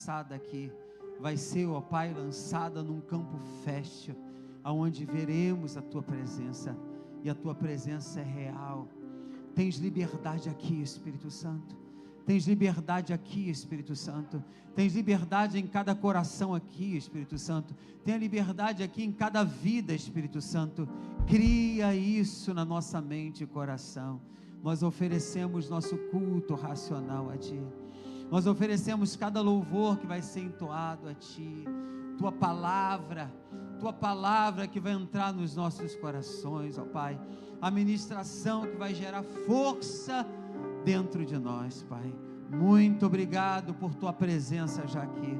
lançada aqui vai ser, ó Pai, lançada num campo fértil, aonde veremos a Tua presença, e a Tua presença é real. Tens liberdade aqui, Espírito Santo. Tens liberdade aqui, Espírito Santo. Tens liberdade em cada coração aqui, Espírito Santo. Tem a liberdade aqui em cada vida, Espírito Santo. Cria isso na nossa mente e coração. Nós oferecemos nosso culto racional a Ti. Nós oferecemos cada louvor que vai ser entoado a Ti. Tua palavra que vai entrar nos nossos corações, ó Pai. A ministração que vai gerar força dentro de nós, Pai. Muito obrigado por Tua presença já aqui.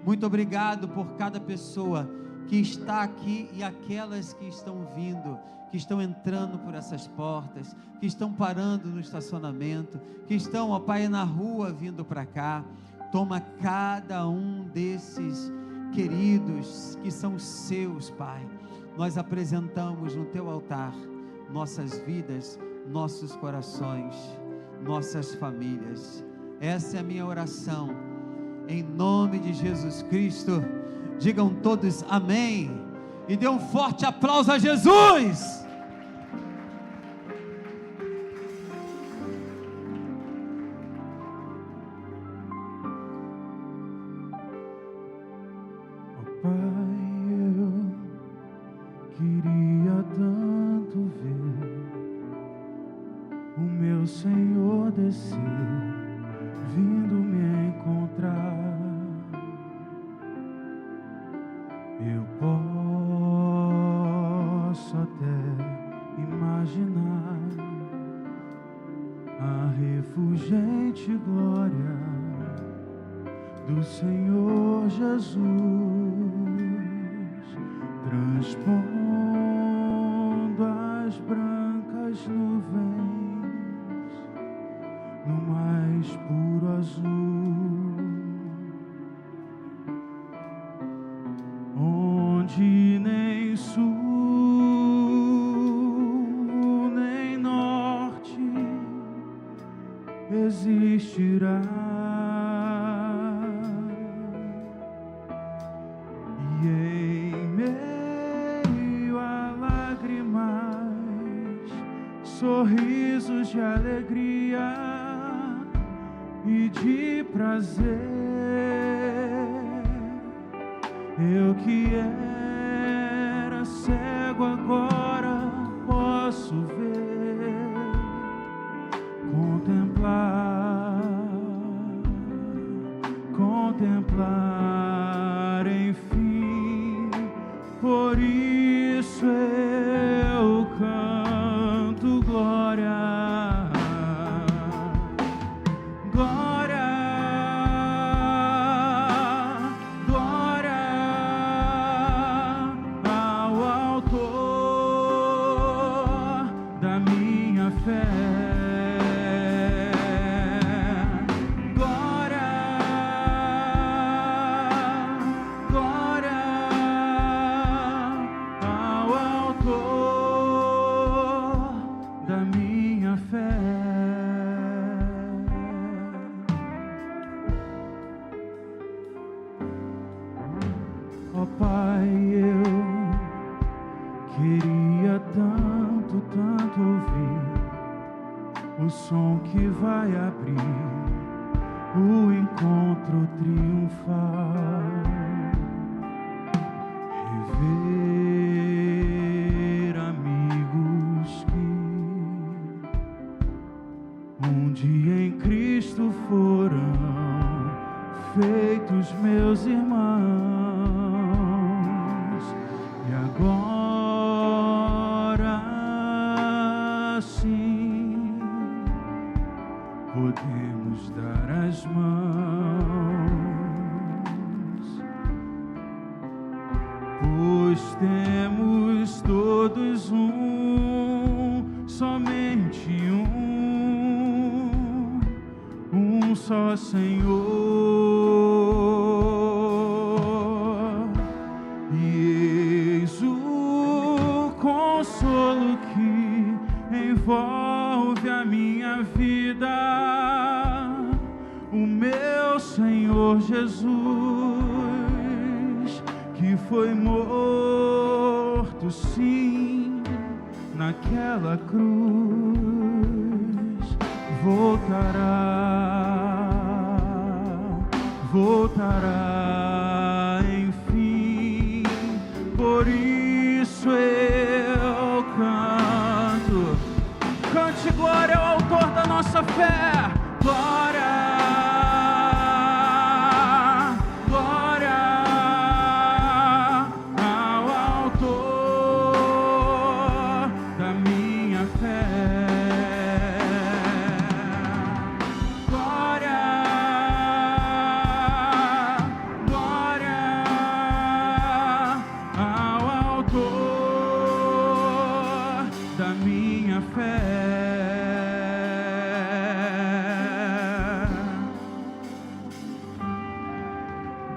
Muito obrigado por cada pessoa que está aqui e aquelas que estão vindo, que estão entrando por essas portas, que estão parando no estacionamento, que estão, ó Pai, na rua vindo para cá. Toma cada um desses queridos que são seus, Pai. Nós apresentamos no Teu altar nossas vidas, nossos corações, nossas famílias. Essa é a minha oração, em nome de Jesus Cristo. Digam todos amém, e dê um forte aplauso a Jesus. Oh Pai, eu queria tanto ver o meu Senhor descer, vindo me encontrar. Eu posso até imaginar a refulgente glória do Senhor Jesus, transpondo as brancas nuvens no mais puro azul, onde nem sul, nem norte existirá, e em meio a lágrimas, sorrisos de alegria e de prazer. Eu que era cego agora posso ver, contemplar, enfim. Por isso eu canto glória, glória, glória ao Autor da minha fé. Ó Pai, eu queria tanto, tanto ouvir o som que vai abrir o encontro triunfal, rever amigos que um dia em Cristo foram feitos meus irmãos. E agora sim podemos dar as mãos, pois temos todos somente um só Senhor. Consolo que envolve a minha vida, o meu Senhor Jesus. que foi morto, sim, naquela cruz, voltará, enfim. Por isso eu canto. Cante glória ao autor da nossa fé. Glória.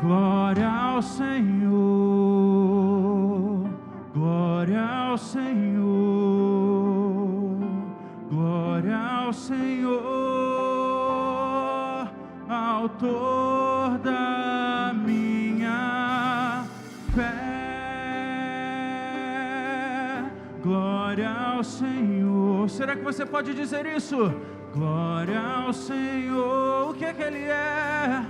Glória ao Senhor, glória ao Senhor, glória ao Senhor, autor da minha fé. Glória ao Senhor. Será que você pode dizer isso? Glória ao Senhor. O que é que Ele é?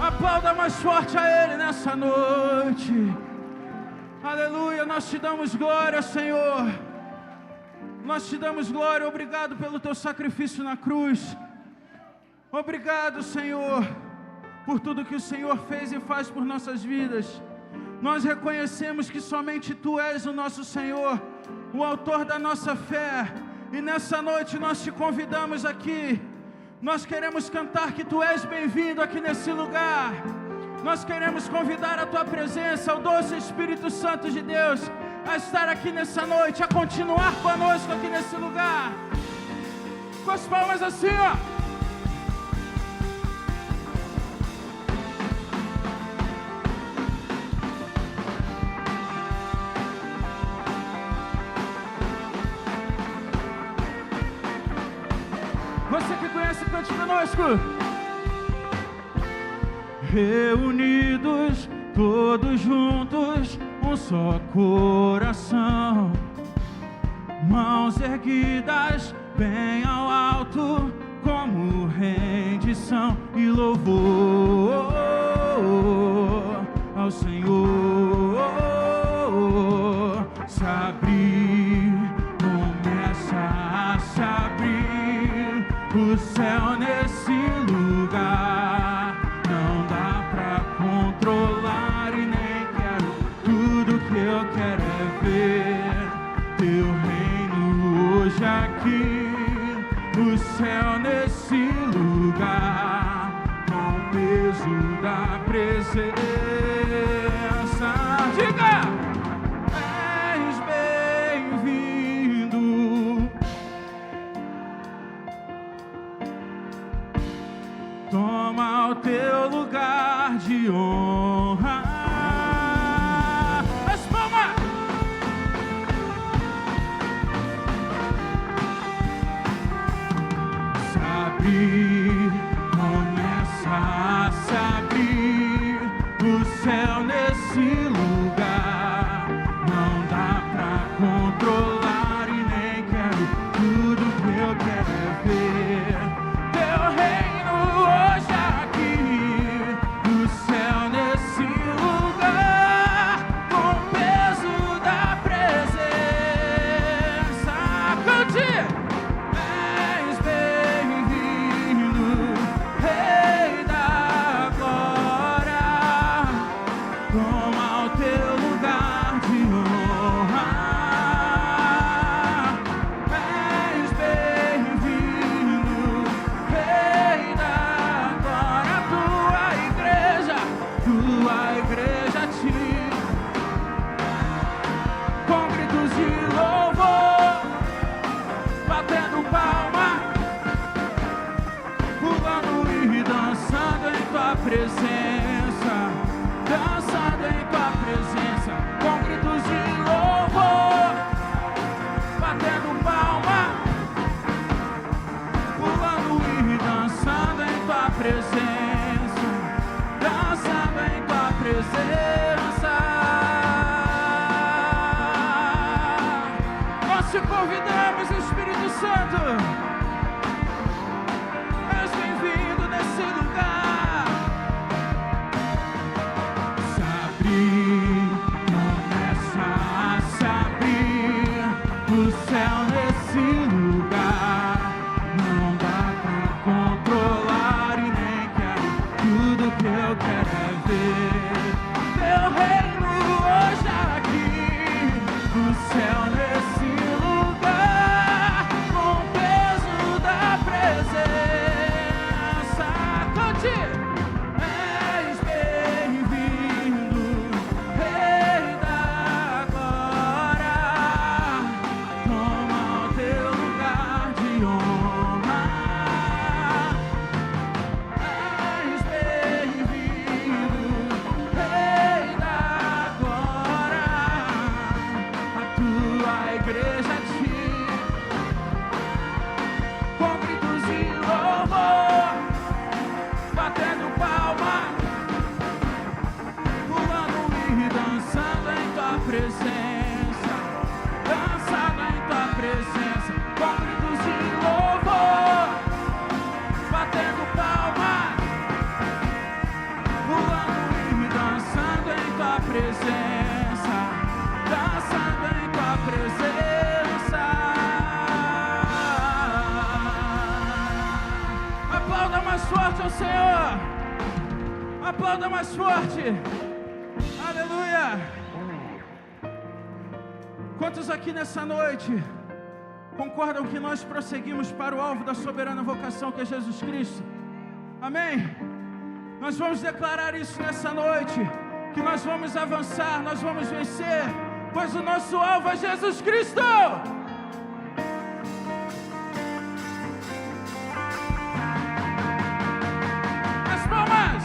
Aplauda mais forte a Ele nessa noite. Aleluia, nós te damos glória, Senhor. Nós te damos glória, obrigado pelo teu sacrifício na cruz. Obrigado, Senhor, por tudo que o Senhor fez e faz por nossas vidas. Nós reconhecemos que somente Tu és o nosso Senhor, o autor da nossa fé. E nessa noite nós te convidamos aqui. Nós queremos cantar que Tu és bem-vindo aqui nesse lugar. Nós queremos convidar a Tua presença, o doce Espírito Santo de Deus, a estar aqui nessa noite, a continuar conosco aqui nesse lugar. Com as palmas assim, ó. Você que conhece, cante conosco. Reunidos, todos juntos, um só coração, mãos erguidas bem ao alto, como rendição e louvor ao Senhor. Se abrir, começa a se abrir o céu nesse lugar. Não dá pra controlar e nem quero. Tudo que eu quero é ver Teu reino hoje aqui. O céu nesse lugar, com o peso da presença. Diga! És bem-vindo. Toma o Teu lugar de honra. As palmas! Se Nós te convidamos, Espírito Santo. És bem-vindo nesse lugar. Se abrir, começa a se abrir o céu nesse lugar. Não dá pra controlar e nem quero. Tudo que eu quero é ver teu reino hoje aqui. O céu nesse lugar, com o peso da presença. Cante! És bem-vindo, Rei da glória. Toma o teu lugar de honra. És bem-vindo, Rei da glória. A tua igreja te com gritos de louvor, batendo palma, pulando e dançando em tua presença, dançando em tua presença, com gritos de louvor, batendo palma, pulando e dançando em tua presença, dançando em tua presença. Aplauda mais forte ao Senhor. Aplauda mais forte. Aleluia. Quantos aqui nessa noite concordam que nós prosseguimos para o alvo da soberana vocação que é Jesus Cristo? Amém? Nós vamos declarar isso nessa noite, que nós vamos avançar, nós vamos vencer, pois o nosso alvo é Jesus Cristo. As palmas.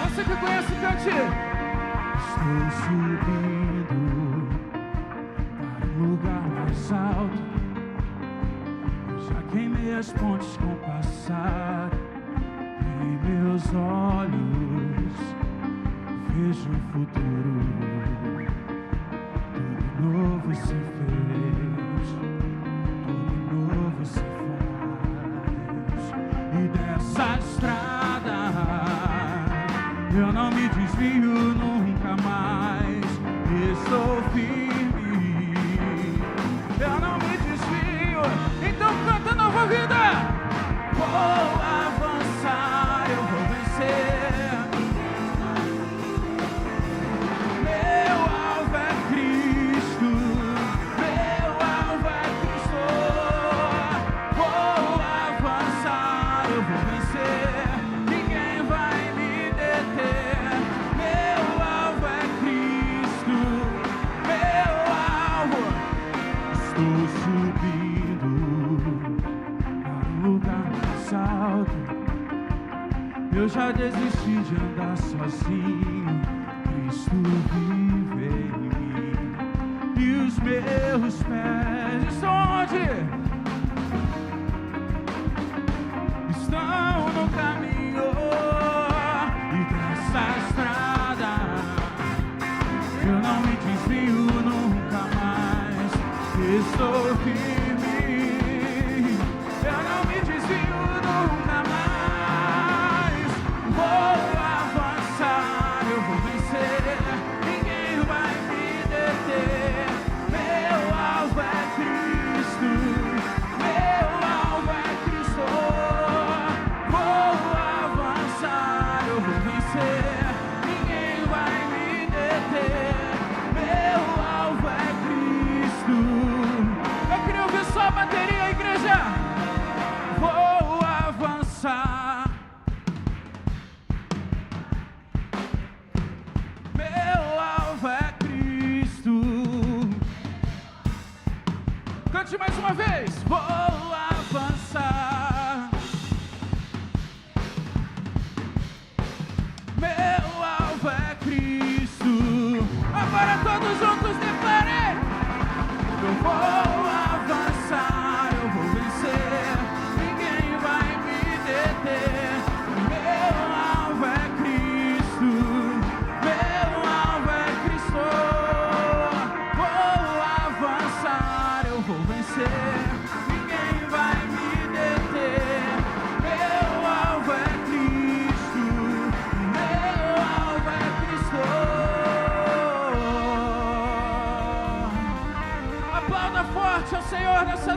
Você que conhece, cante. Estou subindo para o lugar mais alto. Eu já queimei as pontes com o passado. Em meus olhos vejo o futuro. Tudo novo se fez, tudo novo se faz. E dessa estrada eu não me desvio nunca mais. Estou firme, eu não me desvio. Então canta nova vida. Vou avançar, eu vou vencer. Meu alvo é Cristo, meu alvo é Cristo. Vou avançar, eu vou vencer. Ninguém vai me deter. Meu alvo é Cristo, meu alvo. Estou subindo para um lugar mais alto. Eu já desisti de andar sozinho. Cristo vive em mim. E os meus pés estão onde? Estão no caminho. E dessa estrada eu não me desvio nunca mais. Estou firme, eu não me desvio nunca mais. Vou avançar, eu vou vencer. Ninguém vai me deter. Meu alvo é Cristo, meu alvo é Cristo. Vou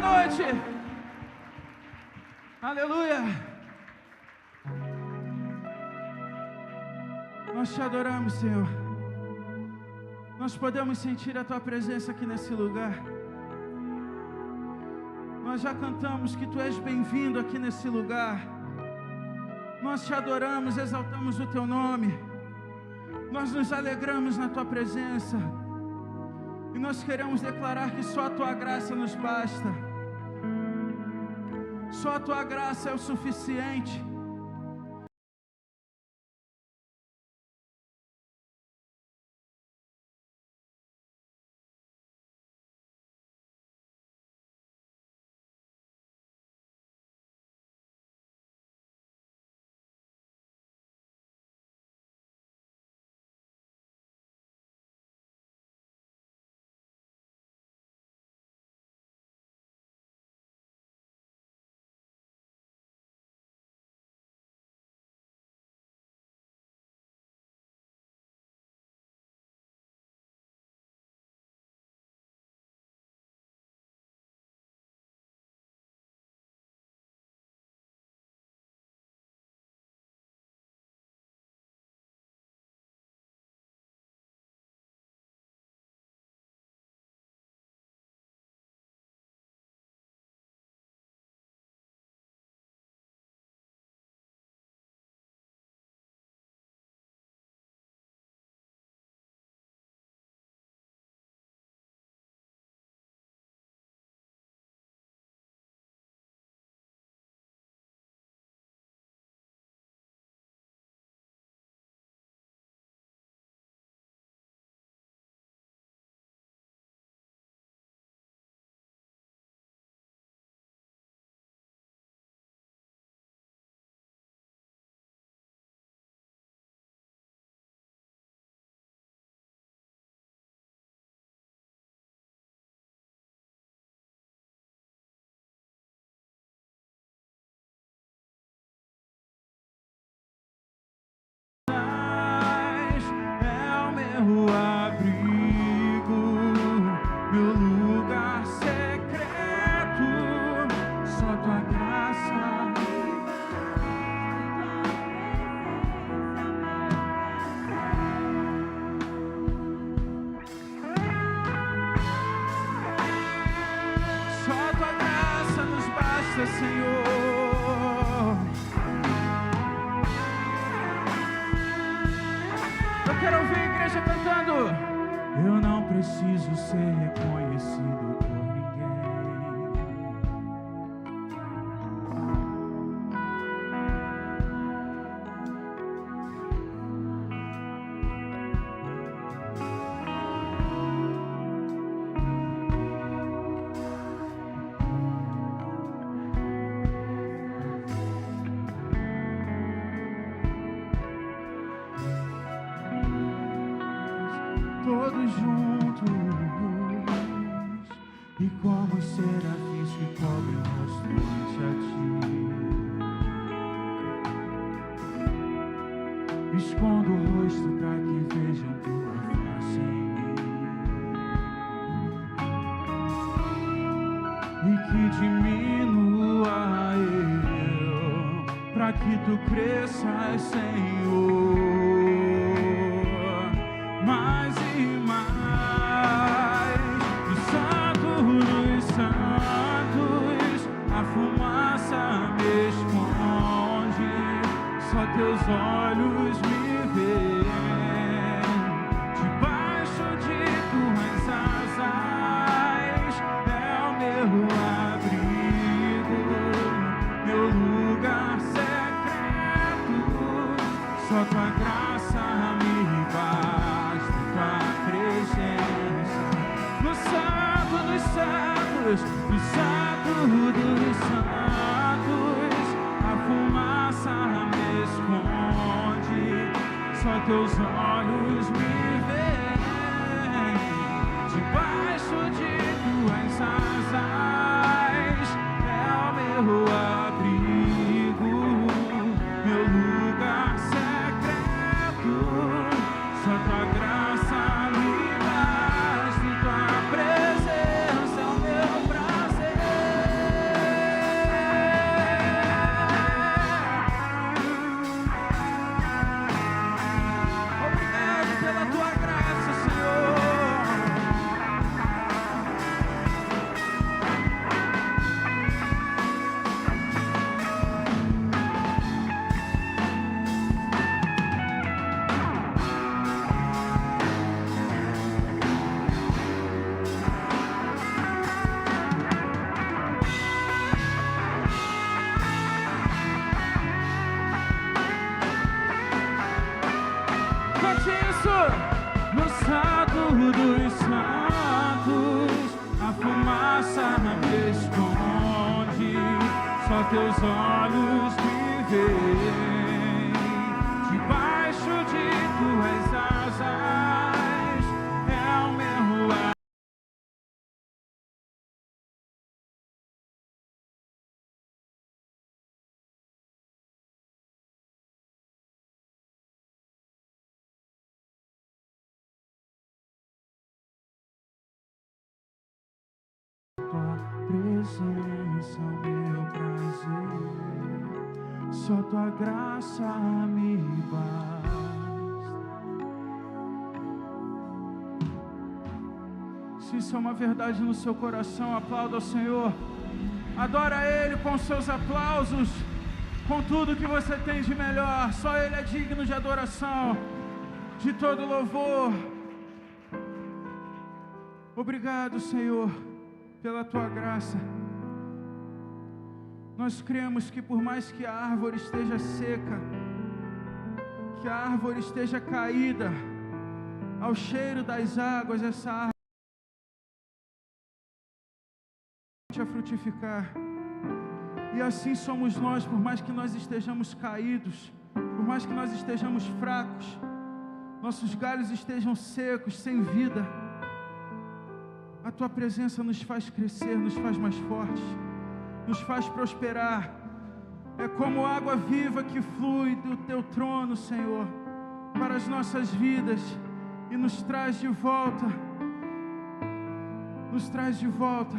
noite. Aleluia. Nós te adoramos, Senhor. Nós podemos sentir a Tua presença aqui nesse lugar. Nós já cantamos que Tu és bem-vindo aqui nesse lugar. Nós te adoramos, exaltamos o Teu nome. Nós nos alegramos na Tua presença. E nós queremos declarar que só a Tua graça nos basta. Só a Tua graça é o suficiente. Senhor, eu quero ouvir a igreja cantando. Eu não preciso ser reconhecido por ninguém. Todos juntos, e como os serafins que cobrem o rosto ante a ti, escondo o rosto para que vejam tua face em mim, e que diminua eu, para que tu cresças, Senhor. Mais e mais, do santo dos santos, a fumaça me esconde, só teus olhos me veem, debaixo de tuas asas, é o meu abrigo, meu lugar secreto, só tua graça me basta. Presença no santo dos santos, no santo dos santos, a fumaça me esconde, só teus olhos me veem, debaixo de tuas asas, é o meu abrigo, meu lugar secreto, só tua graça me basta, tua presença é o meu prazer. Cante isso! No santo dos santos, a fumaça me esconde, só teus olhos me veem. Debaixo de tuas asas é o meu lar. Tua presença é o meu prazer, só tua graça me basta. Se isso é uma verdade no seu coração, aplauda ao Senhor. Adora Ele com seus aplausos, com tudo que você tem de melhor. Só Ele é digno de adoração, de todo louvor. Obrigado, Senhor, pela tua graça. Nós cremos que por mais que a árvore esteja seca, que a árvore esteja caída, ao cheiro das águas, essa árvore a frutificar. E assim somos nós, por mais que nós estejamos caídos, por mais que nós estejamos fracos, nossos galhos estejam secos, sem vida, a tua presença nos faz crescer, nos faz mais fortes, nos faz prosperar. É como água viva que flui do teu trono, Senhor, para as nossas vidas e nos traz de volta, nos traz de volta.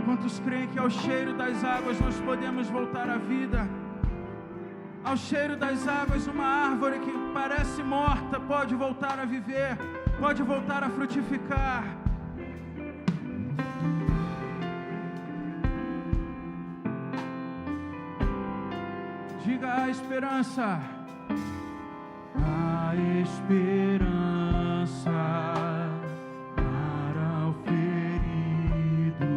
Quantos creem que ao cheiro das águas nós podemos voltar à vida? Ao cheiro das águas, uma árvore que parece morta pode voltar a viver, pode voltar a frutificar. Diga a esperança. A esperança para o ferido,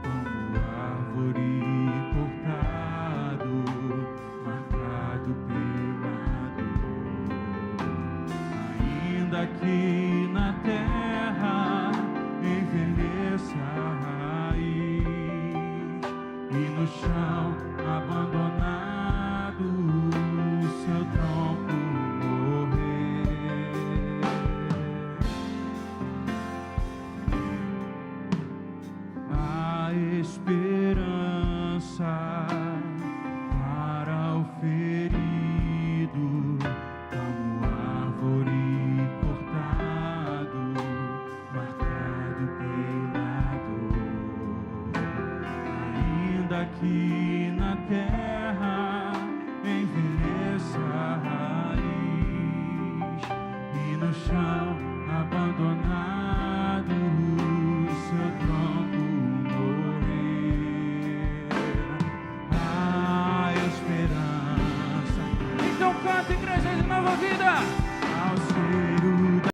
como árvore cortado, marcado pela dor. Ainda que na terra envelheça a raiz e no chão abandonado seu tronco morrer, que na terra envelheça a raiz e no chão abandonado seu tronco morrer. Há esperança. Então canta, igreja de Nova Vida, ao cheiro da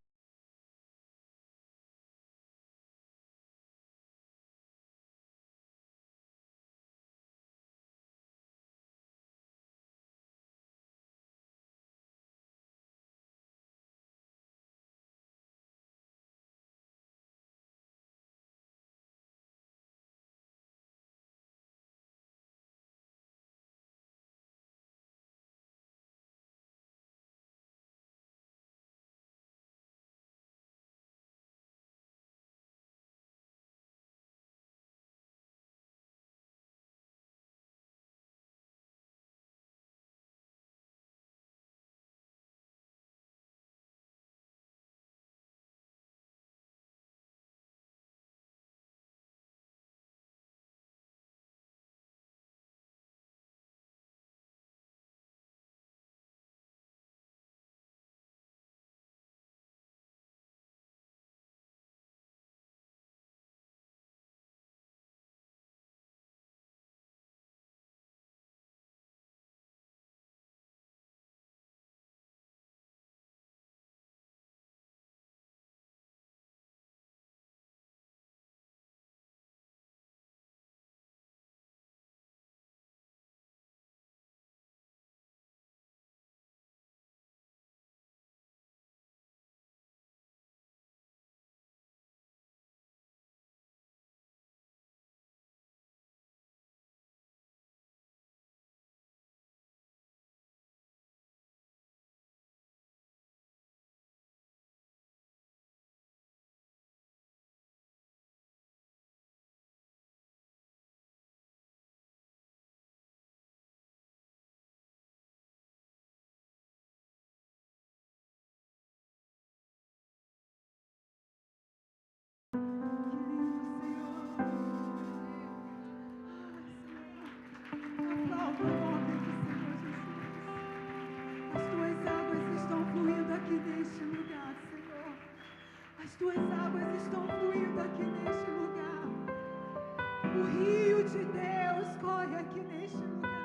As tuas águas estão fluindo aqui neste lugar. O rio de Deus corre aqui neste lugar.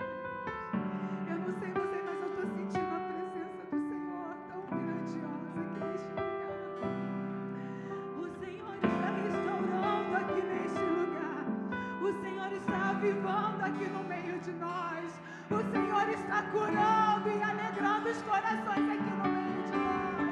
Eu não sei você, mas eu estou sentindo a presença do Senhor tão grandiosa aqui neste lugar. O Senhor está restaurando aqui neste lugar. O Senhor está avivando aqui no meio de nós. O Senhor está curando e alegrando os corações aqui no meio de nós.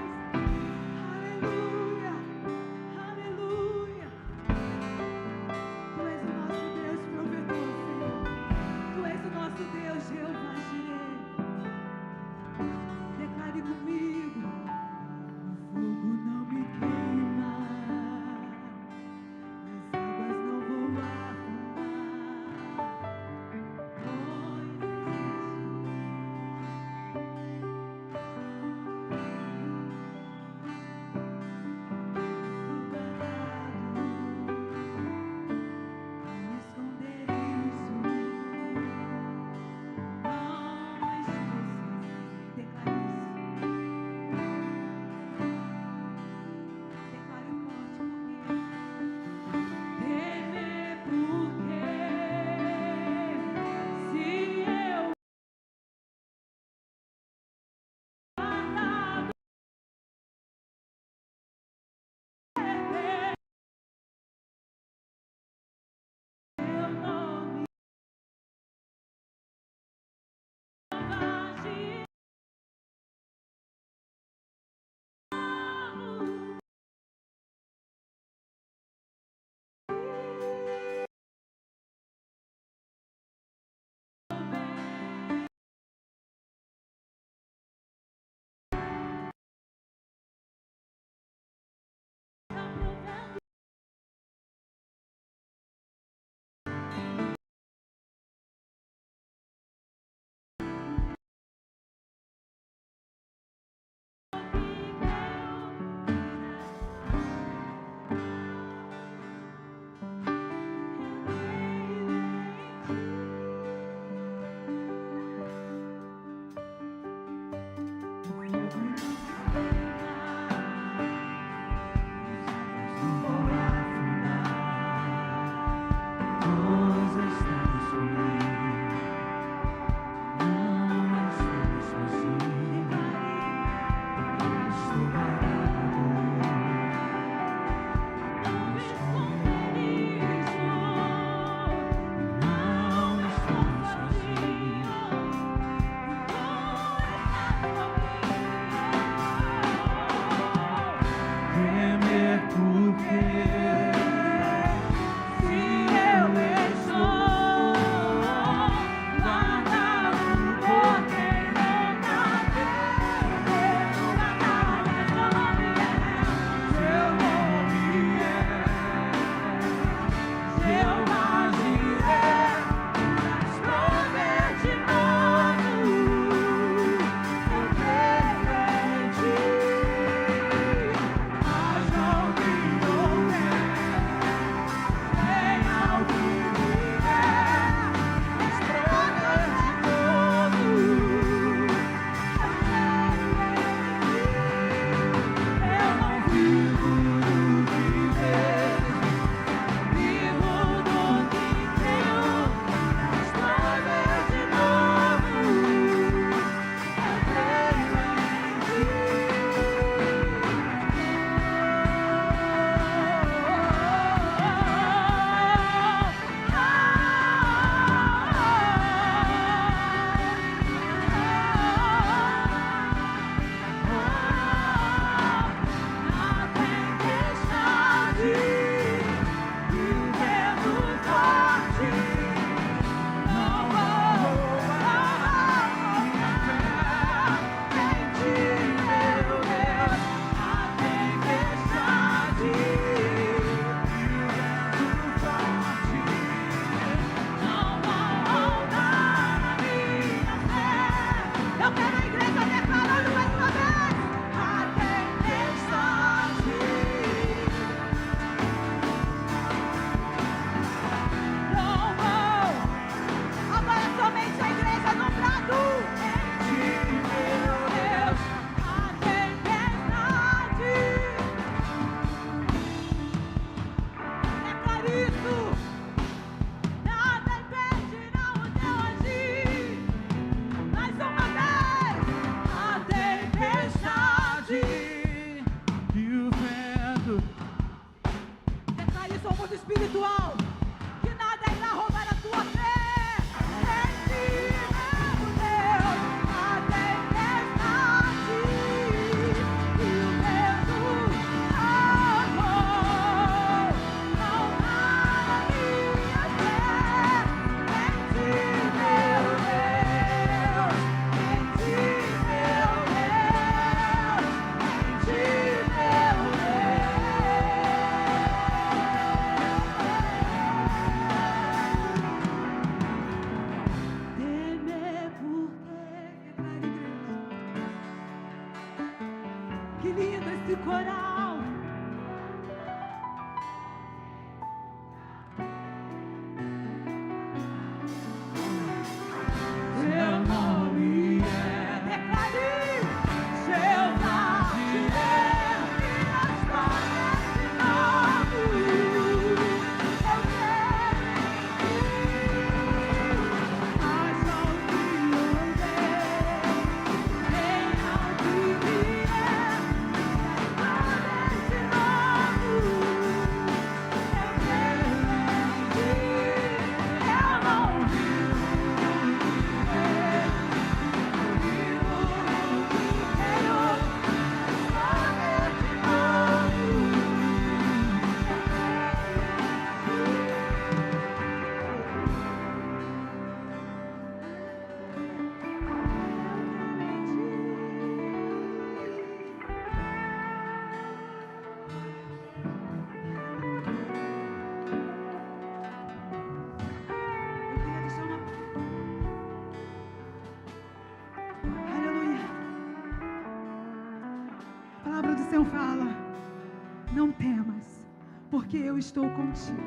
porque eu estou contigo,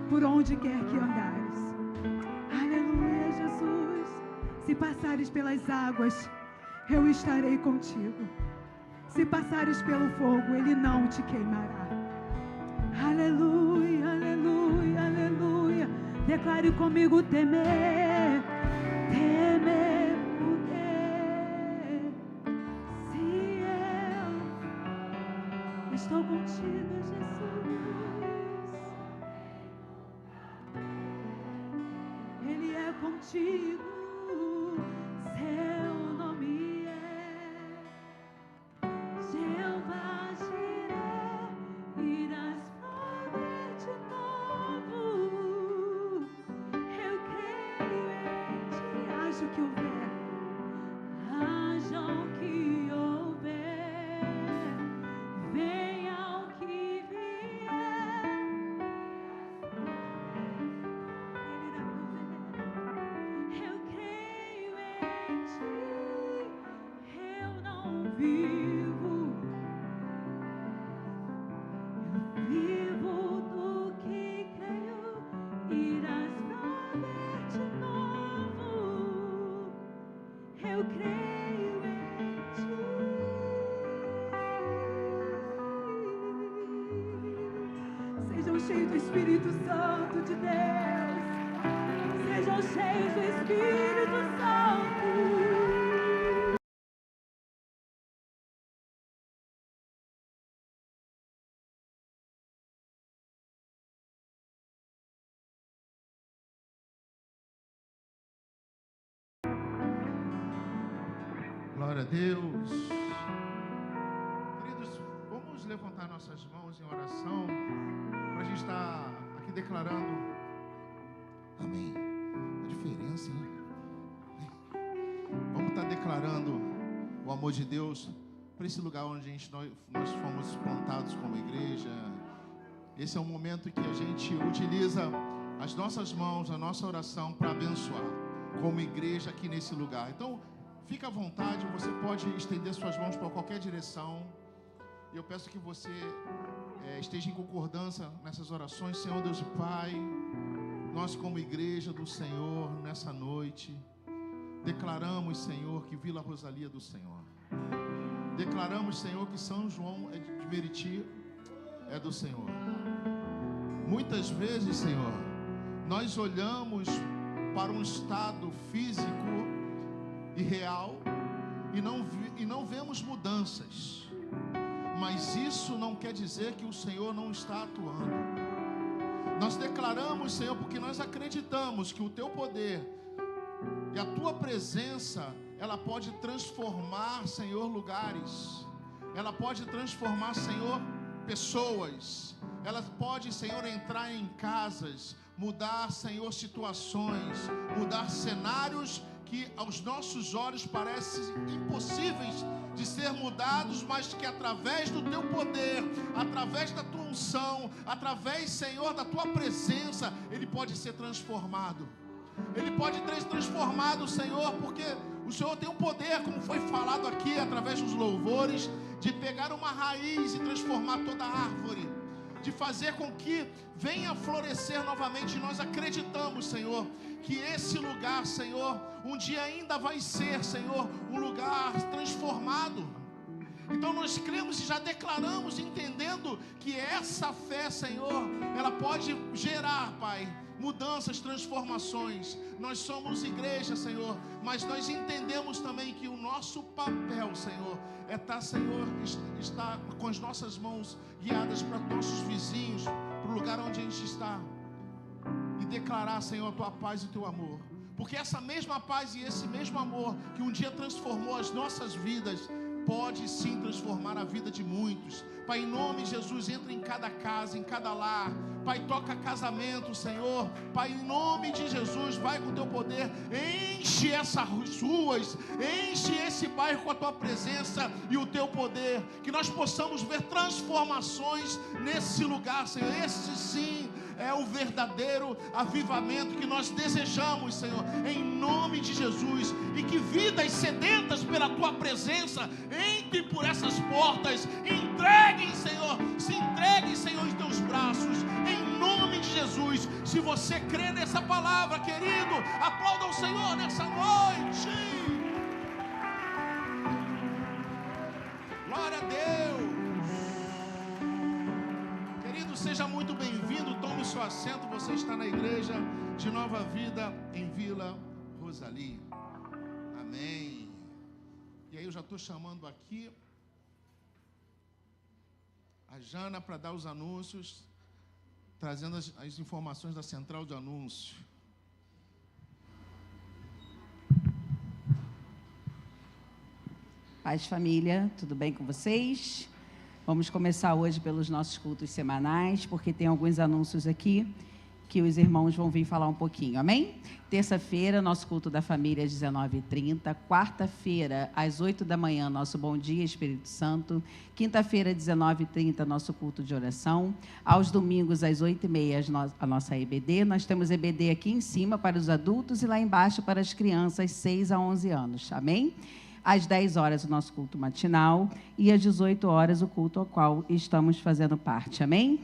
por onde quer que andares. Aleluia, Jesus. Se passares pelas águas, eu estarei contigo. Se passares pelo fogo, ele não te queimará. Aleluia, aleluia, aleluia. Declare comigo: temer, temer, porque se eu estou contigo, Jesus, ele é contigo. Seu nome é Jeová Jireh, irás prover de novo. Eu creio em ti. Haja o que houver, haja o que houver, venha o que vier, ele irá prover. Eu creio em ti. Eu não vivo, eu vivo do que creio. Irás prover de novo. Eu creio em ti. Sejam cheios do Espírito Santo de Deus. Sejam cheios do Espírito Santo. Glória a Deus. Queridos, vamos levantar nossas mãos em oração para a gente estar aqui declarando. Amém. A diferença, hein? Vamos estar declarando o amor de Deus para esse lugar onde nós fomos plantados como igreja. Esse é um momento que a gente utiliza as nossas mãos, a nossa oração para abençoar como igreja aqui nesse lugar. Então, fica à vontade, você pode estender suas mãos para qualquer direção. E eu peço que você esteja em concordância nessas orações. Senhor Deus e Pai, nós como igreja do Senhor, nessa noite, declaramos, Senhor, que Vila Rosalia é do Senhor. Declaramos, Senhor, que São João de Meriti é do Senhor. Muitas vezes, Senhor, nós olhamos para um estado físico e real e não vemos mudanças, mas isso não quer dizer que o Senhor não está atuando. Nós declaramos, Senhor, porque nós acreditamos que o Teu poder e a Tua presença, ela pode transformar, Senhor, lugares, ela pode transformar, Senhor, pessoas, ela pode, Senhor, entrar em casas, mudar, Senhor, situações, mudar cenários que aos nossos olhos parecem impossíveis de ser mudados, mas que através do Teu poder, através da Tua unção, através, Senhor, da Tua presença, ele pode ser transformado. Ele pode ser transformado, Senhor, porque o Senhor tem o poder, como foi falado aqui através dos louvores, de pegar uma raiz e transformar toda a árvore, de fazer com que venha florescer novamente. Nós acreditamos, Senhor, que esse lugar, Senhor, um dia ainda vai ser, Senhor, um lugar transformado. Então nós cremos e já declaramos, entendendo que essa fé, Senhor, ela pode gerar, Pai, mudanças, transformações. Nós somos igreja, Senhor, mas nós entendemos também que o nosso papel, Senhor, é estar, Senhor, estar com as nossas mãos guiadas para nossos vizinhos, para o lugar onde a gente está, e declarar, Senhor, a Tua paz e o Teu amor, porque essa mesma paz e esse mesmo amor que um dia transformou as nossas vidas, pode sim transformar a vida de muitos. Pai, em nome de Jesus, entra em cada casa, em cada lar. Pai, toca casamento, Senhor. Pai, em nome de Jesus, vai com o Teu poder, enche essas ruas, enche esse bairro com a Tua presença e o Teu poder, que nós possamos ver transformações nesse lugar, Senhor. Esse sim é o verdadeiro avivamento que nós desejamos, Senhor, em nome de Jesus. E que vidas sedentas pela Tua presença entrem por essas portas, entreguem, Senhor, se entreguem, Senhor, em Teus braços. braços, em nome de Jesus. Se você crê nessa palavra, querido, aplauda o Senhor nessa noite. Glória a Deus. Querido, seja muito bem-vindo, tome seu assento. Você está na igreja de Nova Vida em Vila Rosalie. Amém. E aí eu já estou chamando aqui a Jana para dar os anúncios, trazendo as informações da central de anúncio. Paz, família, tudo bem com vocês? Vamos começar hoje pelos nossos cultos semanais, porque tem alguns anúncios aqui que os irmãos vão vir falar um pouquinho, amém? Terça-feira, nosso culto da família às 19h30. Quarta-feira, às 8 da manhã, nosso Bom Dia Espírito Santo. Quinta-feira, às 19h30, nosso culto de oração. Aos domingos, às 8h30, a nossa EBD. Nós temos EBD aqui em cima para os adultos e lá embaixo para as crianças, 6 a 11 anos, amém? Às 10 horas, o nosso culto matinal. E às 18 horas, o culto ao qual estamos fazendo parte, amém?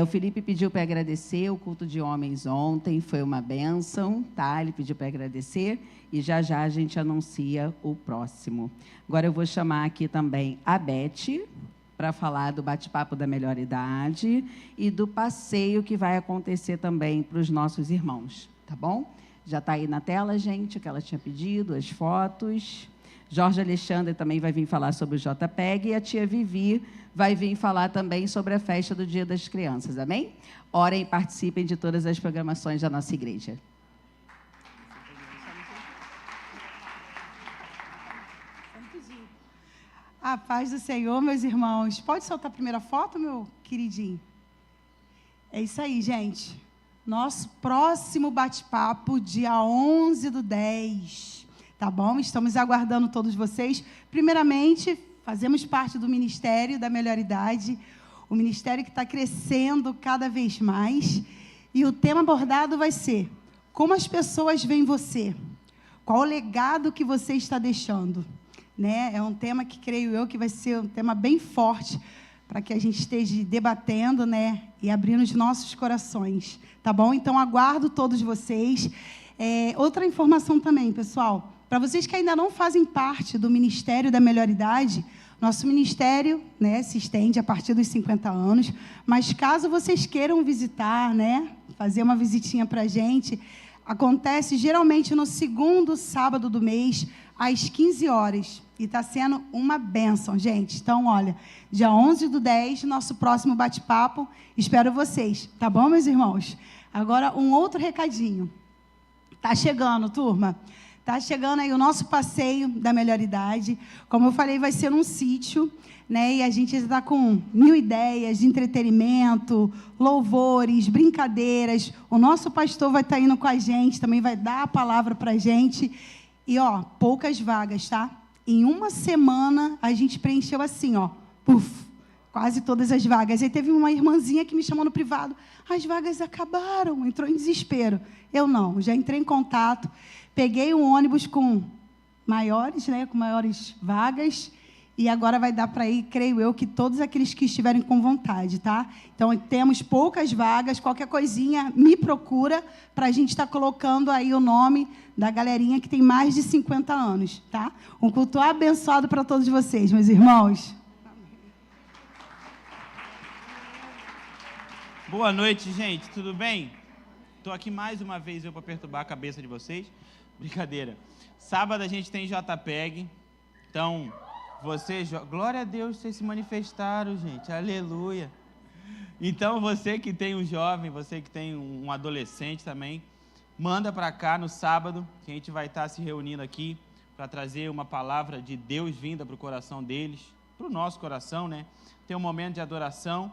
O Felipe pediu para agradecer o culto de homens ontem, foi uma bênção, tá? Ele pediu para agradecer e já já a gente anuncia o próximo. Agora eu vou chamar aqui também a Beth para falar do bate-papo da melhor idade e do passeio que vai acontecer também para os nossos irmãos, tá bom? Já está aí na tela, gente, o que ela tinha pedido, as fotos. Jorge Alexandre também vai vir falar sobre o JPEG e a tia Vivi vai vir falar também sobre a festa do Dia das Crianças, amém? Orem e participem de todas as programações da nossa igreja. A paz do Senhor, meus irmãos. Pode soltar a primeira foto, meu queridinho? É isso aí, gente. Nosso próximo bate-papo, dia 11/10. Tá bom? Estamos aguardando todos vocês. Primeiramente, fazemos parte do Ministério da Melhor Idade, o ministério que está crescendo cada vez mais. E o tema abordado vai ser: como as pessoas veem você? Qual o legado que você está deixando? Né? É um tema que, creio eu, que vai ser um tema bem forte para que a gente esteja debatendo, né? E abrindo os nossos corações. Tá bom? Então, aguardo todos vocês. Outra informação também, pessoal. Para vocês que ainda não fazem parte do Ministério da Melhor Idade, nosso ministério, né, se estende a partir dos 50 anos, mas caso vocês queiram visitar, né, fazer uma visitinha para a gente, acontece geralmente no segundo sábado do mês, às 15 horas, e está sendo uma bênção, gente. Então, olha, dia 11/10, nosso próximo bate-papo, espero vocês, tá bom, meus irmãos? Agora, um outro recadinho. Está chegando, turma. Está chegando aí o nosso passeio da melhor idade. Como eu falei, vai ser num sítio, né? E a gente está com 1000 ideias de entretenimento, louvores, brincadeiras. O nosso pastor vai estar indo com a gente, também vai dar a palavra para a gente. E, ó, poucas vagas, tá? Em uma semana, a gente preencheu assim, ó, puf, quase todas as vagas. Aí teve uma irmãzinha que me chamou no privado. As vagas acabaram, entrou em desespero. Eu não, já entrei em contato. Peguei um ônibus com maiores, né, com maiores vagas, e agora vai dar para ir, creio eu, que todos aqueles que estiverem com vontade, tá? Então, temos poucas vagas, qualquer coisinha, me procura, para a gente estar colocando aí o nome da galerinha que tem mais de 50 anos, tá? Um culto abençoado para todos vocês, meus irmãos. Boa noite, gente, tudo bem? Estou aqui mais uma vez para perturbar a cabeça de vocês. Brincadeira. Sábado a gente tem JPEG. Então, vocês... Glória a Deus, vocês se manifestaram, gente. Aleluia. Então, você que tem um jovem, você que tem um adolescente também, manda para cá no sábado, que a gente vai estar se reunindo aqui para trazer uma palavra de Deus vinda para o coração deles, para o nosso coração, né? Tem um momento de adoração.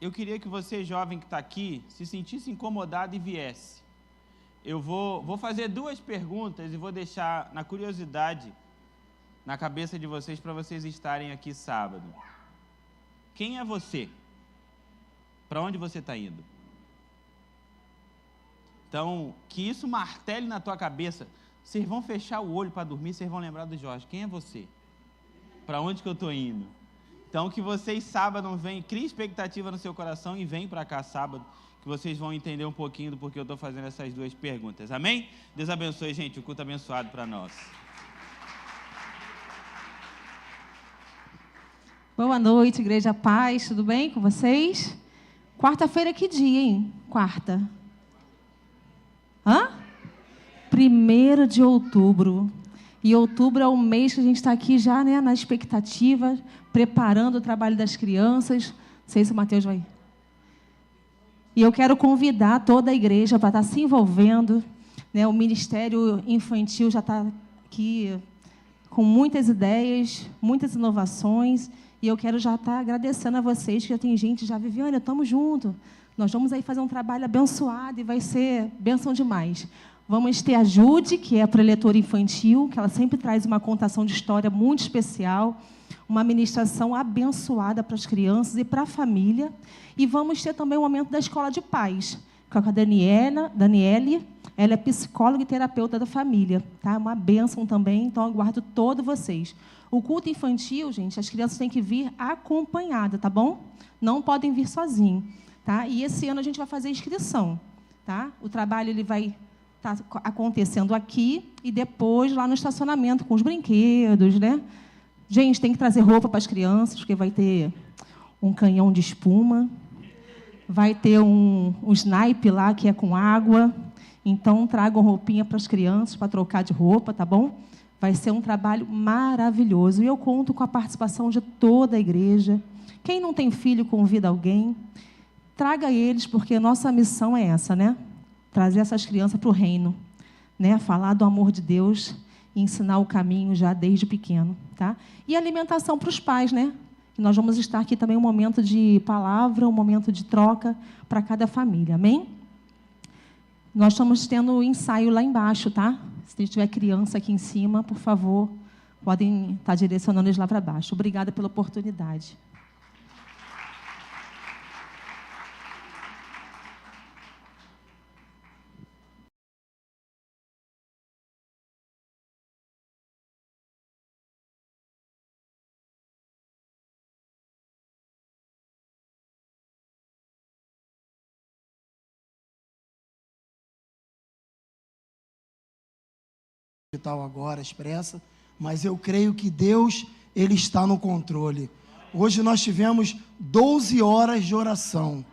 Eu queria que você, jovem que está aqui, se sentisse incomodado e viesse. Eu vou fazer 2 perguntas e vou deixar na curiosidade na cabeça de vocês para vocês estarem aqui sábado. Quem é você? Para onde você está indo? Então, que isso martele na tua cabeça. Vocês vão fechar o olho para dormir, vocês vão lembrar do Jorge. Quem é você? Para onde que eu estou indo? Então, que vocês sábado venham, criem expectativa no seu coração e venham para cá sábado, que vocês vão entender um pouquinho do porquê eu estou fazendo essas duas perguntas. Amém? Deus abençoe, gente. O culto abençoado para nós. Boa noite, Igreja Paz. Tudo bem com vocês? Quarta-feira, que dia, hein? Quarta. 1º de outubro. E outubro é o mês que a gente está aqui já, né, na expectativa, preparando o trabalho das crianças. Não sei se o Mateus vai. E eu quero convidar toda a igreja para estar se envolvendo, né? O Ministério Infantil já está aqui com muitas ideias, muitas inovações. E eu quero já estar agradecendo a vocês, que já tem gente, já Viviane, estamos juntos. Nós vamos aí fazer um trabalho abençoado e vai ser bênção demais. Vamos ter a Jude, que é a preletora infantil, que ela sempre traz uma contação de história muito especial, uma ministração abençoada para as crianças e para a família. E vamos ter também o momento da escola de paz, com a Daniele, ela é psicóloga e terapeuta da família, tá? Uma bênção também, então eu aguardo todos vocês. O culto infantil, gente, as crianças têm que vir acompanhadas, tá bom? Não podem vir sozinhos, tá? E esse ano a gente vai fazer inscrição, tá? O trabalho ele vai estar acontecendo aqui e depois lá no estacionamento com os brinquedos, né? Gente, tem que trazer roupa para as crianças, porque vai ter um canhão de espuma, vai ter um snipe lá que é com água, então tragam roupinha para as crianças para trocar de roupa, tá bom? Vai ser um trabalho maravilhoso. E eu conto com a participação de toda a igreja. Quem não tem filho, convida alguém. Traga eles, porque a nossa missão é essa, né? Trazer essas crianças para o reino, né? Falar do amor de Deus e ensinar o caminho já desde pequeno, tá? E alimentação para os pais, né? E nós vamos estar aqui também um momento de palavra, um momento de troca para cada família, amém? Nós estamos tendo ensaio lá embaixo, tá? Se tiver criança aqui em cima, por favor, podem estar direcionando eles lá para baixo. Obrigada pela oportunidade. Tal agora, expressa, mas eu creio que Deus, Ele está no controle. Hoje nós tivemos 12 horas de oração,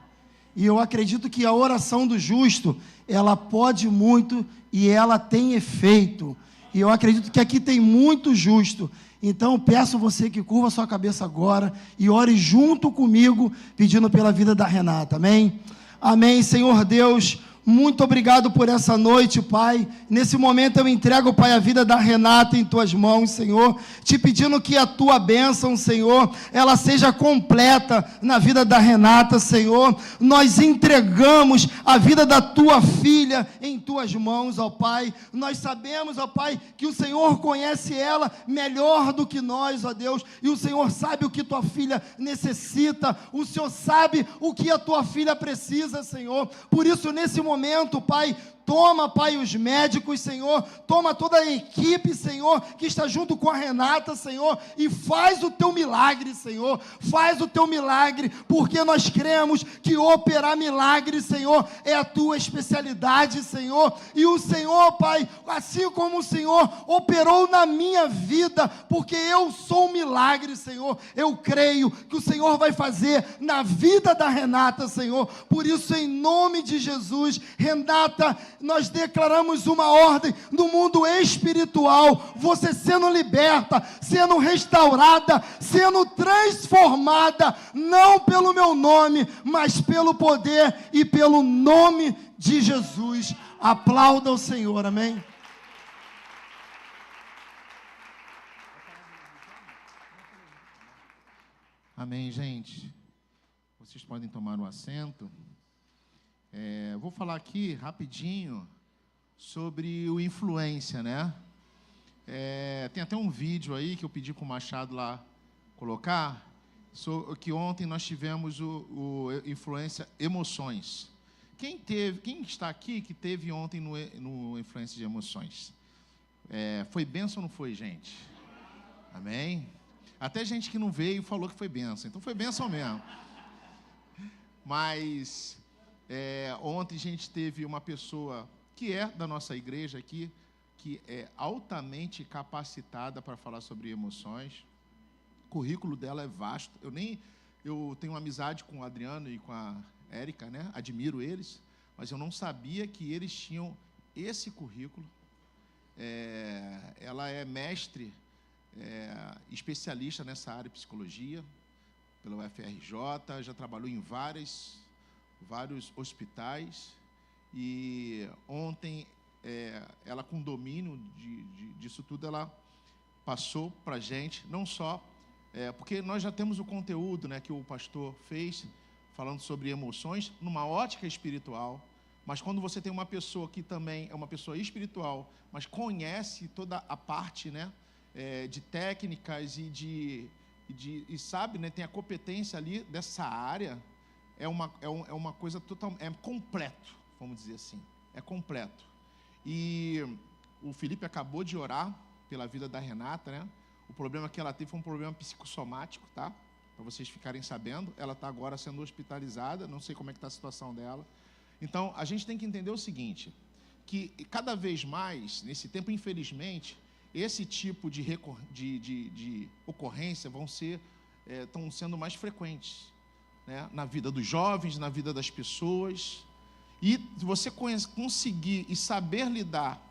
e eu acredito que a oração do justo, ela pode muito, e ela tem efeito, e eu acredito que aqui tem muito justo. Então peço você que curva sua cabeça agora, e ore junto comigo, pedindo pela vida da Renata, amém? Amém, Senhor Deus. Muito obrigado por essa noite, Pai. Nesse momento eu entrego, Pai, a vida da Renata em Tuas mãos, Senhor, te pedindo que a Tua bênção, Senhor, ela seja completa na vida da Renata, Senhor. Nós entregamos a vida da Tua filha em Tuas mãos, ó Pai. Nós sabemos, ó Pai, que o Senhor conhece ela melhor do que nós, ó Deus, e o Senhor sabe o que Tua filha necessita, o Senhor sabe o que a Tua filha precisa, Senhor. Por isso, nesse momento, Pai, toma, Pai, os médicos, Senhor, toma toda a equipe, Senhor, que está junto com a Renata, Senhor, e faz o Teu milagre, Senhor, faz o Teu milagre, porque nós cremos que operar milagre, Senhor, é a Tua especialidade, Senhor, e o Senhor, Pai, assim como o Senhor operou na minha vida, porque eu sou um milagre, Senhor, eu creio que o Senhor vai fazer na vida da Renata, Senhor. Por isso, em nome de Jesus, Renata, nós declaramos uma ordem no mundo espiritual, você sendo liberta, sendo restaurada, sendo transformada, não pelo meu nome, mas pelo poder e pelo nome de Jesus. Aplauda o Senhor, amém? Amém, gente. Vocês podem tomar um assento. Vou falar aqui rapidinho sobre o influência, né? Tem até um vídeo aí que eu pedi para o Machado lá colocar, que ontem nós tivemos o influência emoções. Quem está aqui que teve ontem no influência de emoções? Foi bênção ou não foi, gente? Amém? Até gente que não veio falou que foi bênção. Então foi bênção mesmo. Mas ontem a gente teve uma pessoa que é da nossa igreja aqui, que é altamente capacitada para falar sobre emoções. O currículo dela é vasto. Eu tenho amizade com o Adriano e com a Érica, né? Admiro eles, mas eu não sabia que eles tinham esse currículo. Ela é mestre, especialista nessa área de psicologia, pela UFRJ, já trabalhou em vários hospitais, e ontem, ela com domínio disso tudo, ela passou para a gente, não só, porque nós já temos o conteúdo, né, que o pastor fez, falando sobre emoções, numa ótica espiritual, mas quando você tem uma pessoa que também é uma pessoa espiritual, mas conhece toda a parte, né, de técnicas e sabe, né, tem a competência ali dessa área, é uma coisa total, é completo, vamos dizer assim, é completo. E o Felipe acabou de orar pela vida da Renata, né? O problema que ela teve foi um problema psicossomático, tá? Para vocês ficarem sabendo, ela está agora sendo hospitalizada, não sei como é que está a situação dela. Então, a gente tem que entender o seguinte, que cada vez mais, nesse tempo, infelizmente, esse tipo de ocorrência estão sendo mais frequentes, né? Na vida dos jovens, na vida das pessoas. E se você conseguir e saber lidar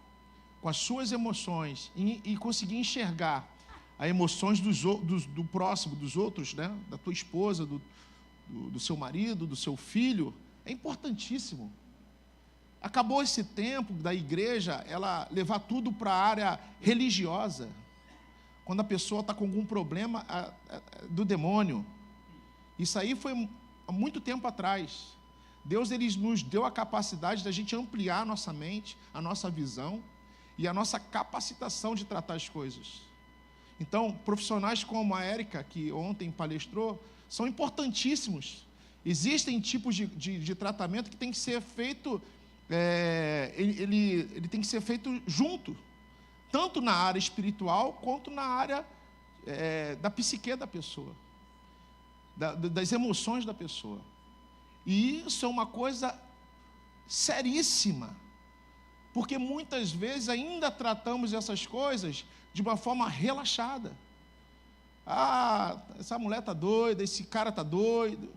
com as suas emoções e conseguir enxergar as emoções do próximo, dos outros, né? Da tua esposa, do seu marido, do seu filho, é importantíssimo. Acabou esse tempo da igreja, ela levar tudo para a área religiosa, quando a pessoa está com algum problema do demônio. Isso aí foi há muito tempo atrás. Deus, ele nos deu a capacidade da gente ampliar a nossa mente, a nossa visão e a nossa capacitação de tratar as coisas. Então, profissionais como a Érica, que ontem palestrou, são importantíssimos. Existem tipos de tratamento que tem que ser feito, ele tem que ser feito junto, tanto na área espiritual, quanto na área da psique da pessoa, das emoções da pessoa. E isso é uma coisa seríssima, porque muitas vezes ainda tratamos essas coisas de uma forma relaxada. Ah, essa mulher está doida, esse cara está doido,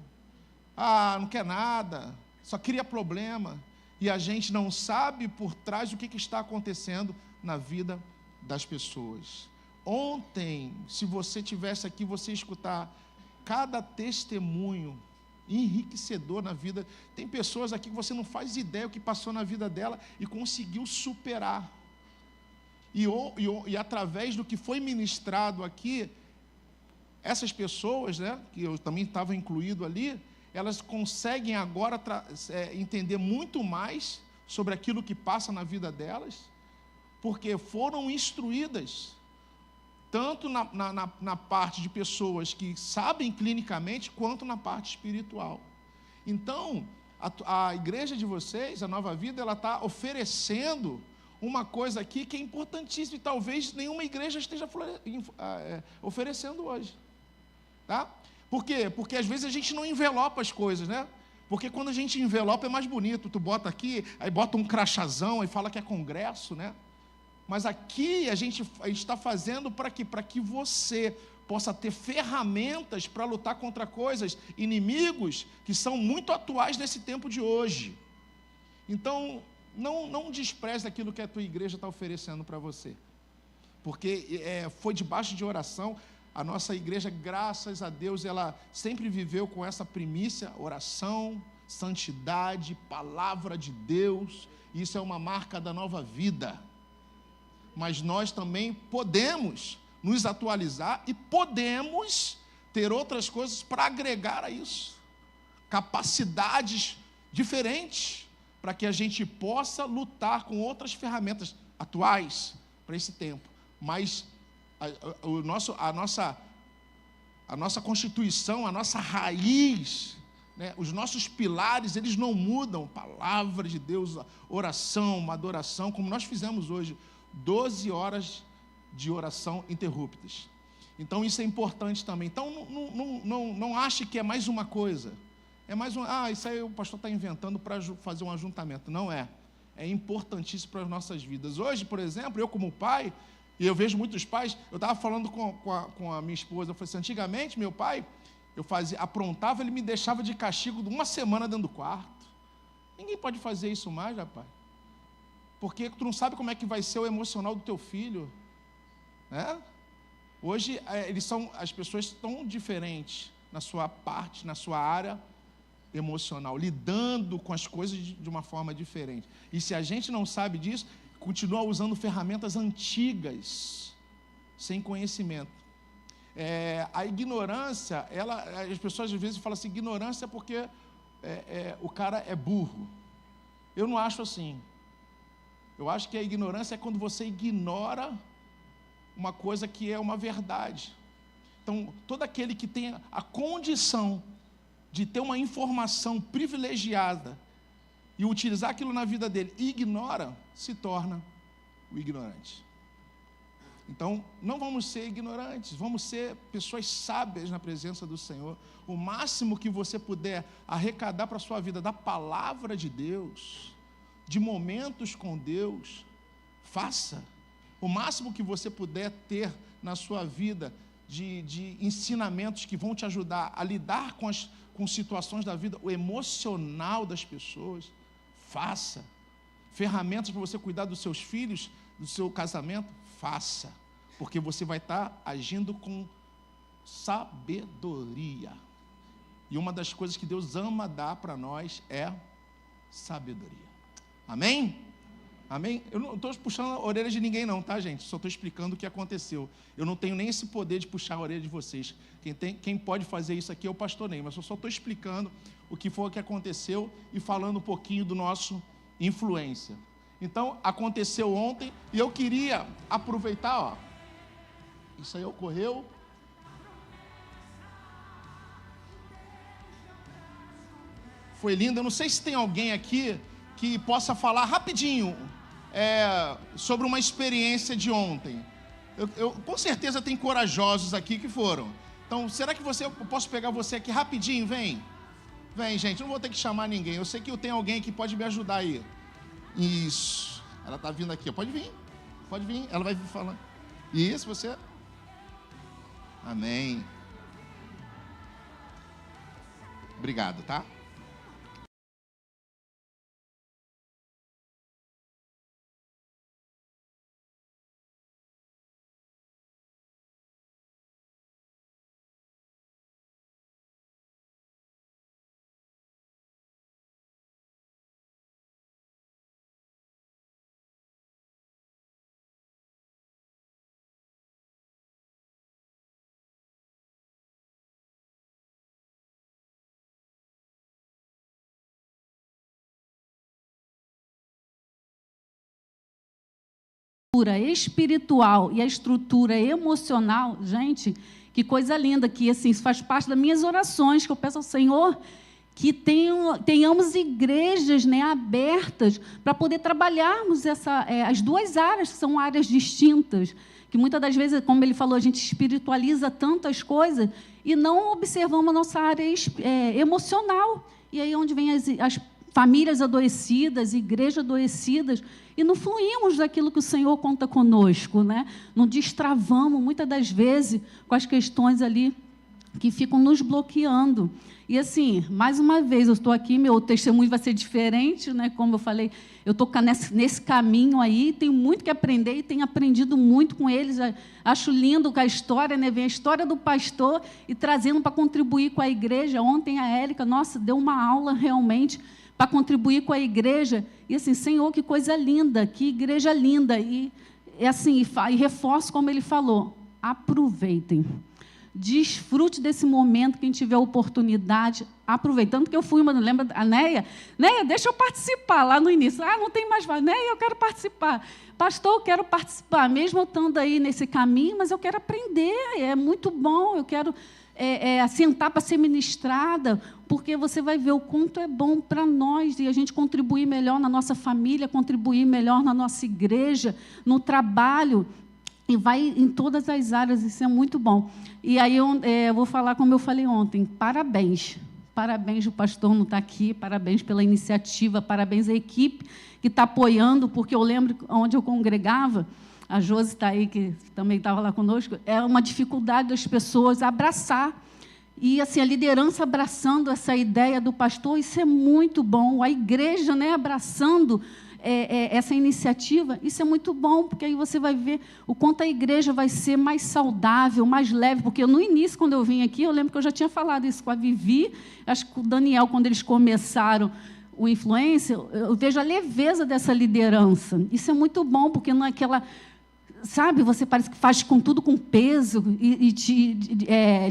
não quer nada, só cria problema, e a gente não sabe por trás o que está acontecendo na vida das pessoas. Ontem, se você estivesse aqui, você escutar cada testemunho enriquecedor na vida. Tem pessoas aqui que você não faz ideia o que passou na vida dela e conseguiu superar. E através do que foi ministrado aqui, essas pessoas, né, que eu também estava incluído ali, elas conseguem agora entender muito mais sobre aquilo que passa na vida delas, porque foram instruídas, tanto na parte de pessoas que sabem clinicamente, quanto na parte espiritual. Então, a igreja de vocês, a Nova Vida, ela está oferecendo uma coisa aqui que é importantíssima, e talvez nenhuma igreja esteja oferecendo hoje. Tá? Por quê? Porque às vezes a gente não envelopa as coisas, né? Porque quando a gente envelopa é mais bonito, tu bota aqui, aí bota um crachazão e fala que é congresso, né? Mas aqui a gente está fazendo para quê? Para que você possa ter ferramentas para lutar contra coisas, inimigos que são muito atuais nesse tempo de hoje. Então, não despreze aquilo que a tua igreja está oferecendo para você, porque foi debaixo de oração. A nossa igreja, graças a Deus, ela sempre viveu com essa primícia: oração, santidade, palavra de Deus. Isso é uma marca da Nova Vida. Mas nós também podemos nos atualizar e podemos ter outras coisas para agregar a isso, capacidades diferentes, para que a gente possa lutar com outras ferramentas atuais para esse tempo. Mas a nossa constituição, a nossa raiz, né, os nossos pilares, eles não mudam. Palavra de Deus, oração, uma adoração, como nós fizemos hoje, 12 horas de oração interruptas. Então, isso é importante também. Então, não ache que é mais uma coisa. É mais isso aí o pastor está inventando para fazer um ajuntamento. Não é. É importantíssimo para as nossas vidas. Hoje, por exemplo, eu como pai, e eu vejo muitos pais, eu estava falando com a minha esposa, eu falei assim, antigamente meu pai, aprontava, ele me deixava de castigo de uma semana dentro do quarto. Ninguém pode fazer isso mais, rapaz. Porque tu não sabe como é que vai ser o emocional do teu filho, né? Hoje, as pessoas estão diferentes na sua parte, na sua área emocional, lidando com as coisas de uma forma diferente. E se a gente não sabe disso, continua usando ferramentas antigas, sem conhecimento. A ignorância, as pessoas às vezes falam assim, ignorância é porque o cara é burro. Eu não acho assim. Eu acho que a ignorância é quando você ignora uma coisa que é uma verdade. Então, todo aquele que tem a condição de ter uma informação privilegiada e utilizar aquilo na vida dele e ignora, se torna o ignorante. Então, não vamos ser ignorantes, vamos ser pessoas sábias na presença do Senhor. O máximo que você puder arrecadar para a sua vida da palavra de Deus, de momentos com Deus, faça. O máximo que você puder ter na sua vida de ensinamentos que vão te ajudar a lidar com situações da vida, o emocional das pessoas, faça. Ferramentas para você cuidar dos seus filhos, do seu casamento, faça. Porque você vai estar agindo com sabedoria. E uma das coisas que Deus ama dar para nós é sabedoria. Amém? Amém? Eu não estou puxando a orelha de ninguém não, tá, gente? Só estou explicando o que aconteceu. Eu não tenho nem esse poder de puxar a orelha de vocês. Quem pode fazer isso aqui é o pastor Ney, mas eu só estou explicando o que foi que aconteceu e falando um pouquinho do nosso influência. Então, aconteceu ontem e eu queria aproveitar, isso aí ocorreu. Foi lindo. Eu não sei se tem alguém aqui que possa falar rapidinho sobre uma experiência de ontem. Eu com certeza tem corajosos aqui que foram. Então, será que eu posso pegar você aqui rapidinho? Vem, gente, não vou ter que chamar ninguém. Eu sei que eu tenho alguém que pode me ajudar aí. Isso, ela está vindo aqui, pode vir, ela vai vir falando. Isso, você. Amém. Obrigado, tá? Espiritual e a estrutura emocional, gente, que coisa linda, que assim, isso faz parte das minhas orações, que eu peço ao Senhor que tenhamos igrejas, né, abertas para poder trabalharmos as duas áreas, que são áreas distintas, que muitas das vezes, como ele falou, a gente espiritualiza tantas coisas e não observamos a nossa área emocional, e aí onde vem as famílias adoecidas, igrejas adoecidas, e não fluímos daquilo que o Senhor conta conosco, né? Não destravamos, muitas das vezes, com as questões ali que ficam nos bloqueando. E assim, mais uma vez, eu estou aqui, meu testemunho vai ser diferente, né? Como eu falei, eu estou nesse caminho aí, tenho muito que aprender e tenho aprendido muito com eles. Acho lindo que a história, né? Vem a história do pastor e trazendo para contribuir com a igreja. Ontem a Érica, nossa, deu uma aula realmente para contribuir com a igreja, e assim, Senhor, que coisa linda, que igreja linda, e assim, e reforço como ele falou, aproveitem, desfrute desse momento, quem tiver oportunidade, aproveitando, que eu fui, mas lembra, a Neia, deixa eu participar, lá no início, não tem mais, Neia, eu quero participar, pastor, eu quero participar, mesmo eu estando aí nesse caminho, mas eu quero aprender, é muito bom, eu quero sentar para ser ministrada, porque você vai ver o quanto é bom para nós e a gente contribuir melhor na nossa família, contribuir melhor na nossa igreja, no trabalho. E vai em todas as áreas, isso é muito bom. E aí eu vou falar como eu falei ontem, parabéns. Parabéns, o pastor não está aqui, parabéns pela iniciativa, parabéns à equipe que está apoiando, porque eu lembro onde eu congregava, a Josi está aí, que também estava lá conosco, é uma dificuldade das pessoas abraçar. E assim, a liderança abraçando essa ideia do pastor, isso é muito bom. A igreja, né, abraçando essa iniciativa, isso é muito bom, porque aí você vai ver o quanto a igreja vai ser mais saudável, mais leve, porque no início, quando eu vim aqui, eu lembro que eu já tinha falado isso com a Vivi, acho que com o Daniel, quando eles começaram o Influência, eu vejo a leveza dessa liderança. Isso é muito bom, porque não é aquela... Sabe, você parece que faz com tudo com peso e te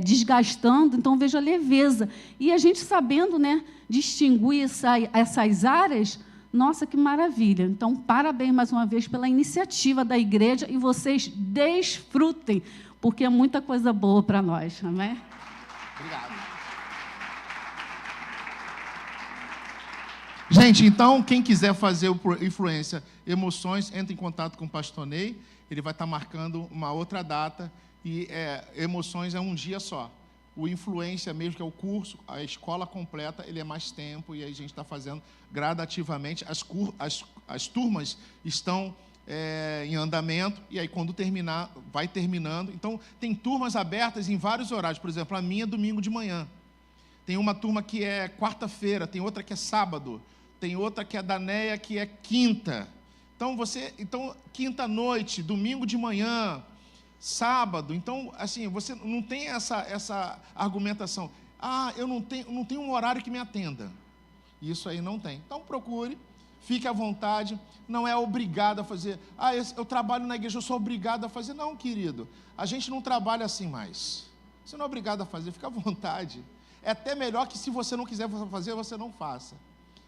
desgastando, então veja a leveza. E a gente sabendo, né, distinguir essas áreas, nossa, que maravilha. Então, parabéns mais uma vez pela iniciativa da igreja e vocês desfrutem, porque é muita coisa boa para nós, amém? Obrigado. Gente, então, quem quiser fazer o Influência Emoções, entre em contato com o pastor Ney. Ele vai estar marcando uma outra data, e Emoções é um dia só. O Influência mesmo, que é o curso, a escola completa, ele é mais tempo, e aí a gente está fazendo gradativamente. As turmas estão em andamento, e aí quando terminar, vai terminando. Então, tem turmas abertas em vários horários. Por exemplo, a minha é domingo de manhã. Tem uma turma que é quarta-feira, tem outra que é sábado, tem outra que é da NEA, que é quinta. Então, quinta-noite, domingo de manhã, sábado. Então, assim, você não tem essa argumentação. Eu não tenho um horário que me atenda. Isso aí não tem. Então, procure, fique à vontade. Não é obrigado a fazer. Eu trabalho na igreja, eu sou obrigado a fazer. Não, querido. A gente não trabalha assim mais. Você não é obrigado a fazer, fica à vontade. É até melhor que, se você não quiser fazer, você não faça.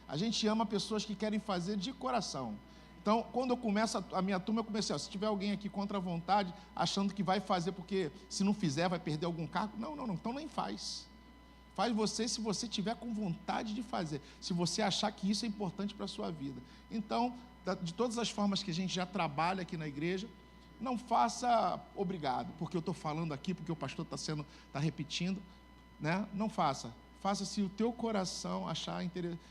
A gente ama pessoas que querem fazer de coração. Então, quando eu começo a minha turma, eu comecei, se tiver alguém aqui contra a vontade, achando que vai fazer porque se não fizer vai perder algum cargo, não, então nem faz. Faz você se você tiver com vontade de fazer, se você achar que isso é importante para a sua vida. Então, de todas as formas que a gente já trabalha aqui na igreja, não faça obrigado, porque eu estou falando aqui, porque o pastor está repetindo, né? Não faça. Faça se o teu coração achar interessante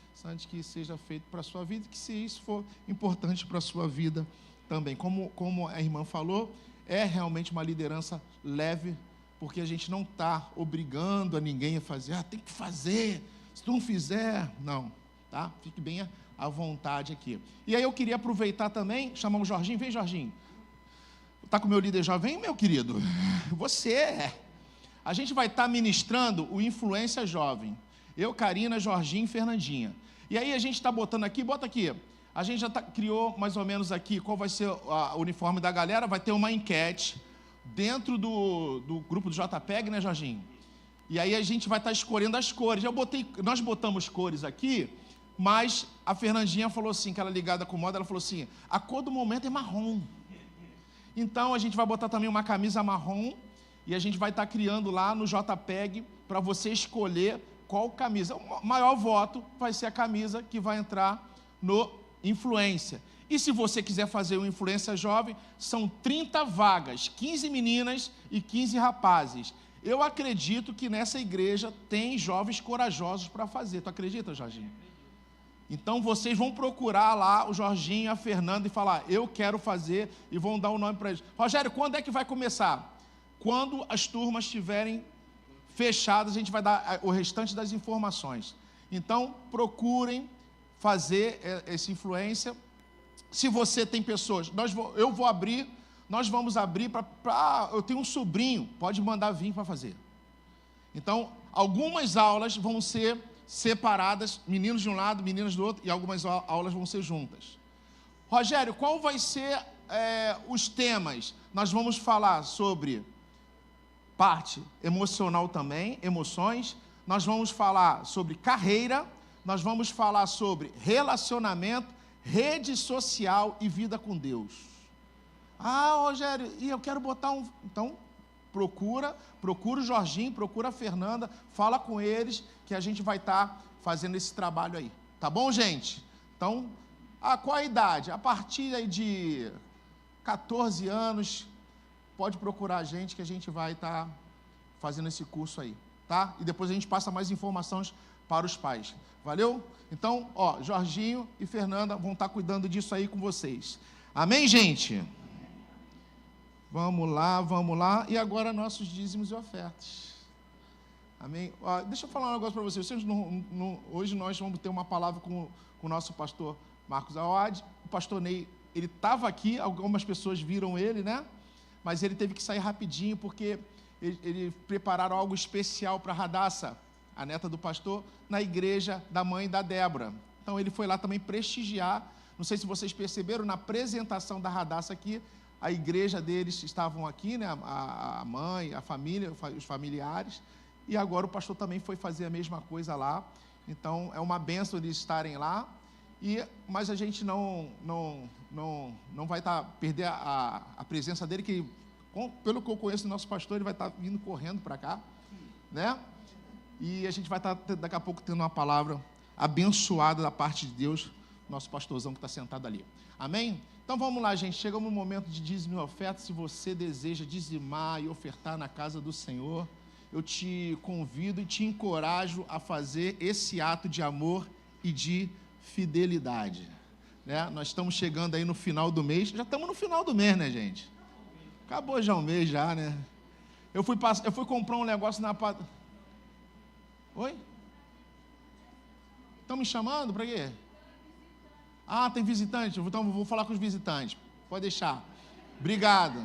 que seja feito para a sua vida, que se isso for importante para a sua vida também. Como a irmã falou, é realmente uma liderança leve, porque a gente não está obrigando a ninguém a fazer, tem que fazer, se tu não fizer, não, tá? Fique bem à vontade aqui. E aí eu queria aproveitar também, chamar o Jorginho, vem Jorginho, está com o meu líder jovem, meu querido? Você A gente vai estar ministrando o Influência Jovem. Eu, Karina, Jorginho e Fernandinha. E aí a gente está botando aqui, bota aqui. A gente já criou mais ou menos aqui qual vai ser o uniforme da galera. Vai ter uma enquete dentro do grupo do JPEG, né, Jorginho? E aí a gente vai estar escolhendo as cores. Nós botamos cores aqui, mas a Fernandinha falou assim, que ela é ligada com moda, ela falou assim, a cor do momento é marrom. Então a gente vai botar também uma camisa marrom, e a gente vai estar criando lá no JPEG para você escolher qual camisa. O maior voto vai ser a camisa que vai entrar no Influência. E se você quiser fazer o Influência Jovem, são 30 vagas, 15 meninas e 15 rapazes. Eu acredito que nessa igreja tem jovens corajosos para fazer. Tu acredita, Jorginho? Então vocês vão procurar lá o Jorginho, a Fernanda e falar, eu quero fazer, e vão dar o nome para eles. Rogério, quando é que vai começar? Quando as turmas estiverem fechadas, a gente vai dar o restante das informações. Então, procurem fazer essa influência. Se você tem pessoas, nós vamos abrir para... eu tenho um sobrinho, pode mandar vir para fazer. Então, algumas aulas vão ser separadas, meninos de um lado, meninas do outro, e algumas aulas vão ser juntas. Rogério, qual vai ser os temas? Nós vamos falar sobre parte emocional também, emoções. Nós vamos falar sobre carreira, nós vamos falar sobre relacionamento, rede social e vida com Deus. Rogério, e eu quero botar um... Então, procura o Jorginho, procura a Fernanda, fala com eles, que a gente vai estar fazendo esse trabalho aí. Tá bom, gente? Então, qual a idade? A partir aí de 14 anos pode procurar a gente que a gente vai estar fazendo esse curso aí, tá? E depois a gente passa mais informações para os pais. Valeu? Então, ó, Jorginho e Fernanda vão estar cuidando disso aí com vocês. Amém, gente? Vamos lá. E agora nossos dízimos e ofertas. Amém? Ó, deixa eu falar um negócio para vocês. Hoje nós vamos ter uma palavra com o nosso pastor Marcos Awad. O pastor Ney, ele estava aqui, algumas pessoas viram ele, né? Mas ele teve que sair rapidinho porque ele prepararam algo especial para a Radassa, a neta do pastor, na igreja da mãe da Débora. Então ele foi lá também prestigiar. Não sei se vocês perceberam, na apresentação da Radassa aqui, a igreja deles estavam aqui, né? A mãe, a família, os familiares. E agora o pastor também foi fazer a mesma coisa lá. Então é uma bênção eles estarem lá. Mas a gente não vai perder a presença dele, que pelo que eu conheço do nosso pastor, ele vai estar vindo correndo para cá, né? E a gente vai estar daqui a pouco tendo uma palavra abençoada da parte de Deus, nosso pastorzão que está sentado ali. Amém? Então vamos lá, gente. Chegamos no momento de dízimo e oferta. Se você deseja dizimar e ofertar na casa do Senhor, eu te convido e te encorajo a fazer esse ato de amor e de fidelidade, né? Nós estamos chegando aí no final do mês. Já estamos no final do mês, né, gente? Acabou já o mês, já, né? Eu fui comprar um negócio na... Oi? Estão me chamando para quê? Ah, tem visitante? Então vou falar com os visitantes. Pode deixar. Obrigado.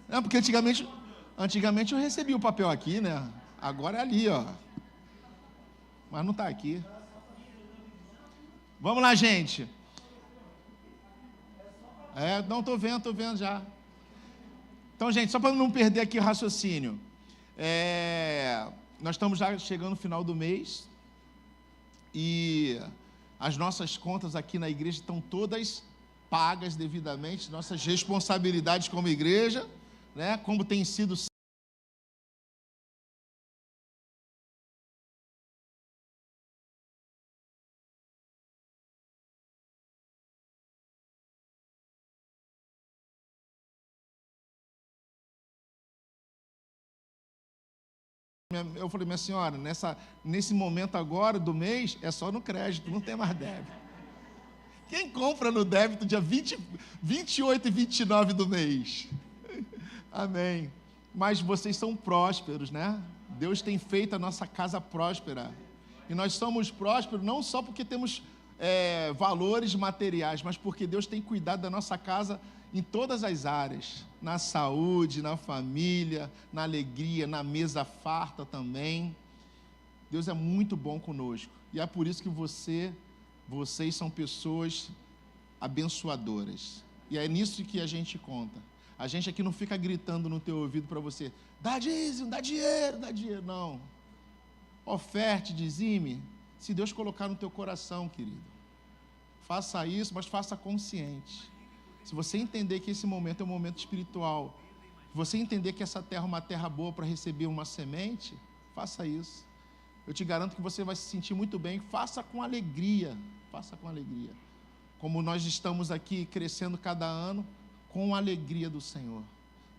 Não, porque antigamente eu recebia o papel aqui, né? Agora é ali, ó. Mas não está aqui. Vamos lá, gente. Não, estou vendo já. Então, gente, só para não perder aqui o raciocínio. Nós estamos já chegando no final do mês. E as nossas contas aqui na igreja estão todas pagas devidamente. Nossas responsabilidades como igreja, né? Como tem sido... Eu falei, minha senhora, nesse momento agora do mês, é só no crédito, não tem mais débito. Quem compra no débito dia 28 e 29 do mês? Amém. Mas vocês são prósperos, né? Deus tem feito a nossa casa próspera. E nós somos prósperos não só porque temos valores materiais, mas porque Deus tem cuidado da nossa casa em todas as áreas, na saúde, na família, na alegria, na mesa farta também. Deus é muito bom conosco. E é por isso que vocês são pessoas abençoadoras. E é nisso que a gente conta. A gente aqui não fica gritando no teu ouvido para você, dá dízimo, dá dinheiro, não. Oferte, dizime, se Deus colocar no teu coração, querido. Faça isso, mas faça consciente. Se você entender que esse momento é um momento espiritual, se você entender que essa terra é uma terra boa para receber uma semente, faça isso. Eu te garanto que você vai se sentir muito bem. Faça com alegria, Como nós estamos aqui crescendo cada ano, com a alegria do Senhor.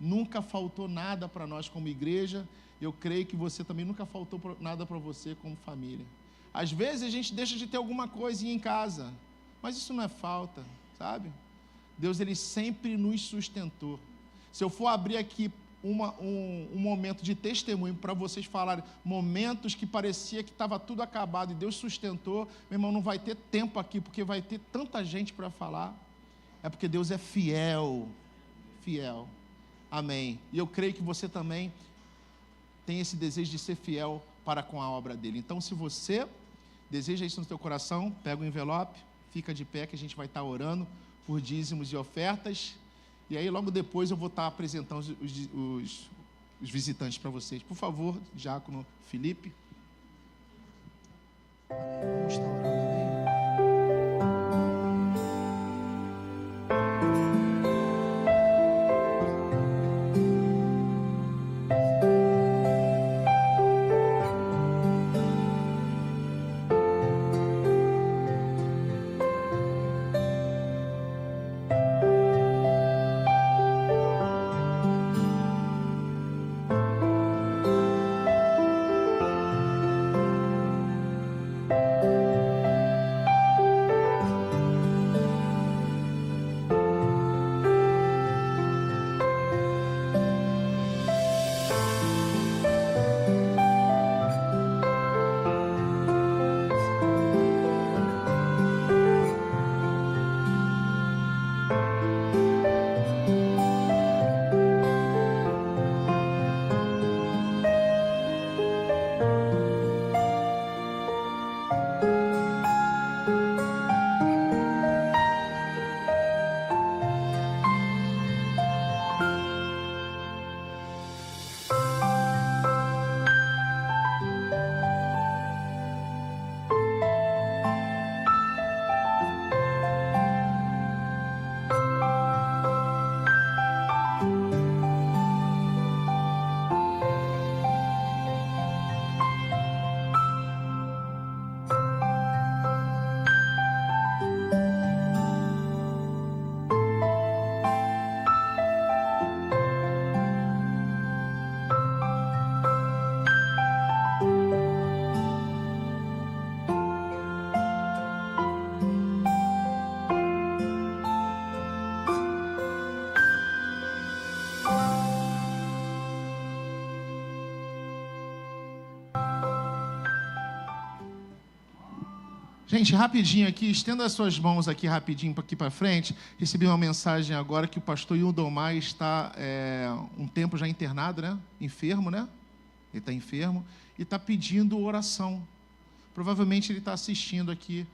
Nunca faltou nada para nós como igreja. Eu creio que você também nunca faltou nada para você como família. Às vezes a gente deixa de ter alguma coisinha em casa, mas isso não é falta, sabe? Deus, Ele sempre nos sustentou. Se eu for abrir aqui um momento de testemunho para vocês falarem momentos que parecia que estava tudo acabado e Deus sustentou, meu irmão, não vai ter tempo aqui, porque vai ter tanta gente para falar. É porque Deus é fiel. Amém. E eu creio que você também tem esse desejo de ser fiel para com a obra dele. Então, se você deseja isso no seu coração, pega o envelope, fica de pé que a gente vai estar orando por dízimos e ofertas, e aí logo depois eu vou estar apresentando os visitantes para vocês. Por favor, diácono Felipe. Vamos estar orando, amém? Gente, rapidinho aqui, estenda as suas mãos aqui rapidinho aqui para frente. Recebi uma mensagem agora que o pastor Ildomar está um tempo já internado, né? Enfermo, né? Ele está enfermo e está pedindo oração. Provavelmente ele está assistindo aqui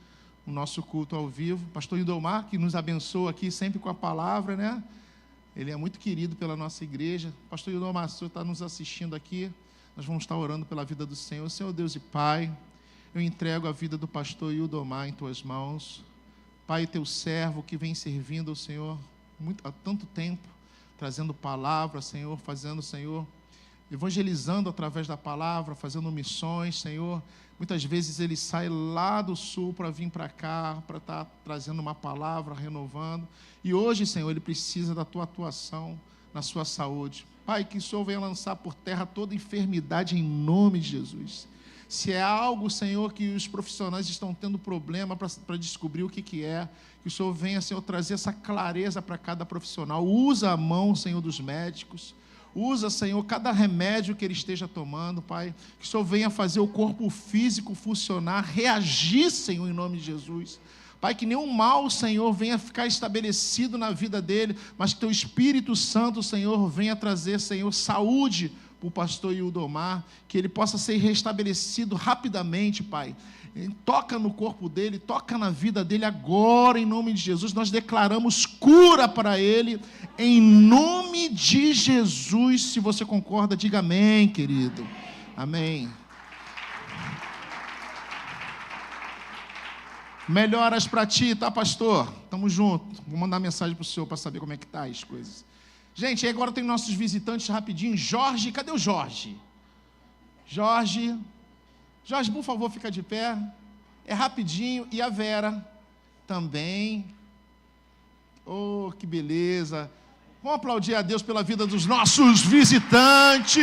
o nosso culto ao vivo. Pastor Ildomar, que nos abençoa aqui sempre com a palavra, né? Ele é muito querido pela nossa igreja. Pastor Ildomar, o senhor está nos assistindo aqui. Nós vamos estar orando pela vida do Senhor. Senhor Deus e Pai, eu entrego a vida do pastor Ildomar em tuas mãos. Pai, teu servo que vem servindo ao Senhor há tanto tempo, trazendo palavra, Senhor, fazendo, Senhor, evangelizando através da palavra, fazendo missões, Senhor. Muitas vezes ele sai lá do sul para vir para cá, para estar trazendo uma palavra, renovando. E hoje, Senhor, ele precisa da tua atuação na sua saúde. Pai, que o Senhor venha lançar por terra toda enfermidade em nome de Jesus. Se é algo, Senhor, que os profissionais estão tendo problema para descobrir o que é, que o Senhor venha, Senhor, trazer essa clareza para cada profissional. Usa a mão, Senhor, dos médicos. Usa, Senhor, cada remédio que ele esteja tomando, Pai. Que o Senhor venha fazer o corpo físico funcionar, reagir, Senhor, em nome de Jesus. Pai, que nenhum mal, Senhor, venha ficar estabelecido na vida dele, mas que teu Espírito Santo, Senhor, venha trazer, Senhor, saúde para o pastor Ildomar, que ele possa ser restabelecido rapidamente, Pai. Toca no corpo dele, toca na vida dele agora, em nome de Jesus. Nós declaramos cura para ele, em nome de Jesus. Se você concorda, diga amém, querido. Amém. Melhoras para ti, tá, pastor? Tamo junto. Vou mandar mensagem para o senhor para saber como é que tá as coisas. Gente, agora tem nossos visitantes rapidinho. Jorge, cadê o Jorge? Jorge, por favor, fica de pé. É rapidinho. E a Vera também. Oh, que beleza. Vamos aplaudir a Deus pela vida dos nossos visitantes.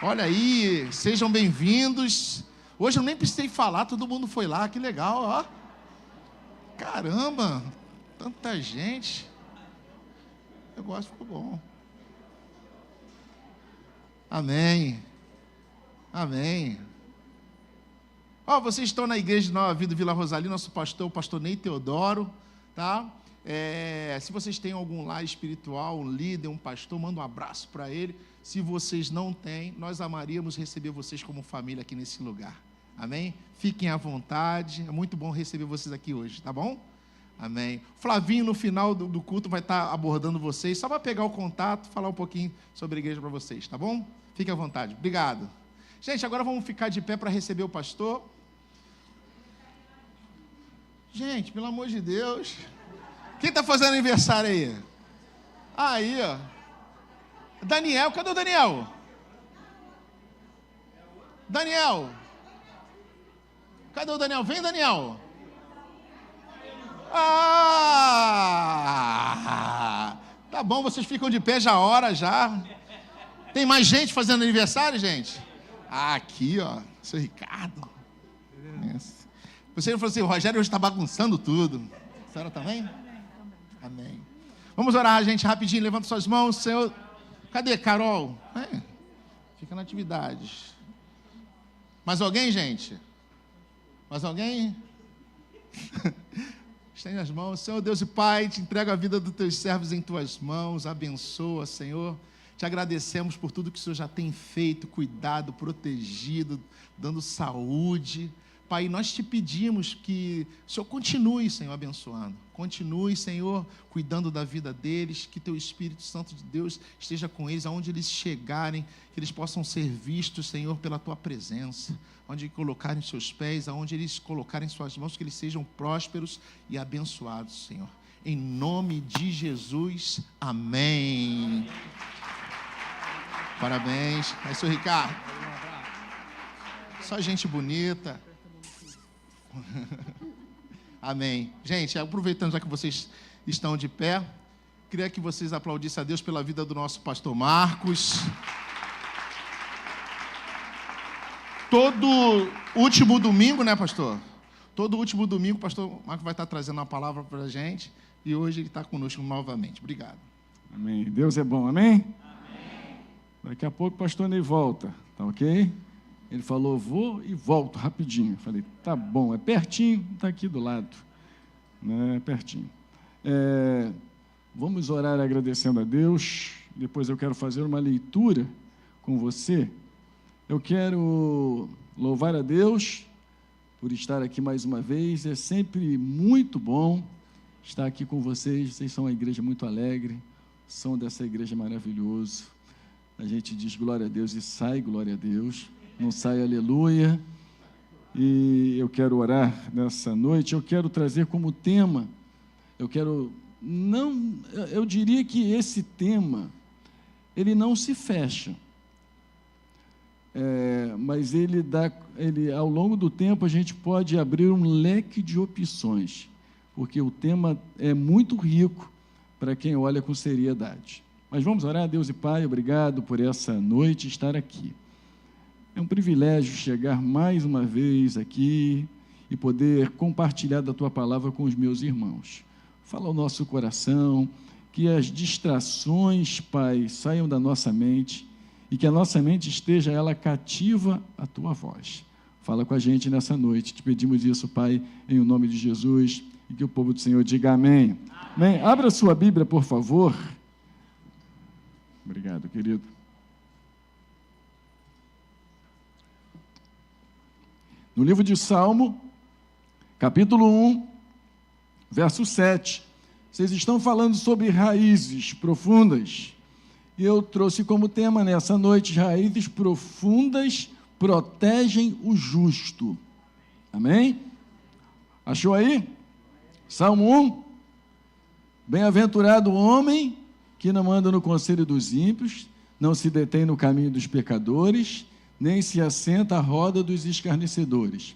Olha aí, sejam bem-vindos. Hoje eu nem precisei falar, todo mundo foi lá, que legal, ó. Caramba, tanta gente. O negócio ficou bom. Amém. Amém. Ó, vocês estão na igreja de Nova Vida Vila Rosalina, nosso pastor, o pastor Ney Teodoro, tá? Se vocês têm algum lar espiritual, um líder, um pastor, manda um abraço para ele. Se vocês não têm, nós amaríamos receber vocês como família aqui nesse lugar. Amém? Fiquem à vontade. É muito bom receber vocês aqui hoje, tá bom? Amém. Flavinho, no final do culto, vai estar abordando vocês, só para pegar o contato, falar um pouquinho sobre a igreja para vocês, tá bom? Fiquem à vontade. Obrigado. Gente, agora vamos ficar de pé para receber o pastor. Gente, pelo amor de Deus. Quem está fazendo aniversário aí? Aí, ó. Daniel, cadê o Daniel? Daniel. Cadê o Daniel? Vem, Daniel. Tá bom, vocês ficam de pé já a hora já. Tem mais gente fazendo aniversário, gente? Aqui, ó, seu Ricardo. Você falou assim, o Rogério hoje está bagunçando tudo. A senhora também? Amém. Vamos orar, gente, rapidinho. Levanta suas mãos, Senhor. Cadê Carol? Fica na atividade. Mais alguém, gente? Mais alguém? Estende as mãos. Senhor Deus e Pai, te entrego a vida dos teus servos em tuas mãos. Abençoa, Senhor. Te agradecemos por tudo que o Senhor já tem feito, cuidado, protegido, dando saúde. Pai, nós te pedimos que o Senhor continue, Senhor, abençoando. Continue, Senhor, cuidando da vida deles, que teu Espírito Santo de Deus esteja com eles, aonde eles chegarem, que eles possam ser vistos, Senhor, pela tua presença. Onde colocarem seus pés, aonde eles colocarem suas mãos, que eles sejam prósperos e abençoados, Senhor. Em nome de Jesus, amém. Parabéns. Aí, senhor Ricardo. Só gente bonita. Amém. Gente, aproveitando já que vocês estão de pé, queria que vocês aplaudissem a Deus pela vida do nosso pastor Marcos. Todo último domingo, né, pastor? Todo último domingo o pastor Marcos vai estar trazendo uma palavra para a gente e hoje ele está conosco novamente. Obrigado. Amém. Deus é bom, amém? Amém. Daqui a pouco o pastor Ney volta, tá ok? Ele falou, vou e volto rapidinho. Eu falei, tá bom, é pertinho, está aqui do lado. É pertinho. Vamos orar agradecendo a Deus. Depois eu quero fazer uma leitura com você. Eu quero louvar a Deus por estar aqui mais uma vez. É sempre muito bom estar aqui com vocês. Vocês são uma igreja muito alegre. O som dessa igreja é maravilhoso. A gente diz glória a Deus e sai glória a Deus. Não sai aleluia. E eu quero orar nessa noite. Eu quero trazer como tema, eu diria que esse tema, ele não se fecha. Mas ele, ao longo do tempo, a gente pode abrir um leque de opções, porque o tema é muito rico para quem olha com seriedade. Mas vamos orar. Deus e Pai, obrigado por essa noite estar aqui. É um privilégio chegar mais uma vez aqui e poder compartilhar da Tua palavra com os meus irmãos. Fala ao nosso coração, que as distrações, Pai, saiam da nossa mente e que a nossa mente esteja ela cativa à Tua voz. Fala com a gente nessa noite. Te pedimos isso, Pai, em o nome de Jesus, e que o povo do Senhor diga amém. Amém. Abra a sua Bíblia, por favor. Obrigado, querido. No livro de Salmo, capítulo 1, verso 7. Vocês estão falando sobre raízes profundas. E eu trouxe como tema nessa noite, raízes profundas protegem o justo. Amém? Achou aí? Salmo 1. Bem-aventurado o homem que não anda no conselho dos ímpios, não se detém no caminho dos pecadores, nem se assenta à roda dos escarnecedores.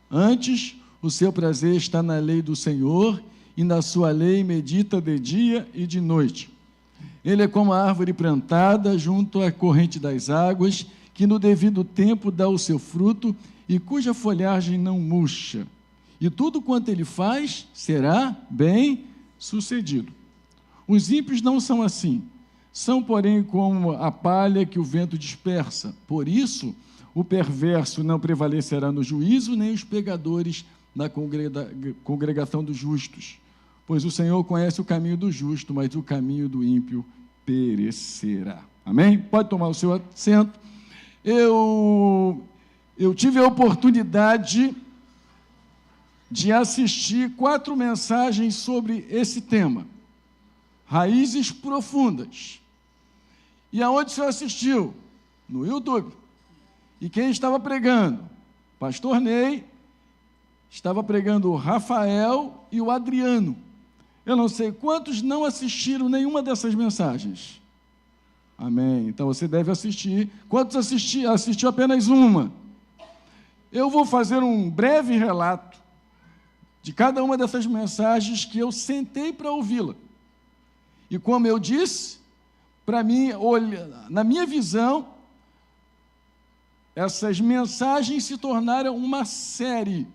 Antes, o seu prazer está na lei do Senhor, e na sua lei medita de dia e de noite. Ele é como a árvore plantada junto à corrente das águas, que no devido tempo dá o seu fruto, e cuja folhagem não murcha. E tudo quanto ele faz será bem sucedido. Os ímpios não são assim. São, porém, como a palha que o vento dispersa. Por isso, o perverso não prevalecerá no juízo, nem os pecadores na congregação dos justos. Pois o Senhor conhece o caminho do justo, mas o caminho do ímpio perecerá. Amém? Pode tomar o seu assento. Eu tive a oportunidade de assistir 4 mensagens sobre esse tema. Raízes profundas. E aonde o senhor assistiu? No YouTube. E quem estava pregando? Pastor Ney, estava pregando o Rafael e o Adriano. Eu não sei quantos não assistiram nenhuma dessas mensagens. Amém. Então você deve assistir. Quantos assistiu apenas uma? Eu vou fazer um breve relato de cada uma dessas mensagens que eu sentei para ouvi-la. E como eu disse, para mim, na minha visão, essas mensagens se tornaram uma série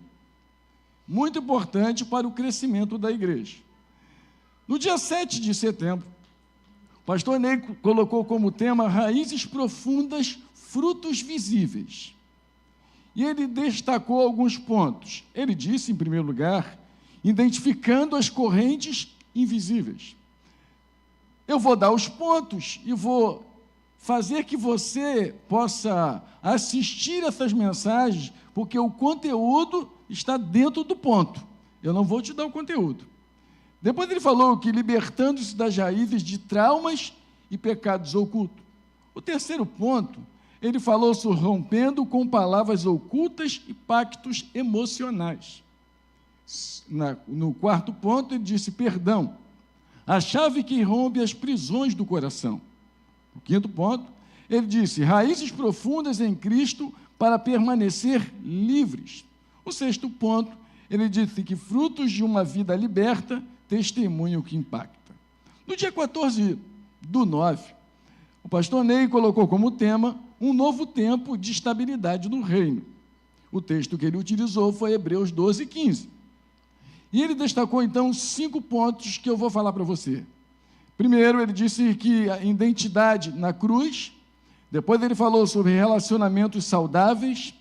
muito importante para o crescimento da igreja. No dia 7 de setembro, o pastor Ney colocou como tema raízes profundas, frutos visíveis. E ele destacou alguns pontos. Ele disse, em primeiro lugar, identificando as correntes invisíveis. Eu vou dar os pontos e vou fazer que você possa assistir essas mensagens, porque o conteúdo está dentro do ponto. Eu não vou te dar o conteúdo. Depois ele falou que libertando-se das raízes de traumas e pecados ocultos. O terceiro ponto, ele falou sobre rompendo com palavras ocultas e pactos emocionais. No quarto ponto, ele disse perdão. A chave que rompe as prisões do coração. O quinto ponto, ele disse, raízes profundas em Cristo para permanecer livres. O sexto ponto, ele disse que frutos de uma vida liberta testemunham que impacta. No dia 14/9, o pastor Ney colocou como tema um novo tempo de estabilidade no reino. O texto que ele utilizou foi Hebreus 12:15. E ele destacou, então, 5 pontos que eu vou falar para você. Primeiro, ele disse que a identidade na cruz. Depois ele falou sobre relacionamentos saudáveis.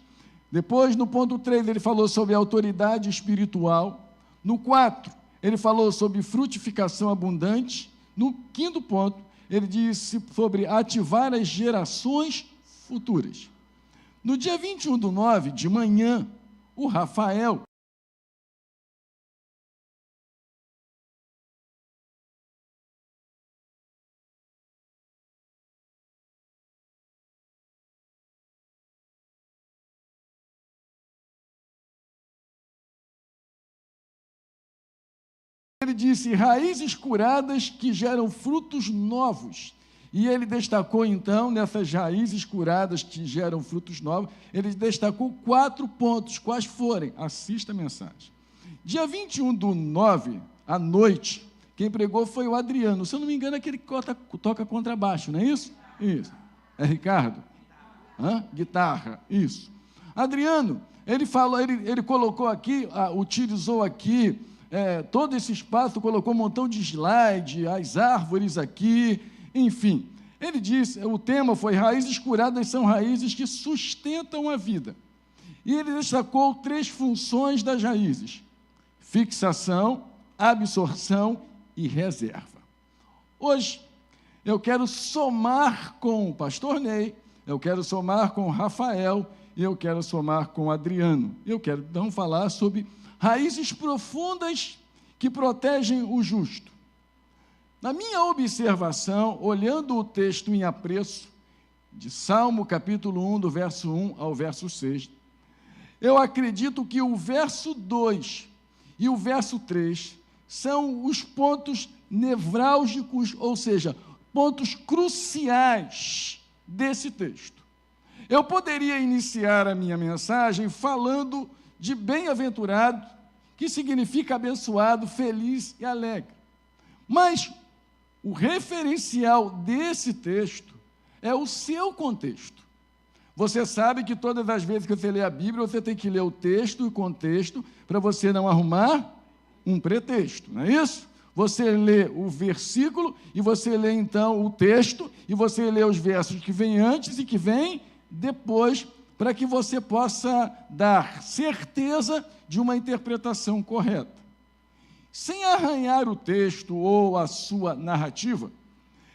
Depois, no ponto 3, ele falou sobre autoridade espiritual. No 4, ele falou sobre frutificação abundante. No 5º ponto, ele disse sobre ativar as gerações futuras. No dia 21/9, de manhã, o Rafael ele disse raízes curadas que geram frutos novos. E ele destacou, então, nessas raízes curadas que geram frutos novos, ele destacou 4 pontos. Quais forem? Assista a mensagem. Dia 21/9, à noite, quem pregou foi o Adriano. Se eu não me engano, é aquele que toca contrabaixo, não é isso? Isso. É Ricardo? Guitarra, isso. Adriano, ele falou, ele colocou aqui, utilizou aqui, todo esse espaço, colocou um montão de slide, as árvores aqui, enfim. Ele disse, o tema foi raízes curadas são raízes que sustentam a vida. E ele destacou 3 funções das raízes: fixação, absorção e reserva. Hoje, eu quero somar com o pastor Ney, eu quero somar com o Rafael, e eu quero somar com o Adriano. Eu quero, então, falar sobre raízes profundas que protegem o justo. Na minha observação, olhando o texto em apreço, de Salmo capítulo 1, do verso 1 ao verso 6, eu acredito que o verso 2 e o verso 3 são os pontos nevrálgicos, ou seja, pontos cruciais desse texto. Eu poderia iniciar a minha mensagem falando de bem-aventurado, que significa abençoado, feliz e alegre. Mas o referencial desse texto é o seu contexto. Você sabe que todas as vezes que você lê a Bíblia, você tem que ler o texto e o contexto para você não arrumar um pretexto, não é isso? Você lê o versículo e você lê, então, o texto e você lê os versos que vêm antes e que vêm depois, para que você possa dar certeza de uma interpretação correta. Sem arranhar o texto ou a sua narrativa,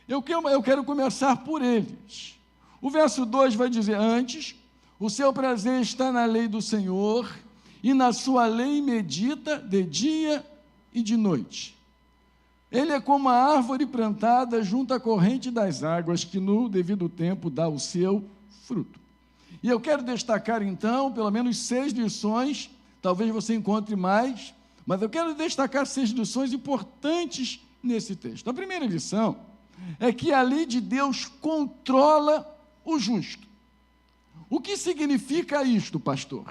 eu quero começar por eles. O verso 2 vai dizer: antes, o seu prazer está na lei do Senhor, e na sua lei medita de dia e de noite. Ele é como a árvore plantada junto à corrente das águas, que no devido tempo dá o seu fruto. E eu quero destacar, então, pelo menos 6 lições, talvez você encontre mais, mas eu quero destacar 6 lições importantes nesse texto. A primeira lição é que a lei de Deus controla o justo. O que significa isto, pastor?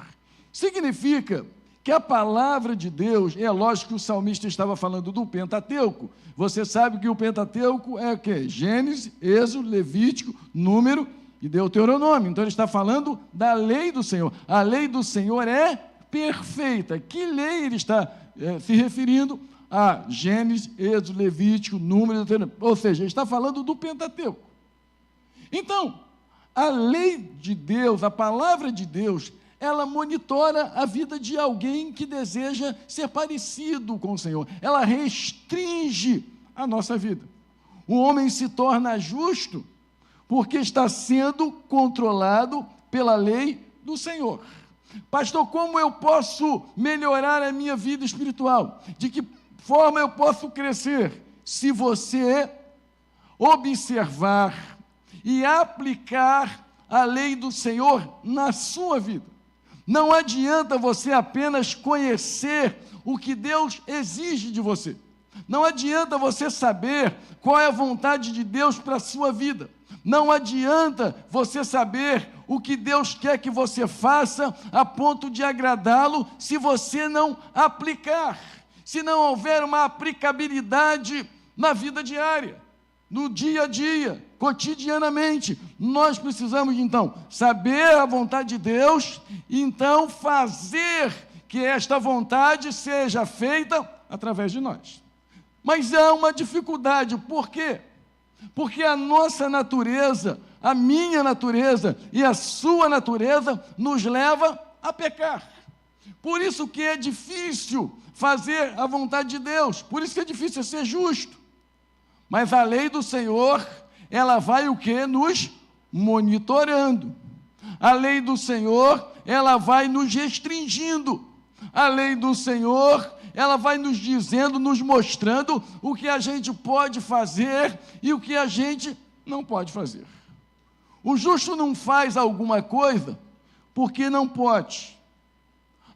Significa que a palavra de Deus, é lógico que o salmista estava falando do Pentateuco. Você sabe que o Pentateuco é o quê? Gênesis, Êxodo, Levítico, Número e Deuteronômio. Então ele está falando da lei do Senhor. A lei do Senhor é perfeita. Que lei ele está se referindo? A Gênesis, Êxodo, Levítico, Número e Deuteronômio. Ou seja, ele está falando do Pentateuco. Então, a lei de Deus, a palavra de Deus, ela monitora a vida de alguém que deseja ser parecido com o Senhor. Ela restringe a nossa vida. O homem se torna justo porque está sendo controlado pela lei do Senhor. Pastor, como eu posso melhorar a minha vida espiritual? De que forma eu posso crescer? Se você observar e aplicar a lei do Senhor na sua vida. Não adianta você apenas conhecer o que Deus exige de você. Não adianta você saber qual é a vontade de Deus para a sua vida. Não adianta você saber o que Deus quer que você faça a ponto de agradá-lo se você não aplicar, se não houver uma aplicabilidade na vida diária, no dia a dia, cotidianamente. Nós precisamos, então, saber a vontade de Deus e, então, fazer que esta vontade seja feita através de nós. Mas há uma dificuldade. Por quê? Porque a nossa natureza, a minha natureza e a sua natureza nos leva a pecar. Por isso que é difícil fazer a vontade de Deus, por isso que é difícil ser justo. Mas a lei do Senhor, ela vai o quê? Nos monitorando. A lei do Senhor, ela vai nos restringindo. A lei do Senhor, ela vai nos dizendo, nos mostrando o que a gente pode fazer e o que a gente não pode fazer. O justo não faz alguma coisa porque não pode.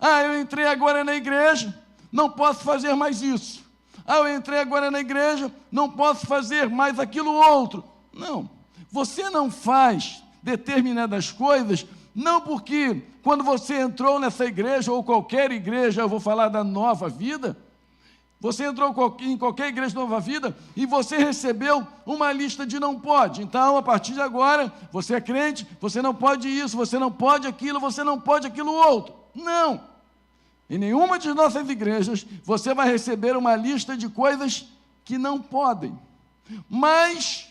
Eu entrei agora na igreja, não posso fazer mais isso. Eu entrei agora na igreja, não posso fazer mais aquilo outro. Não, você não faz determinadas coisas, não porque quando você entrou nessa igreja, ou qualquer igreja, eu vou falar da Nova Vida, você entrou em qualquer igreja Nova Vida, e você recebeu uma lista de não pode. Então, a partir de agora, você é crente, você não pode isso, você não pode aquilo, você não pode aquilo outro. Não! Em nenhuma de nossas igrejas, você vai receber uma lista de coisas que não podem. Mas,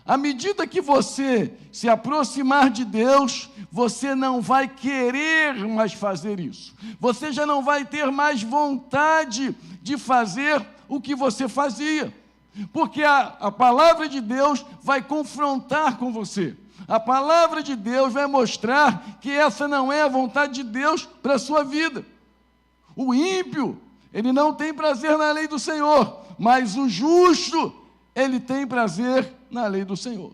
à medida que você se aproximar de Deus, você não vai querer mais fazer isso. Você já não vai ter mais vontade de fazer o que você fazia. Porque a palavra de Deus vai confrontar com você. A palavra de Deus vai mostrar que essa não é a vontade de Deus para a sua vida. O ímpio, ele não tem prazer na lei do Senhor, mas o justo, ele tem prazer na lei do Senhor.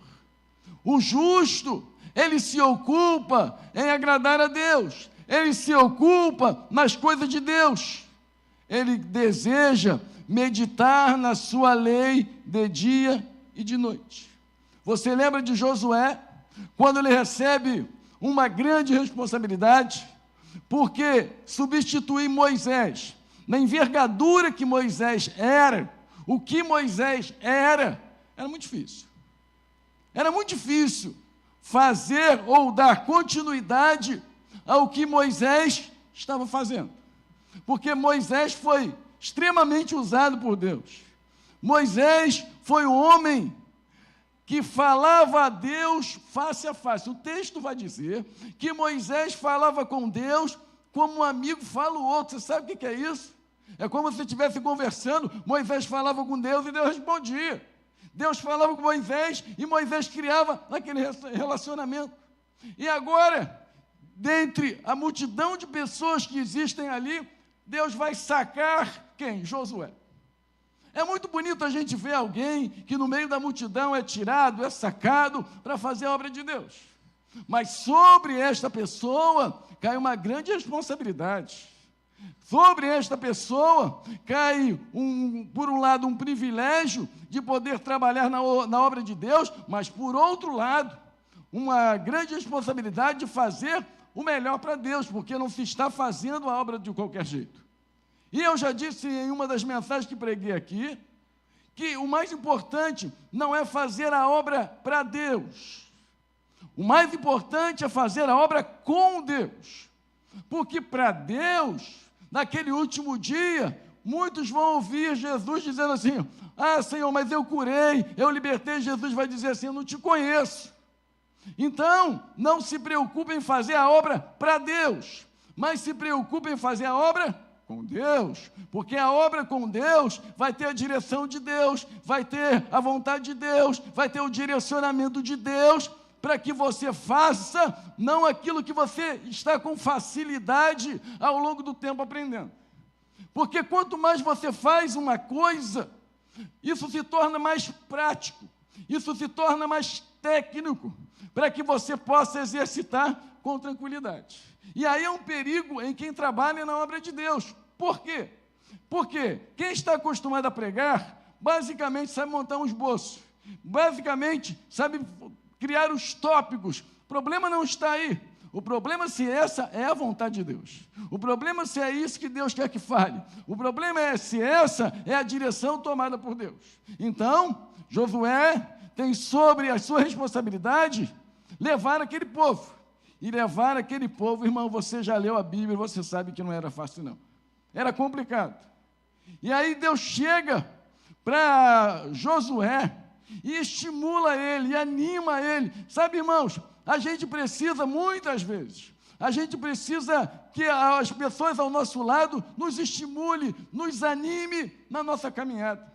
O justo, ele se ocupa em agradar a Deus, ele se ocupa nas coisas de Deus, ele deseja meditar na sua lei de dia e de noite. Você lembra de Josué, quando ele recebe uma grande responsabilidade, porque substituir Moisés, na envergadura que Moisés era, o que Moisés era muito difícil. Era muito difícil fazer ou dar continuidade ao que Moisés estava fazendo. Porque Moisés foi extremamente usado por Deus. Moisés foi um homem que falava a Deus face a face. O texto vai dizer que Moisés falava com Deus como um amigo fala o outro. Você sabe o que é isso? É como se estivesse conversando, Moisés falava com Deus e Deus respondia. Deus falava com Moisés e Moisés criava aquele relacionamento. E agora, dentre a multidão de pessoas que existem ali, Deus vai sacar quem? Josué. É muito bonito a gente ver alguém que no meio da multidão é tirado, é sacado para fazer a obra de Deus. Mas sobre esta pessoa cai uma grande responsabilidade. Sobre esta pessoa cai, por um lado, um privilégio de poder trabalhar na obra de Deus, mas, por outro lado, uma grande responsabilidade de fazer o melhor para Deus, porque não se está fazendo a obra de qualquer jeito. E eu já disse em uma das mensagens que preguei aqui, que o mais importante não é fazer a obra para Deus. O mais importante é fazer a obra com Deus. Porque para Deus, naquele último dia, muitos vão ouvir Jesus dizendo assim: Senhor, mas eu curei, eu libertei. Jesus vai dizer assim: eu não te conheço. Então, não se preocupe em fazer a obra para Deus, mas se preocupe em fazer a obra com Deus, porque a obra com Deus vai ter a direção de Deus, vai ter a vontade de Deus, vai ter o direcionamento de Deus, para que você faça não aquilo que você está com facilidade ao longo do tempo aprendendo. Porque quanto mais você faz uma coisa, isso se torna mais prático, isso se torna mais técnico, para que você possa exercitar com tranquilidade. E aí é um perigo em quem trabalha na obra de Deus. Por quê? Porque quem está acostumado a pregar, basicamente sabe montar um esboço, basicamente sabe criar os tópicos. O problema não está aí. O problema é se essa é a vontade de Deus. O problema é se é isso que Deus quer que fale. O problema é se essa é a direção tomada por Deus. Então, Josué tem sobre a sua responsabilidade levar aquele povo. E levar aquele povo, irmão, você já leu a Bíblia, você sabe que não era fácil não. Era complicado. E aí Deus chega para Josué e estimula ele, e anima ele. Sabe, irmãos, a gente precisa, muitas vezes, a gente precisa que as pessoas ao nosso lado nos estimule, nos anime na nossa caminhada.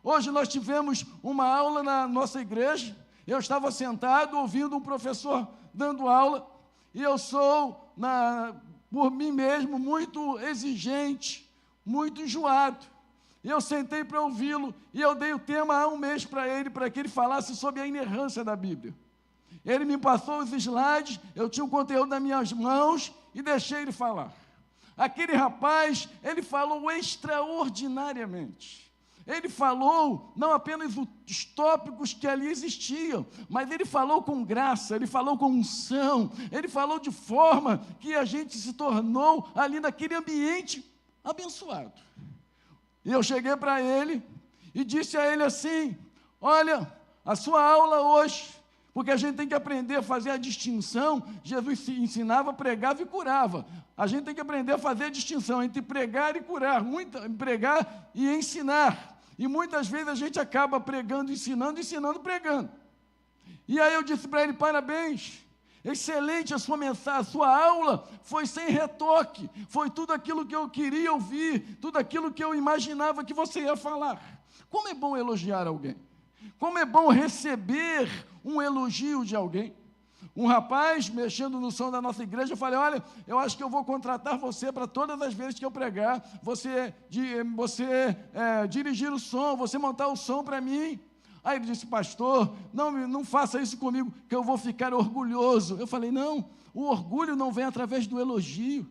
Hoje nós tivemos uma aula na nossa igreja, eu estava sentado ouvindo um professor dando aula, e eu sou, por mim mesmo, muito exigente, muito enjoado. Eu sentei para ouvi-lo, e eu dei o tema há um mês para que ele falasse sobre a inerrância da Bíblia. Ele me passou os slides, eu tinha o conteúdo nas minhas mãos, e deixei ele falar. Aquele rapaz, ele falou extraordinariamente. Ele falou não apenas os tópicos que ali existiam, mas ele falou com graça, ele falou com unção, ele falou de forma que a gente se tornou ali naquele ambiente abençoado. E eu cheguei para ele e disse a ele assim: olha, a sua aula hoje, porque a gente tem que aprender a fazer a distinção. Jesus ensinava, pregava e curava. A gente tem que aprender a fazer a distinção entre pregar e curar, pregar e ensinar. E muitas vezes a gente acaba pregando, ensinando, pregando. E aí eu disse para ele: parabéns, excelente a sua mensagem, a sua aula foi sem retoque, foi tudo aquilo que eu queria ouvir, tudo aquilo que eu imaginava que você ia falar. Como é bom elogiar alguém, como é bom receber um elogio de alguém. Um rapaz, mexendo no som da nossa igreja, eu falei: olha, eu acho que eu vou contratar você para todas as vezes que eu pregar, você dirigir o som, você montar o som para mim. Aí ele disse: pastor, não faça isso comigo, que eu vou ficar orgulhoso. Eu falei: não, o orgulho não vem através do elogio,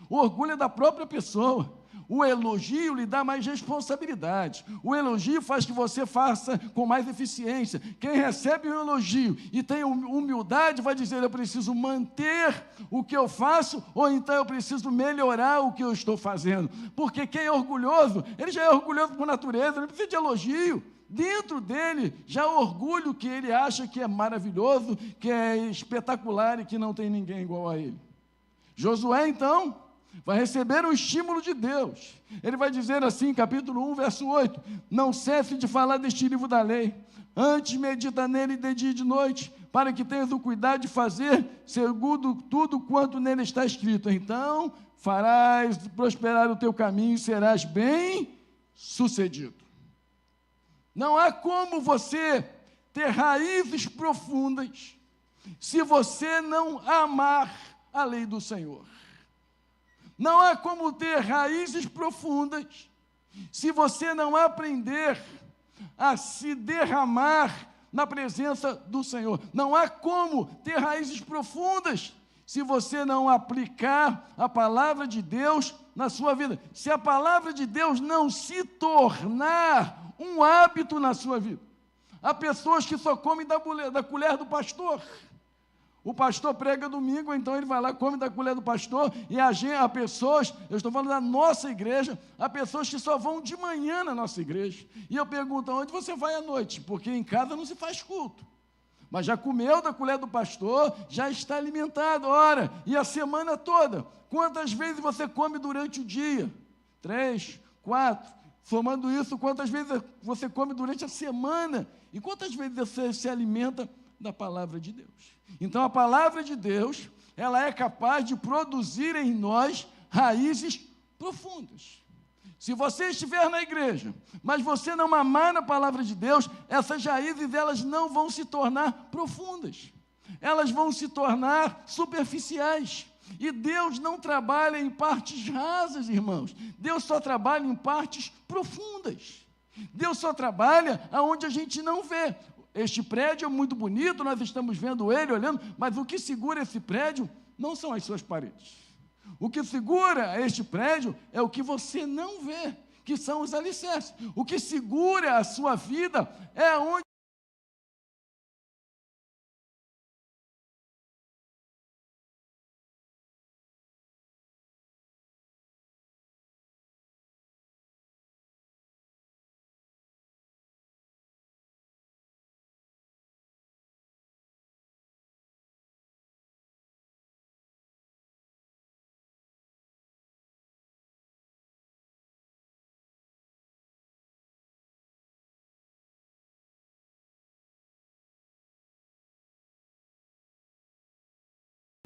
o orgulho é da própria pessoa. O elogio lhe dá mais responsabilidade. O elogio faz que você faça com mais eficiência. Quem recebe um elogio e tem humildade vai dizer: eu preciso manter o que eu faço, ou então eu preciso melhorar o que eu estou fazendo. Porque quem é orgulhoso, ele já é orgulhoso por natureza, ele precisa de elogio. Dentro dele já há orgulho que ele acha que é maravilhoso, que é espetacular e que não tem ninguém igual a ele. Josué, então, vai receber um estímulo de Deus. Ele vai dizer assim, capítulo 1, verso 8: não cesse de falar deste livro da lei, antes medita nele de dia e de noite, para que tenhas o cuidado de fazer segundo tudo quanto nele está escrito. Então farás prosperar o teu caminho e serás bem sucedido. Não há como você ter raízes profundas se você não amar a lei do Senhor. Não há como ter raízes profundas se você não aprender a se derramar na presença do Senhor. Não há como ter raízes profundas se você não aplicar a palavra de Deus na sua vida. Se a palavra de Deus não se tornar um hábito na sua vida. Há pessoas que só comem da colher do pastor. O pastor prega domingo, então ele vai lá, come da colher do pastor, e há pessoas, eu estou falando da nossa igreja, há pessoas que só vão de manhã na nossa igreja. E eu pergunto: onde você vai à noite? Porque em casa não se faz culto. Mas já comeu da colher do pastor, já está alimentado. Ora, e a semana toda? Quantas vezes você come durante o dia? 3, 4, somando isso, quantas vezes você come durante a semana? E quantas vezes você se alimenta da palavra de Deus? Então a palavra de Deus, ela é capaz de produzir em nós raízes profundas. Se você estiver na igreja, mas você não amar a palavra de Deus, essas raízes elas não vão se tornar profundas. Elas vão se tornar superficiais. E Deus não trabalha em partes rasas, irmãos. Deus só trabalha em partes profundas. Deus só trabalha aonde a gente não vê. Este prédio é muito bonito, nós estamos vendo ele, olhando, mas o que segura esse prédio não são as suas paredes. O que segura este prédio é o que você não vê, que são os alicerces. O que segura a sua vida é onde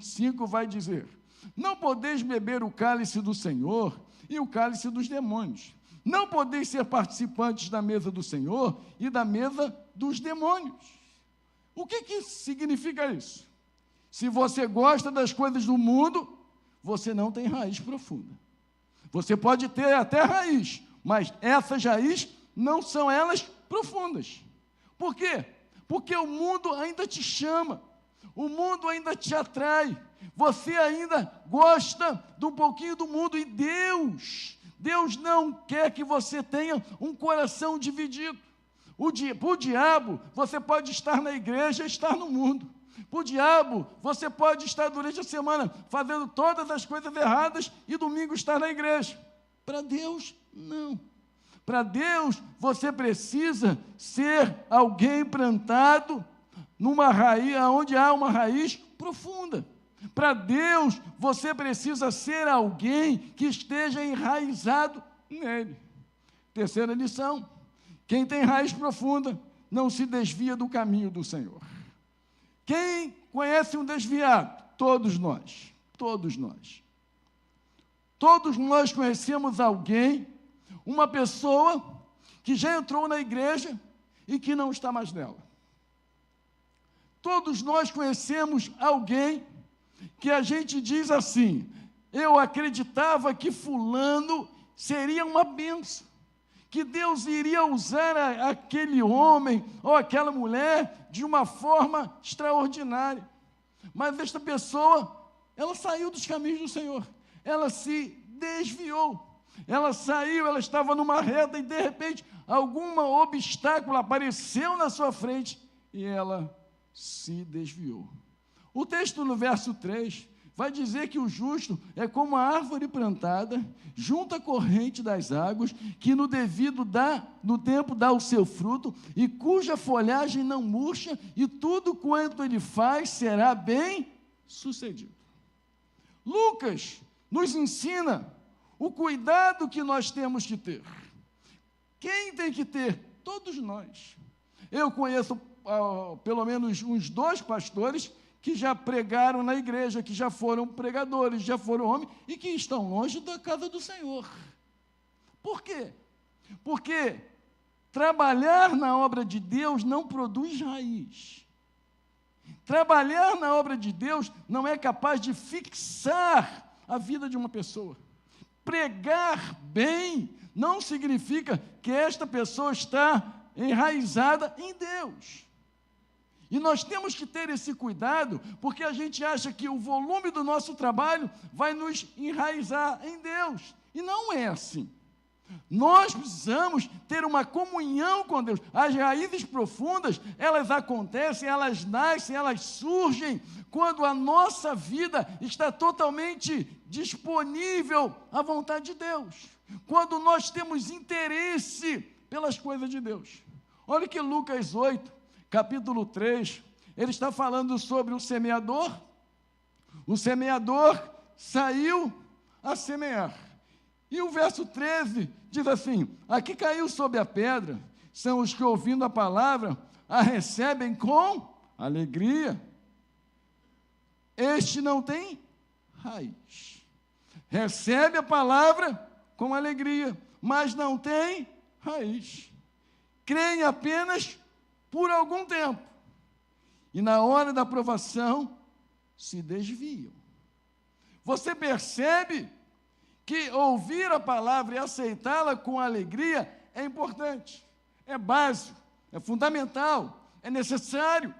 5 vai dizer: não podeis beber o cálice do Senhor e o cálice dos demônios. Não podeis ser participantes da mesa do Senhor e da mesa dos demônios. O que significa isso? Se você gosta das coisas do mundo, você não tem raiz profunda. Você pode ter até raiz, mas essas raízes não são elas profundas. Por quê? Porque o mundo ainda te chama, o mundo ainda te atrai, você ainda gosta de um pouquinho do mundo, e Deus não quer que você tenha um coração dividido. Para o diabo, você pode estar na igreja e estar no mundo. Para o diabo, você pode estar durante a semana fazendo todas as coisas erradas e domingo estar na igreja. Para Deus, não. Para Deus, você precisa ser alguém plantado numa raiz, onde há uma raiz profunda. Para Deus, você precisa ser alguém que esteja enraizado nele. Terceira lição: quem tem raiz profunda não se desvia do caminho do Senhor. Quem conhece um desviado? Todos nós. Todos nós. Todos nós conhecemos alguém, uma pessoa que já entrou na igreja e que não está mais nela. Todos nós conhecemos alguém que a gente diz assim: eu acreditava que fulano seria uma bênção, que Deus iria usar aquele homem ou aquela mulher de uma forma extraordinária. Mas esta pessoa, ela saiu dos caminhos do Senhor, ela se desviou, ela saiu, ela estava numa reta e de repente algum obstáculo apareceu na sua frente e ela se desviou. O texto no verso 3 vai dizer que o justo é como a árvore plantada junto à corrente das águas, que no tempo dá o seu fruto, e cuja folhagem não murcha, e tudo quanto ele faz será bem sucedido. Lucas nos ensina o cuidado que nós temos que ter. Quem tem que ter? Todos nós. Eu conheço pelo menos uns 2 pastores que já pregaram na igreja, que já foram pregadores, já foram homens, e que estão longe da casa do Senhor. Por quê? Porque trabalhar na obra de Deus não produz raiz. Trabalhar na obra de Deus não é capaz de fixar a vida de uma pessoa. Pregar bem não significa que esta pessoa está enraizada em Deus. E nós temos que ter esse cuidado, porque a gente acha que o volume do nosso trabalho vai nos enraizar em Deus. E não é assim. Nós precisamos ter uma comunhão com Deus. As raízes profundas, elas acontecem, elas nascem, elas surgem quando a nossa vida está totalmente disponível à vontade de Deus. Quando nós temos interesse pelas coisas de Deus. Olha que Lucas 8, capítulo 3, ele está falando sobre o semeador. O semeador saiu a semear. E o verso 13 diz assim: aqui caiu sobre a pedra, são os que, ouvindo a palavra, a recebem com alegria. Este não tem raiz. Recebe a palavra com alegria, mas não tem raiz. Creem apenas por algum tempo, e na hora da provação se desviam. Você percebe que ouvir a palavra e aceitá-la com alegria é importante, é básico, é fundamental, é necessário,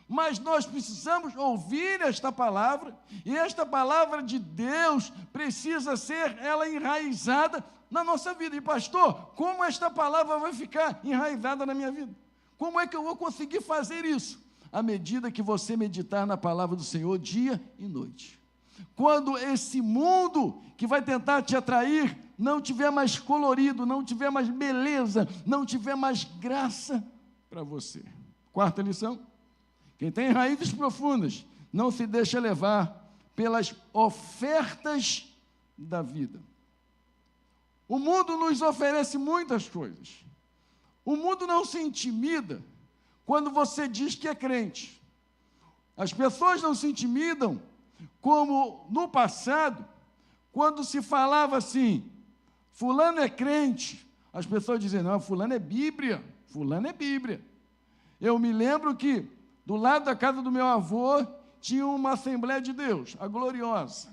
mas nós precisamos ouvir esta palavra, e esta palavra de Deus precisa ser ela enraizada na nossa vida. E pastor, como esta palavra vai ficar enraizada na minha vida? Como é que eu vou conseguir fazer isso? À medida que você meditar na palavra do Senhor dia e noite. Quando esse mundo que vai tentar te atrair não tiver mais colorido, não tiver mais beleza, não tiver mais graça para você. Quarta lição: quem tem raízes profundas não se deixa levar pelas ofertas da vida. O mundo nos oferece muitas coisas. O mundo não se intimida quando você diz que é crente. As pessoas não se intimidam como no passado, quando se falava assim, fulano é crente, as pessoas diziam, não, fulano é Bíblia, fulano é Bíblia. Eu me lembro que do lado da casa do meu avô tinha uma Assembleia de Deus, a Gloriosa.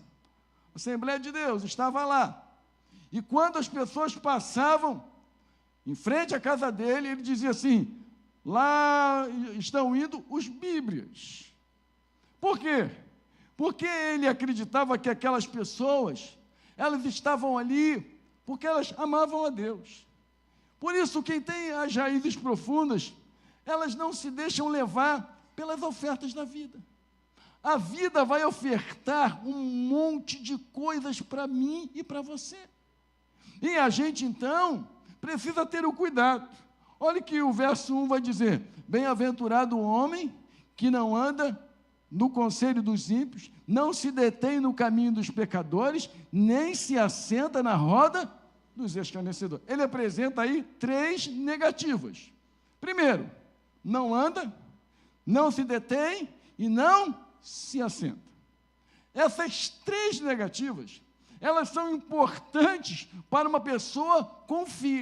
A Assembleia de Deus estava lá. E quando as pessoas passavam em frente à casa dele, ele dizia assim, lá estão indo os Bíblias. Por quê? Porque ele acreditava que aquelas pessoas, elas estavam ali porque elas amavam a Deus. Por isso, quem tem as raízes profundas, elas não se deixam levar pelas ofertas da vida. A vida vai ofertar um monte de coisas para mim e para você. E a gente, então, precisa ter o cuidado. Olha que o verso 1 vai dizer, bem-aventurado o homem que não anda no conselho dos ímpios, não se detém no caminho dos pecadores, nem se assenta na roda dos escarnecedores. Ele apresenta aí 3 negativas. Primeiro, não anda, não se detém e não se assenta. Essas 3 negativas, elas são importantes para uma pessoa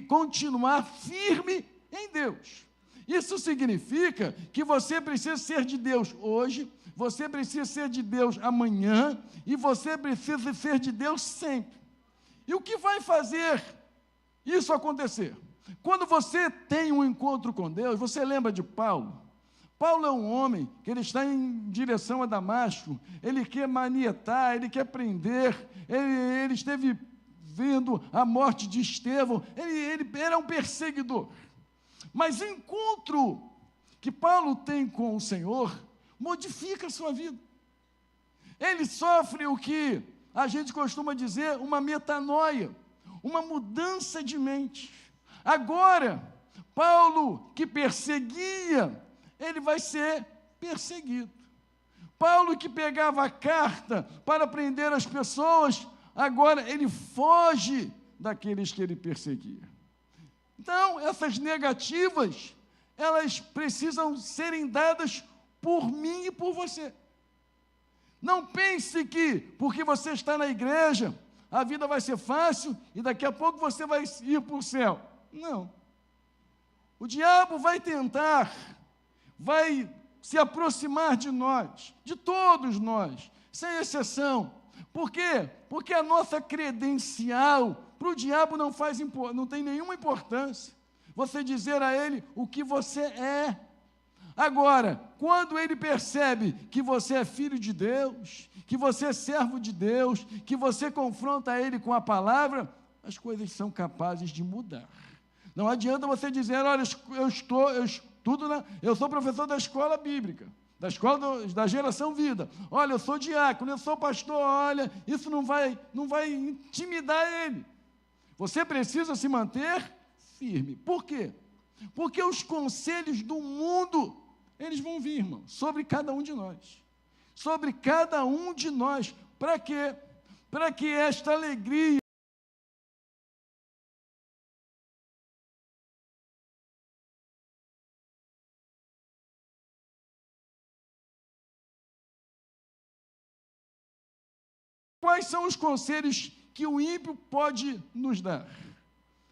continuar firme em Deus. Isso significa que você precisa ser de Deus hoje, você precisa ser de Deus amanhã e você precisa ser de Deus sempre. E o que vai fazer isso acontecer? Quando você tem um encontro com Deus, você lembra de Paulo? Paulo é um homem que ele está em direção a Damasco, ele quer manietar, ele quer prender, ele esteve vendo a morte de Estevão, ele era um perseguidor. Mas o encontro que Paulo tem com o Senhor modifica a sua vida. Ele sofre o que a gente costuma dizer uma metanoia, uma mudança de mente. Agora, Paulo, que perseguia, ele vai ser perseguido. Paulo, que pegava a carta para prender as pessoas, agora ele foge daqueles que ele perseguia. Então, essas negativas, elas precisam serem dadas por mim e por você. Não pense que, porque você está na igreja, a vida vai ser fácil e daqui a pouco você vai ir para o céu. Não. O diabo vai tentar, vai se aproximar de nós, de todos nós, sem exceção. Por quê? Porque a nossa credencial para o diabo não tem nenhuma importância. Você dizer a ele o que você é. Agora, quando ele percebe que você é filho de Deus, que você é servo de Deus, que você confronta ele com a palavra, as coisas são capazes de mudar. Não adianta você dizer, olha, eu sou professor da escola bíblica, da escola da geração vida. Olha, eu sou diácono, eu sou pastor, olha, isso não vai intimidar ele. Você precisa se manter firme. Por quê? Porque os conselhos do mundo, eles vão vir, irmão, sobre cada um de nós. Sobre cada um de nós. Para quê? Para que esta alegria Quais são os conselhos que o ímpio pode nos dar?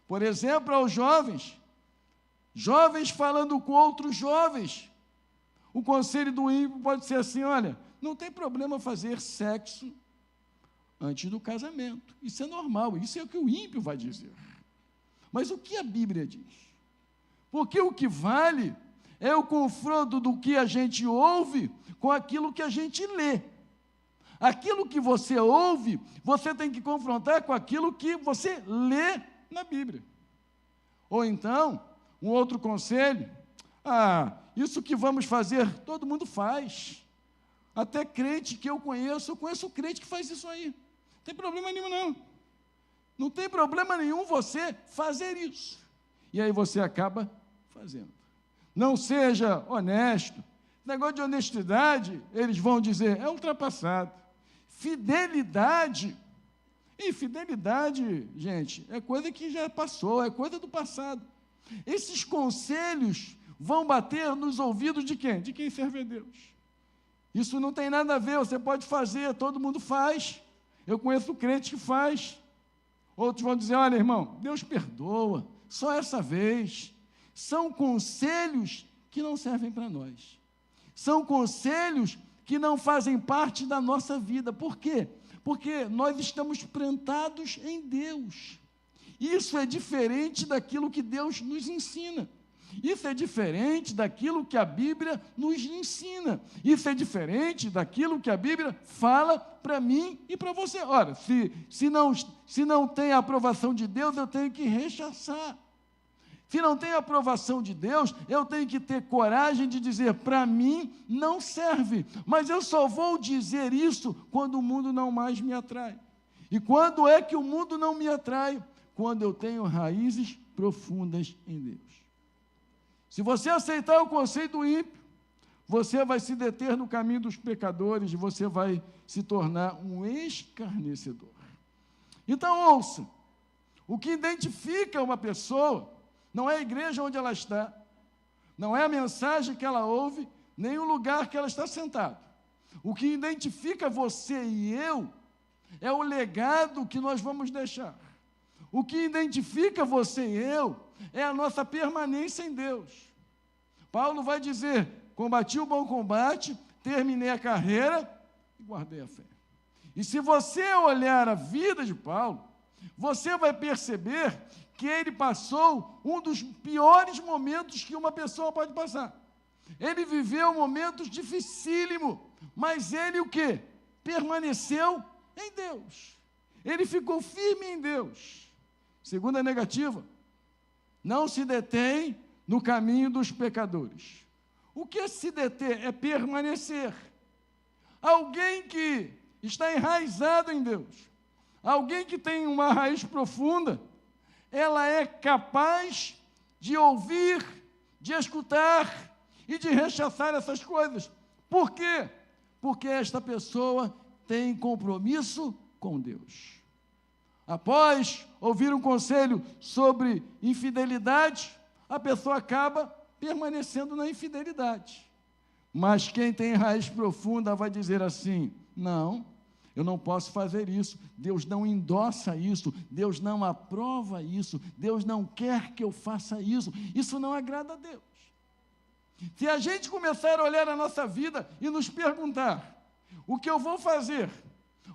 Por exemplo, aos jovens falando com outros jovens. O conselho do ímpio pode ser assim, olha, não tem problema fazer sexo antes do casamento. Isso é normal, isso é o que o ímpio vai dizer. Mas o que a Bíblia diz? Porque o que vale é o confronto do que a gente ouve com aquilo que a gente lê. Aquilo que você ouve, você tem que confrontar com aquilo que você lê na Bíblia. Ou então, um outro conselho, isso que vamos fazer, todo mundo faz. Até crente que eu conheço crente que faz isso aí. Não tem problema nenhum, não. Não tem problema nenhum você fazer isso. E aí você acaba fazendo. Não seja honesto. Negócio de honestidade, eles vão dizer, é ultrapassado. Fidelidade. E fidelidade, gente, é coisa que já passou, é coisa do passado. Esses conselhos vão bater nos ouvidos de quem? De quem serve a Deus. Isso não tem nada a ver, você pode fazer, todo mundo faz. Eu conheço crente que faz. Outros vão dizer, olha, irmão, Deus perdoa, só essa vez. São conselhos que não servem para nós. São conselhos que não fazem parte da nossa vida. Por quê? Porque nós estamos plantados em Deus. Isso é diferente daquilo que Deus nos ensina. Isso é diferente daquilo que a Bíblia nos ensina. Isso é diferente daquilo que a Bíblia fala para mim e para você. Ora, se não tem a aprovação de Deus, eu tenho que rechaçar. Se não tem a aprovação de Deus, eu tenho que ter coragem de dizer, para mim não serve. Mas eu só vou dizer isso quando o mundo não mais me atrai. E quando é que o mundo não me atrai? Quando eu tenho raízes profundas em Deus. Se você aceitar o conceito do ímpio, você vai se deter no caminho dos pecadores, e você vai se tornar um escarnecedor. Então, ouça, o que identifica uma pessoa não é a igreja onde ela está, não é a mensagem que ela ouve, nem o lugar que ela está sentada. O que identifica você e eu é o legado que nós vamos deixar. O que identifica você e eu é a nossa permanência em Deus. Paulo vai dizer, combati o bom combate, terminei a carreira e guardei a fé. E se você olhar a vida de Paulo, você vai perceber que ele passou um dos piores momentos que uma pessoa pode passar. Ele viveu momentos dificílimos, mas ele o quê? Permaneceu em Deus. Ele ficou firme em Deus. Segunda negativa, não se detém no caminho dos pecadores. O que é se deter? É permanecer. Alguém que está enraizado em Deus, alguém que tem uma raiz profunda, ela é capaz de ouvir, de escutar e de rechaçar essas coisas. Por quê? Porque esta pessoa tem compromisso com Deus. Após ouvir um conselho sobre infidelidade, a pessoa acaba permanecendo na infidelidade. Mas quem tem raiz profunda vai dizer assim, não, eu não posso fazer isso, Deus não endossa isso, Deus não aprova isso, Deus não quer que eu faça isso, isso não agrada a Deus. Se a gente começar a olhar a nossa vida e nos perguntar, o que eu vou fazer?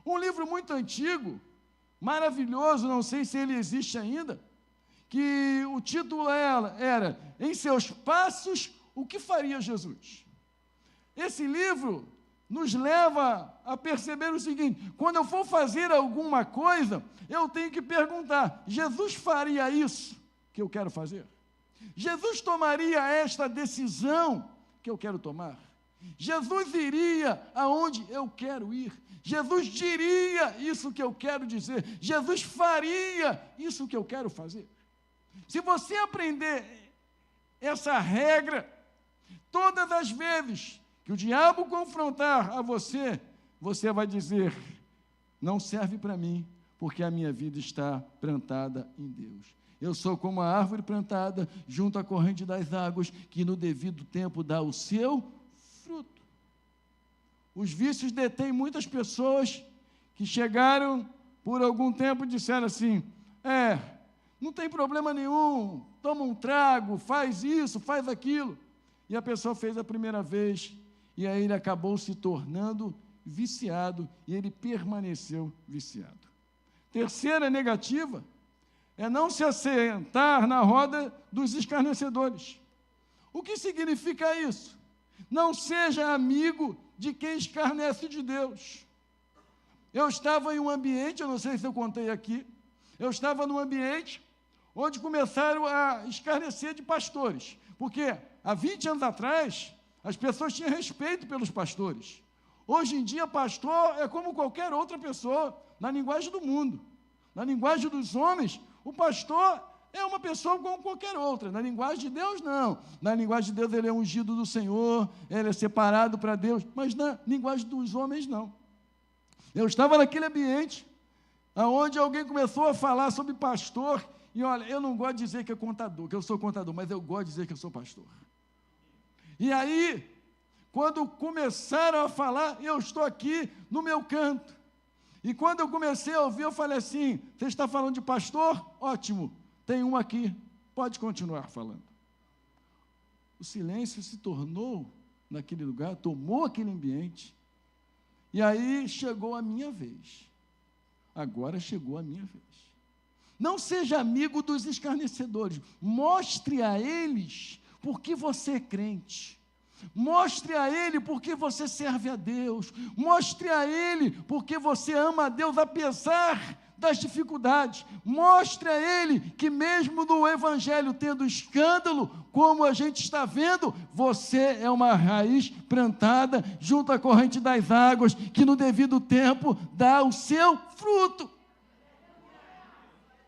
Um livro muito antigo, maravilhoso, não sei se ele existe ainda, que o título era Em Seus Passos, o que faria Jesus? Esse livro nos leva a perceber o seguinte, quando eu for fazer alguma coisa, eu tenho que perguntar, Jesus faria isso que eu quero fazer? Jesus tomaria esta decisão que eu quero tomar? Jesus iria aonde eu quero ir? Jesus diria isso que eu quero dizer? Jesus faria isso que eu quero fazer? Se você aprender essa regra, todas as vezes que o diabo confrontar a você, você vai dizer, não serve para mim, porque a minha vida está plantada em Deus. Eu sou como a árvore plantada junto à corrente das águas, que no devido tempo dá o seu fruto. Os vícios detêm muitas pessoas que chegaram por algum tempo e disseram assim, não tem problema nenhum, toma um trago, faz isso, faz aquilo. E a pessoa fez a primeira vez, e aí ele acabou se tornando viciado, e ele permaneceu viciado. Terceira negativa, é não se assentar na roda dos escarnecedores. O que significa isso? Não seja amigo de quem escarnece de Deus. Eu estava em um ambiente, eu não sei se eu contei aqui, eu estava num ambiente onde começaram a escarnecer de pastores, porque há 20 anos atrás, as pessoas tinham respeito pelos pastores. Hoje em dia, pastor é como qualquer outra pessoa, na linguagem do mundo. Na linguagem dos homens, o pastor é uma pessoa como qualquer outra. Na linguagem de Deus, não. Na linguagem de Deus, ele é ungido do Senhor, ele é separado para Deus, mas na linguagem dos homens, não. Eu estava naquele ambiente, onde alguém começou a falar sobre pastor, e olha, eu não gosto de dizer que é contador, que eu sou contador, mas eu gosto de dizer que eu sou pastor. E aí, Quando começaram a falar, eu estou aqui no meu canto. E quando eu comecei a ouvir, eu falei assim: você está falando de pastor? Ótimo, tem um aqui, pode continuar falando. O silêncio se tornou naquele lugar, tomou aquele ambiente, e aí chegou a minha vez. Agora chegou a minha vez. Não seja amigo dos escarnecedores, mostre a eles porque você é crente. Mostre a ele porque você serve a Deus. Mostre a ele porque você ama a Deus apesar das dificuldades. Mostre a ele que mesmo no evangelho tendo escândalo, como a gente está vendo, você é uma raiz plantada junto à corrente das águas, que no devido tempo dá o seu fruto.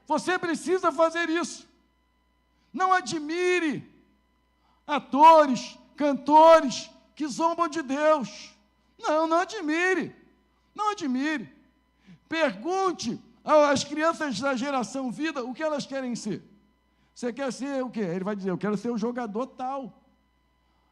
Você precisa fazer isso. Não admire atores, cantores que zombam de Deus. Não admire. Não admire. Pergunte às crianças da geração vida o que elas querem ser. Você quer ser o quê? Ele vai dizer: eu quero ser o jogador tal.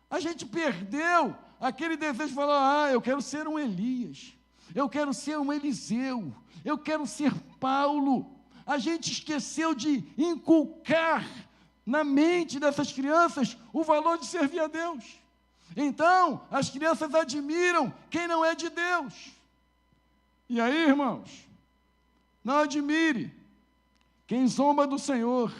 A gente perdeu aquele desejo de falar: eu quero ser um Elias, eu quero ser um Eliseu, eu quero ser Paulo. A gente esqueceu de inculcar na mente dessas crianças o valor de servir a Deus. Então, as crianças admiram quem não é de Deus. E aí, irmãos, não admire quem zomba do Senhor.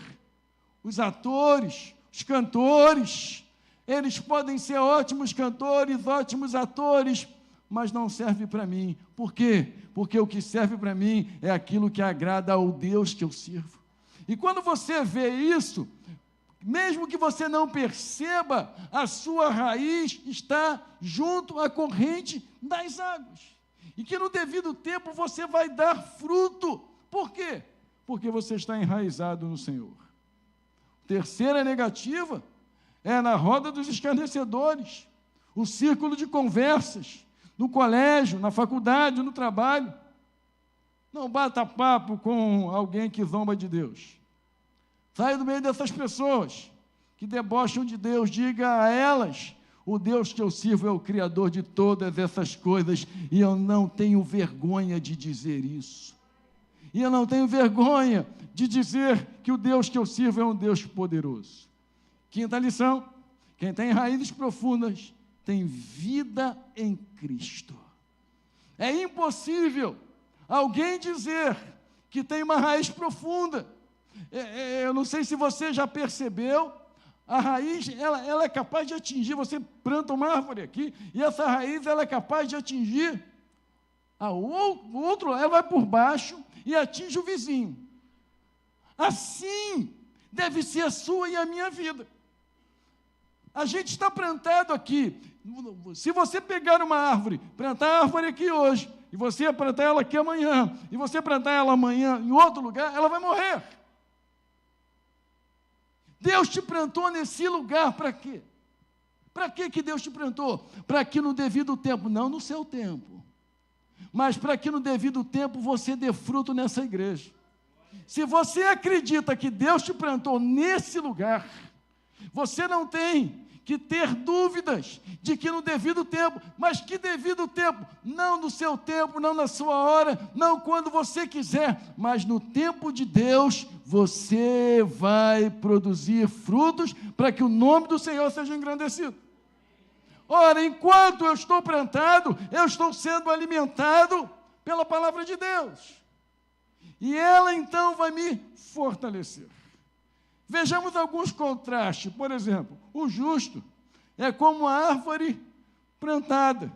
Os atores, os cantores, eles podem ser ótimos cantores, ótimos atores, mas não serve para mim. Por quê? Porque o que serve para mim é aquilo que agrada ao Deus que eu sirvo. E quando você vê isso, mesmo que você não perceba, a sua raiz está junto à corrente das águas. E que no devido tempo você vai dar fruto. Por quê? Porque você está enraizado no Senhor. Terceira negativa é na roda dos escarnecedores, o círculo de conversas, no colégio, na faculdade, no trabalho. Não bata papo com alguém que zomba de Deus. Saia do meio dessas pessoas que debocham de Deus. Diga a elas: o Deus que eu sirvo é o Criador de todas essas coisas, e eu não tenho vergonha de dizer isso. E eu não tenho vergonha de dizer que o Deus que eu sirvo é um Deus poderoso. Quinta lição: quem tem raízes profundas tem vida em Cristo. É impossível alguém dizer que tem uma raiz profunda. Eu não sei se você já percebeu, a raiz ela é capaz de atingir. Você planta uma árvore aqui e essa raiz ela é capaz de atingir o outro, ela vai por baixo e atinge o vizinho. Assim deve ser a sua e a minha vida. A gente está plantado aqui. Se você pegar uma árvore, plantar a árvore aqui hoje, e você plantar ela aqui amanhã, e você plantar ela amanhã em outro lugar, ela vai morrer. Deus te plantou nesse lugar para quê? Para que Deus te plantou? Para que no devido tempo, não no seu tempo, mas para que no devido tempo você dê fruto nessa igreja. Se você acredita que Deus te plantou nesse lugar, você não tem que ter dúvidas de que no devido tempo, mas que devido tempo? Não no seu tempo, não na sua hora, não quando você quiser, mas no tempo de Deus, você vai produzir frutos para que o nome do Senhor seja engrandecido. Ora, enquanto eu estou plantado, eu estou sendo alimentado pela palavra de Deus. E ela então vai me fortalecer. Vejamos alguns contrastes. Por exemplo, o justo é como uma árvore plantada.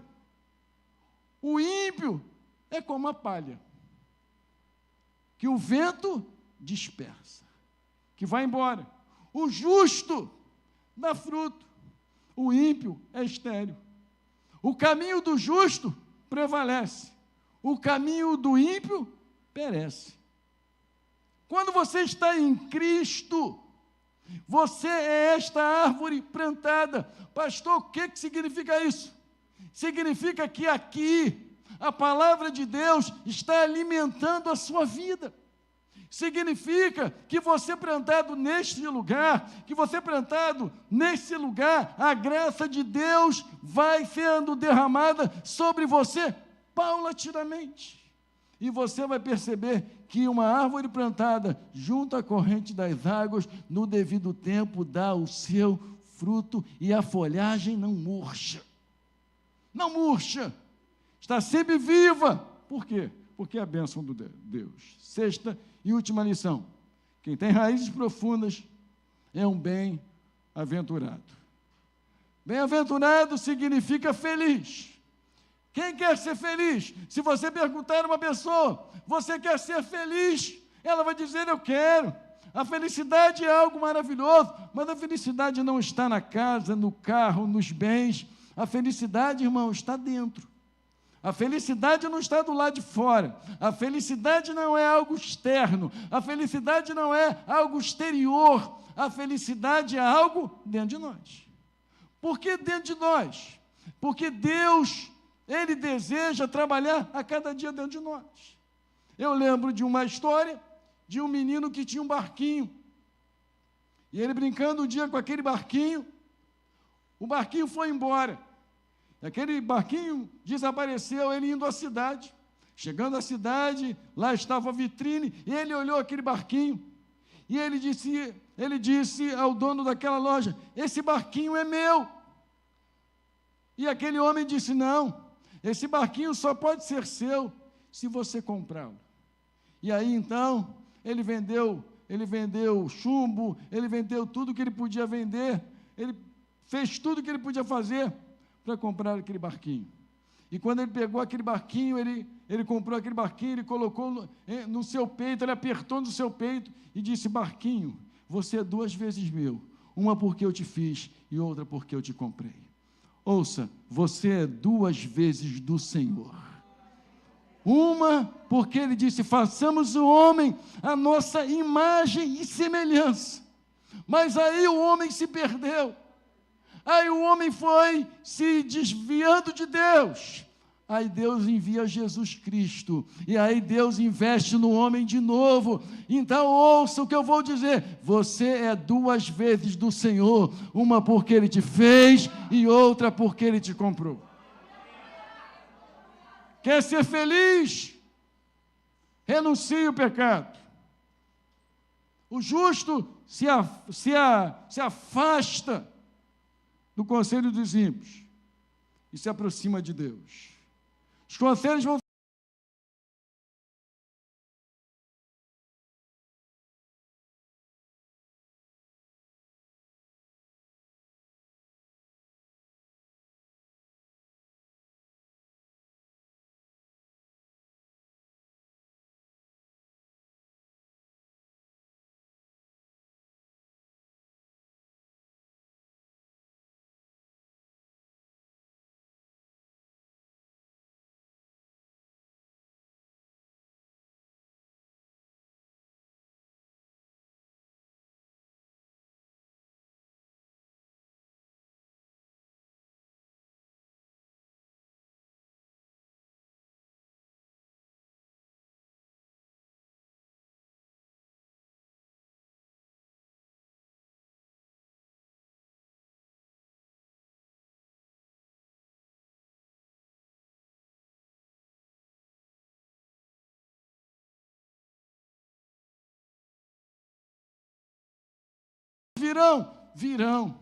O ímpio é como a palha, que o vento dispersa, que vai embora. O justo dá fruto, o ímpio é estéril. O caminho do justo prevalece, o caminho do ímpio perece. Quando você está em Cristo, você é esta árvore plantada. Pastor, o que significa isso? Significa que aqui a palavra de Deus está alimentando a sua vida. Significa que você plantado neste lugar, a graça de Deus vai sendo derramada sobre você paulatinamente. E você vai perceber que uma árvore plantada junto à corrente das águas, no devido tempo, dá o seu fruto e a folhagem não murcha. Não murcha. Está sempre viva. Por quê? Porque é a bênção de Deus. Sexta e última lição. Quem tem raízes profundas é um bem-aventurado. Bem-aventurado significa feliz. Quem quer ser feliz? Se você perguntar a uma pessoa, você quer ser feliz? Ela vai dizer, eu quero. A felicidade é algo maravilhoso, mas a felicidade não está na casa, no carro, nos bens. A felicidade, irmão, está dentro. A felicidade não está do lado de fora. A felicidade não é algo externo. A felicidade não é algo exterior. A felicidade é algo dentro de nós. Por que dentro de nós? Porque Deus, Ele deseja trabalhar a cada dia dentro de nós. Eu lembro de uma história de um menino que tinha um barquinho. E ele brincando um dia com aquele barquinho, o barquinho foi embora. Aquele barquinho desapareceu, ele indo à cidade. Chegando à cidade, lá estava a vitrine, e ele olhou aquele barquinho, e ele disse ao dono daquela loja, esse barquinho é meu. E aquele homem disse, não, esse barquinho só pode ser seu se você comprá-lo. E aí então, ele vendeu chumbo, ele vendeu tudo que ele podia vender, ele fez tudo que ele podia fazer para comprar aquele barquinho. E quando ele pegou aquele barquinho, ele comprou aquele barquinho, ele colocou no seu peito, ele apertou no seu peito e disse, barquinho, você é 2 vezes meu, uma porque eu te fiz e outra porque eu te comprei. Ouça, você é 2 vezes do Senhor. Uma porque ele disse, façamos o homem a nossa imagem e semelhança. Mas aí o homem se perdeu. Aí o homem foi se desviando de Deus. Aí Deus envia Jesus Cristo. E aí Deus investe no homem de novo. Então ouça o que eu vou dizer. Você é 2 vezes do Senhor. Uma porque Ele te fez e outra porque Ele te comprou. Quer ser feliz? Renuncie o pecado. O justo se afasta do conselho dos ímpios e se aproxima de Deus. Os conselhos vão virão.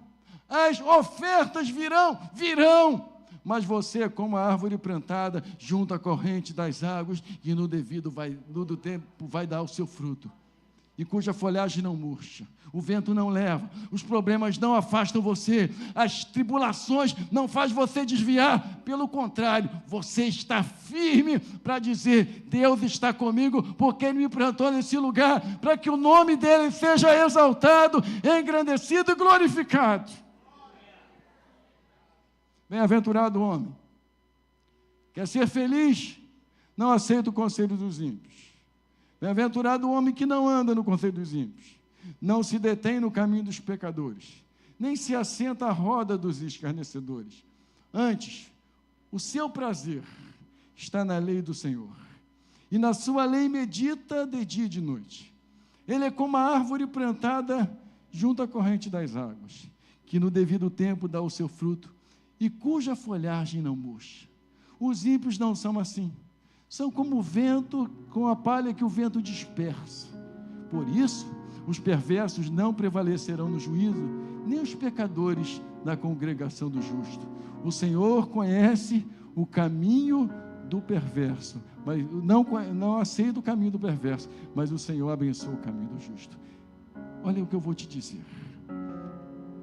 As ofertas virão. Mas você, como a árvore plantada junto à corrente das águas, e no devido tempo vai dar o seu fruto, e cuja folhagem não murcha, o vento não leva, os problemas não afastam você, as tribulações não fazem você desviar, pelo contrário, você está firme para dizer, Deus está comigo, porque Ele me plantou nesse lugar, para que o nome dEle seja exaltado, engrandecido e glorificado. Bem-aventurado o homem, quer ser feliz, não aceita o conselho dos ímpios. Bem-aventurado o homem que não anda no conselho dos ímpios, não se detém no caminho dos pecadores, nem se assenta à roda dos escarnecedores. Antes, o seu prazer está na lei do Senhor, e na sua lei medita de dia e de noite. Ele é como a árvore plantada junto à corrente das águas, que no devido tempo dá o seu fruto e cuja folhagem não murcha. Os ímpios não são assim. São como o vento, com a palha que o vento dispersa. Por isso, os perversos não prevalecerão no juízo, nem os pecadores na congregação do justo. O Senhor conhece o caminho do perverso, mas não aceita o caminho do perverso, mas o Senhor abençoa o caminho do justo. Olha o que eu vou te dizer.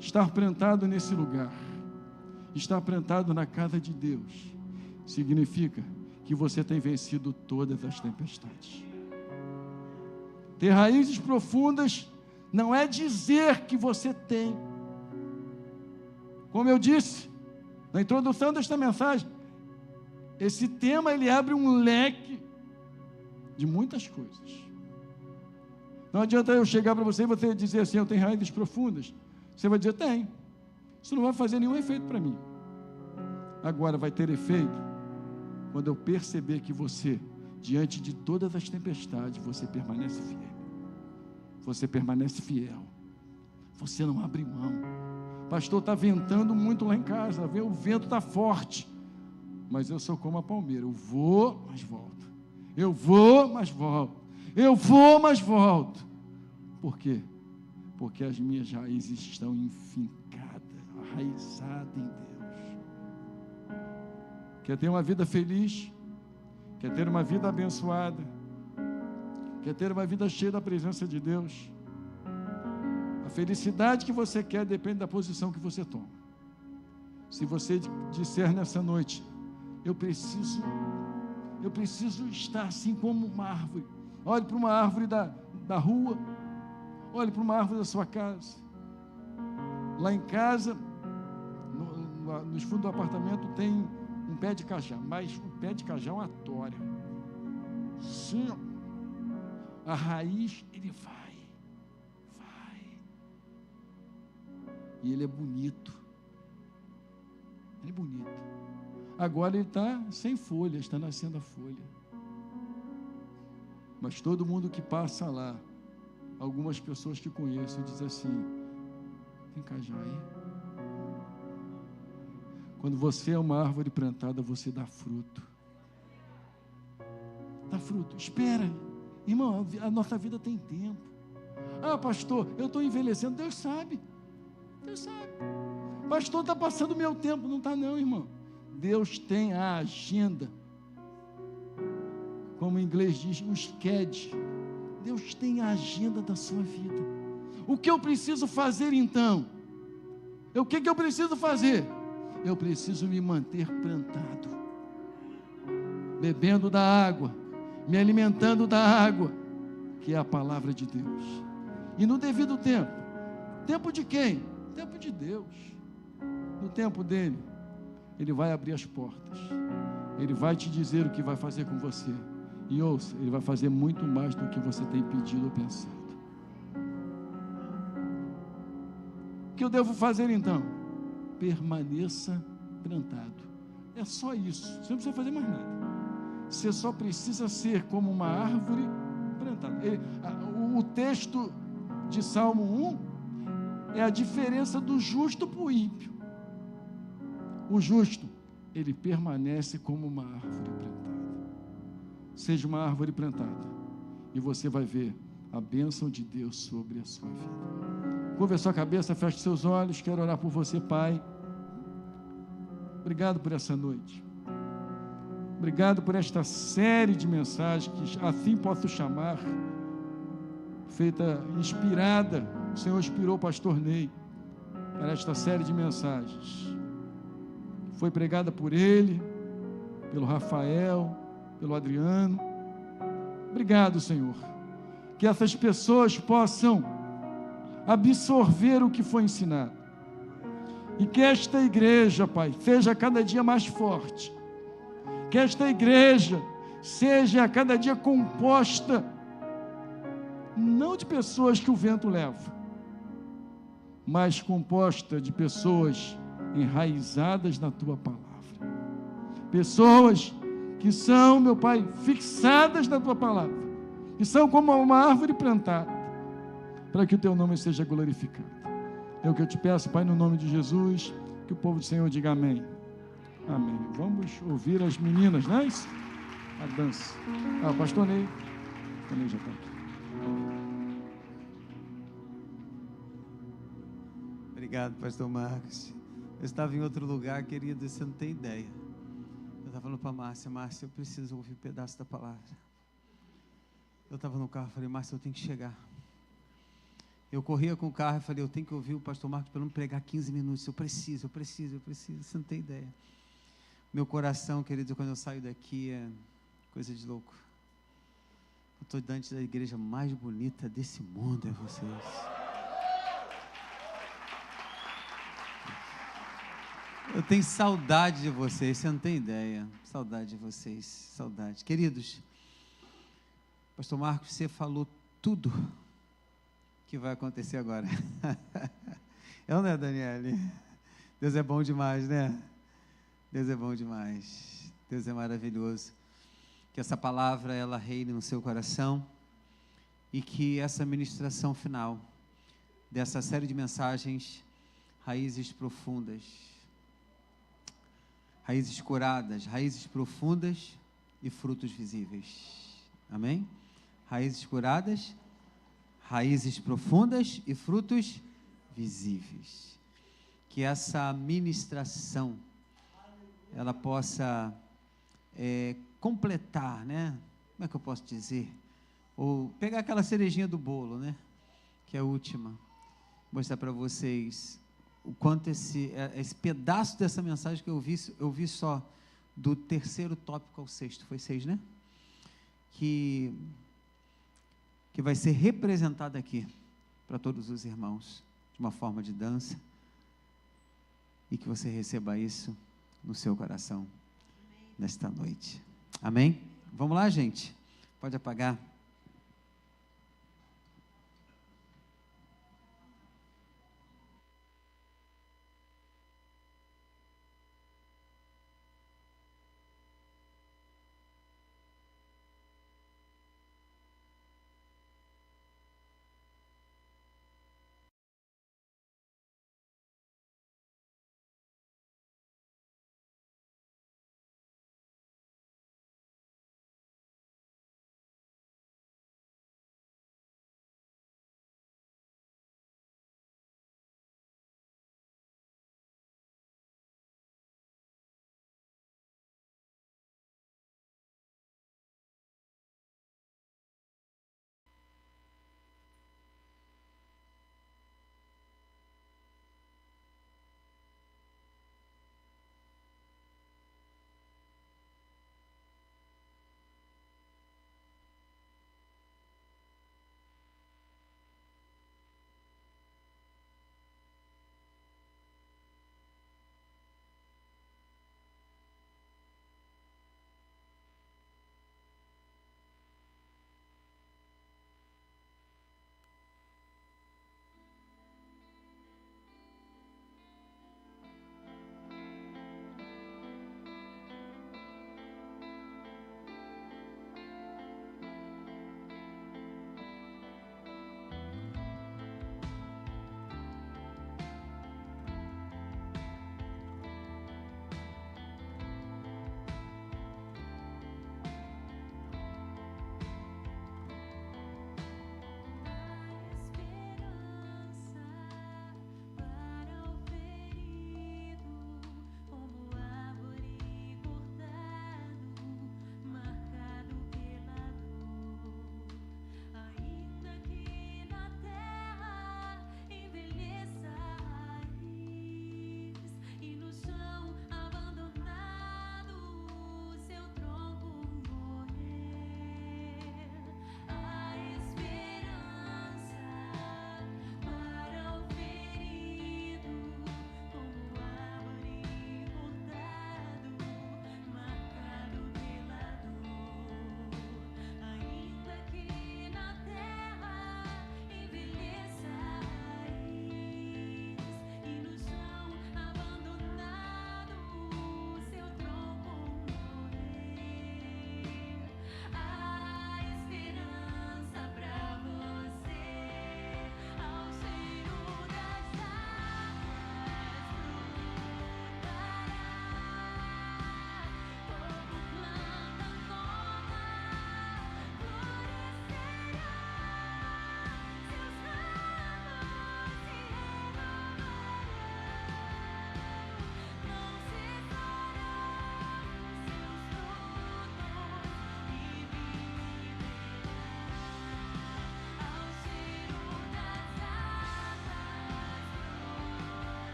Estar plantado nesse lugar, estar plantado na casa de Deus, significa que você tem vencido todas as tempestades. Ter raízes profundas não é dizer que você tem. Como eu disse na introdução desta mensagem, esse tema ele abre um leque de muitas coisas. Não adianta eu chegar para você e você dizer assim, eu tenho raízes profundas. Você vai dizer, tem. Isso não vai fazer nenhum efeito para mim. Agora vai ter efeito quando eu perceber que você, diante de todas as tempestades, você permanece fiel. Você permanece fiel. Você não abre mão. Pastor, está ventando muito lá em casa, o vento está forte. Mas eu sou como a palmeira, eu vou, mas volto. Eu vou, mas volto. Eu vou, mas volto. Por quê? Porque as minhas raízes estão enfincadas, arraizadas em Deus. Quer ter uma vida feliz? Quer ter uma vida abençoada? Quer ter uma vida cheia da presença de Deus? A felicidade que você quer depende da posição que você toma. Se você disser nessa noite, eu preciso estar assim como uma árvore. Olhe para uma árvore da rua, olhe para uma árvore da sua casa. Lá em casa, nos fundos do apartamento, tem um pé de cajá, mas o pé de cajá é uma tora. Sim, a raiz, ele vai. E ele é bonito. Ele é bonito. Agora ele está sem folha, está nascendo a folha. Mas todo mundo que passa lá, algumas pessoas que conheço, dizem assim, tem cajá aí? Quando você é uma árvore plantada, você dá fruto. Dá fruto. Espera, irmão, a nossa vida tem tempo. Ah, pastor, eu estou envelhecendo. Deus sabe. Deus sabe. Pastor, está passando o meu tempo. Não está não, irmão. Deus tem a agenda. Como em inglês diz, o schedule. Deus tem a agenda da sua vida. O que eu preciso fazer então? O que eu preciso fazer? Eu preciso me manter plantado, bebendo da água, me alimentando da água, que é a palavra de Deus. E no devido tempo. Tempo de quem? Tempo de Deus. No tempo dele, ele vai abrir as portas. Ele vai te dizer o que vai fazer com você. E ouça, ele vai fazer muito mais do que você tem pedido ou pensado. O que eu devo fazer então? Permaneça plantado. É só isso. Você não precisa fazer mais nada. Você só precisa ser como uma árvore plantada. O texto de Salmo 1 é a diferença do justo para o ímpio. O justo, ele permanece como uma árvore plantada. Seja uma árvore plantada e você vai ver a bênção de Deus sobre a sua vida. Curva a sua cabeça, feche seus olhos. Quero orar por você, Pai. Obrigado por essa noite. Obrigado por esta série de mensagens, que assim posso chamar, feita, inspirada. O Senhor inspirou o pastor Ney para esta série de mensagens. Foi pregada por ele, pelo Rafael, pelo Adriano. Obrigado, Senhor. Que essas pessoas possam absorver o que foi ensinado. E que esta igreja, Pai, seja cada dia mais forte. Que esta igreja seja cada dia composta, não de pessoas que o vento leva, mas composta de pessoas enraizadas na Tua palavra. Pessoas que são, meu Pai, fixadas na Tua palavra. Que são como uma árvore plantada. para que o teu nome seja glorificado. É o que eu te peço, Pai, no nome de Jesus, que o povo do Senhor diga amém. Amém. Vamos ouvir as meninas, né? A dança. Pastor Ney. Pastor Ney já está aqui. Obrigado, pastor Marcos. Eu estava em outro lugar, querido, você não tem ideia. Eu estava falando para Márcia, eu preciso ouvir um pedaço da palavra. Eu estava no carro, falei, Márcia, eu tenho que chegar. Eu corria com o carro e falei, eu tenho que ouvir o pastor Marcos para não pregar 15 minutos. Eu preciso, você não tem ideia. Meu coração, querido, quando eu saio daqui é coisa de louco. Eu estou diante da igreja mais bonita desse mundo, é vocês. Eu tenho saudade de vocês, você não tem ideia. Saudade de vocês, saudade. Queridos, pastor Marcos, você falou tudo que vai acontecer agora. É ou não é, Daniele? Deus é bom demais, né? Deus é bom demais. Deus é maravilhoso. Que essa palavra, ela reine no seu coração e que essa ministração final dessa série de mensagens, raízes profundas, raízes curadas, raízes profundas e frutos visíveis. Amém? Raízes curadas, raízes profundas e frutos visíveis. Que essa ministração, ela possa completar, né? Como é que eu posso dizer? Ou pegar aquela cerejinha do bolo, né? Que é a última. Mostrar para vocês o quanto esse pedaço dessa mensagem que eu vi só do terceiro tópico ao sexto, foi 6, né? Que vai ser representado aqui para todos os irmãos, de uma forma de dança, e que você receba isso no seu coração nesta noite. Amém? Vamos lá, gente? Pode apagar.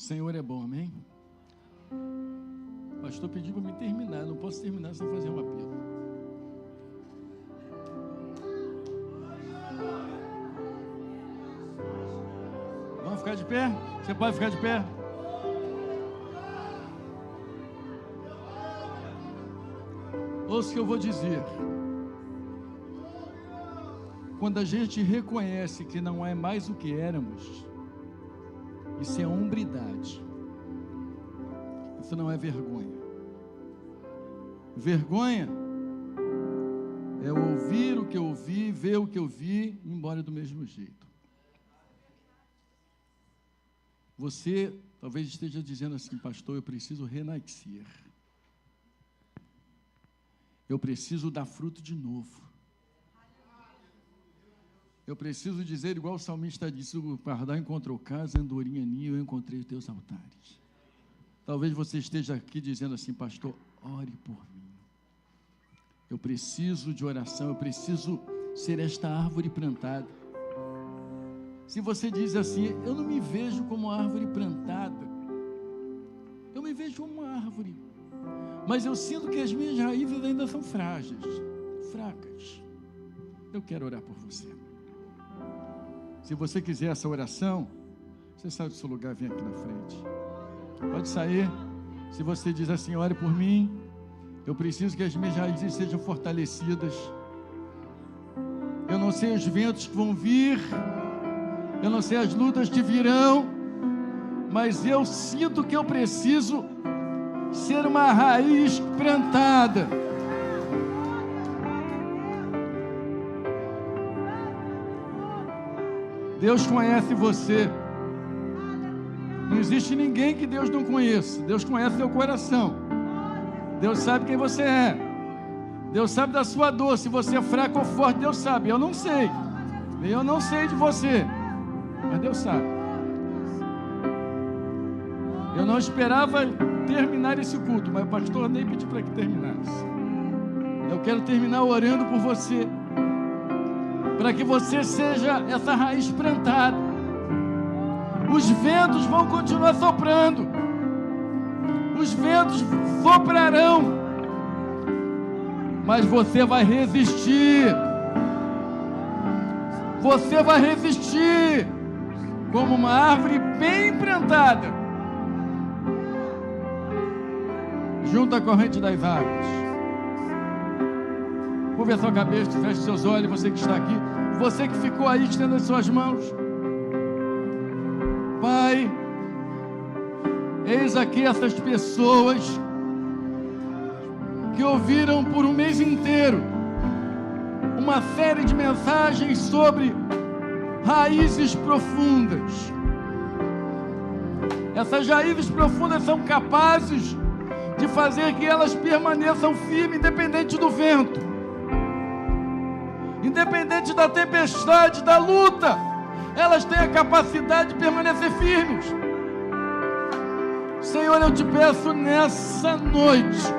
Senhor é bom, amém? O pastor pediu para me terminar, eu não posso terminar sem fazer um apelo. Vamos ficar de pé? Você pode ficar de pé? Ouça o que eu vou dizer. Quando a gente reconhece que não é mais o que éramos, isso é hombridade. Isso não é vergonha. Vergonha é ouvir o que eu ouvi, ver o que eu vi, e ir embora do mesmo jeito. Você talvez esteja dizendo assim: pastor, eu preciso renascer. Eu preciso dar fruto de novo. Eu preciso dizer, igual o salmista disse: o pardal encontrou casa, andorinha ninho, eu encontrei os teus altares. Talvez você esteja aqui dizendo assim: pastor, ore por mim. Eu preciso de oração, eu preciso ser esta árvore plantada. Se você diz assim: eu não me vejo como uma árvore plantada, eu me vejo como uma árvore, mas eu sinto que as minhas raízes ainda são frágeis, fracas. Eu quero orar por você. Se você quiser essa oração, você sai do seu lugar, vem aqui na frente. Pode sair. Se você diz assim: ore por mim, eu preciso que as minhas raízes sejam fortalecidas. Eu não sei os ventos que vão vir, eu não sei as lutas que virão, mas eu sinto que eu preciso ser uma raiz plantada. Deus conhece você. Não existe ninguém que Deus não conheça. Deus conhece seu coração. Deus sabe quem você é. Deus sabe da sua dor. Se você é fraco ou forte, Deus sabe. Eu não sei. Eu não sei de você, mas Deus sabe. Eu não esperava terminar esse culto, mas o pastor nem pediu para que terminasse. Eu quero terminar orando por você, para que você seja essa raiz plantada. Os ventos vão continuar soprando, os ventos soprarão, mas você vai resistir. Você vai resistir como uma árvore bem plantada junto à corrente das águas. Curva a sua cabeça, feche seus olhos. Você que está aqui, você que ficou aí, estenda as suas mãos. Pai, eis aqui essas pessoas que ouviram por um mês inteiro uma série de mensagens sobre raízes profundas. Essas raízes profundas são capazes de fazer que elas permaneçam firmes, independente do vento, independente da tempestade, da luta. Elas têm a capacidade de permanecer firmes. Senhor, eu te peço nessa noite,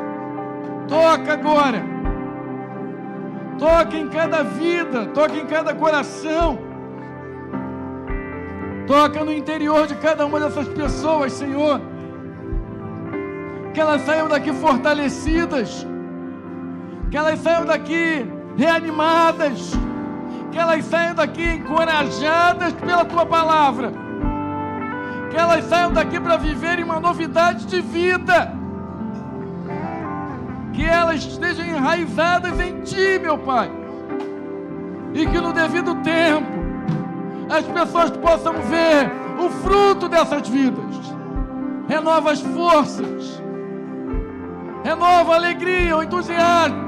toca agora, toca em cada vida, toca em cada coração, toca no interior de cada uma dessas pessoas, Senhor, que elas saiam daqui fortalecidas, que elas saiam daqui reanimadas, que elas saiam daqui encorajadas pela Tua palavra, que elas saiam daqui para viverem uma novidade de vida, que elas estejam enraizadas em Ti, meu Pai, e que no devido tempo as pessoas possam ver o fruto dessas vidas. Renova as forças, renova a alegria, o entusiasmo.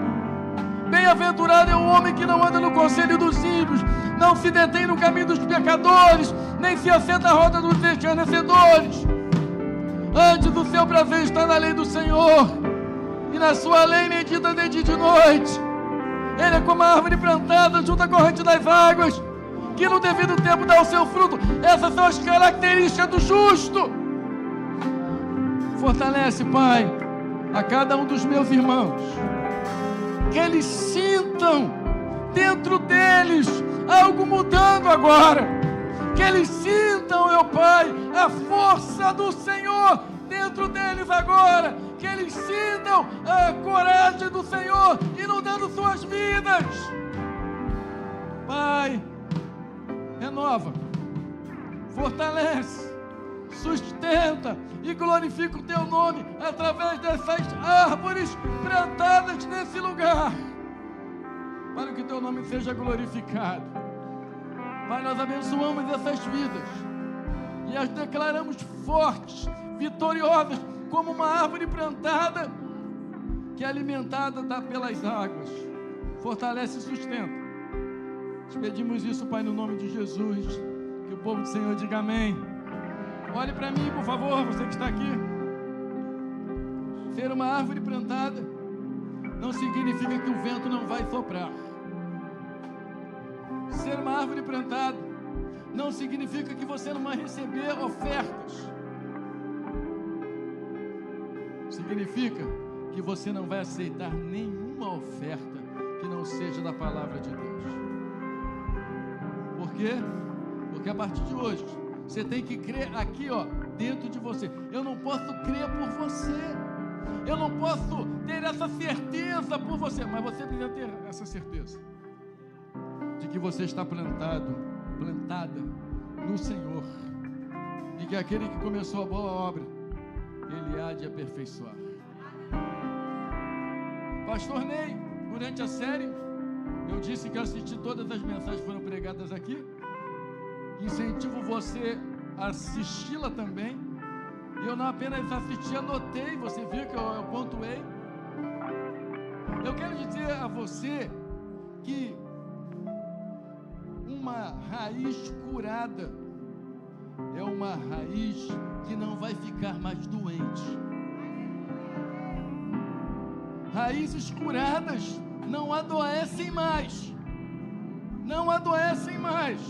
Bem-aventurado é o homem que não anda no conselho dos ímpios, não se detém no caminho dos pecadores, nem se assenta à roda dos escarnecedores. Antes do seu prazer está na lei do Senhor, e na sua lei medita de dia e de noite. Ele é como a árvore plantada junto à corrente das águas, que no devido tempo dá o seu fruto. Essas são as características do justo. Fortalece, Pai, a cada um dos meus irmãos, que eles sintam dentro deles algo mudando agora, Que eles sintam, meu Pai, a força do Senhor dentro deles agora. Que eles sintam a coragem do Senhor inundando suas vidas. Pai, renova, fortalece, sustenta e glorifica o Teu nome através dessas árvores plantadas nesse lugar, para que o Teu nome seja glorificado. Pai, nós abençoamos essas vidas e as declaramos fortes, vitoriosas, como uma árvore plantada que é alimentada pelas águas. Fortalece e sustenta. Te pedimos isso, Pai, no nome de Jesus. Que o povo do Senhor diga amém. Olhe para mim, por favor, você que está aqui. Ser uma árvore plantada não significa que o vento não vai soprar. Ser uma árvore plantada não significa que você não vai receber ofertas. Significa que você não vai aceitar nenhuma oferta que não seja da palavra de Deus. Por quê? Porque a partir de hoje você tem que crer aqui, dentro de você. Eu não posso crer por você. Eu não posso ter essa certeza por você, mas você precisa ter essa certeza de que você está plantada no Senhor, e que aquele que começou a boa obra, Ele há de aperfeiçoar. Pastor Ney, durante a série, eu disse que eu assisti todas as mensagens que foram pregadas aqui. Incentivo você a assisti-la também. E eu não apenas assisti, anotei. Você viu que eu pontuei. Eu quero dizer a você que uma raiz curada é uma raiz que não vai ficar mais doente. Raízes curadas não adoecem mais. Não adoecem mais.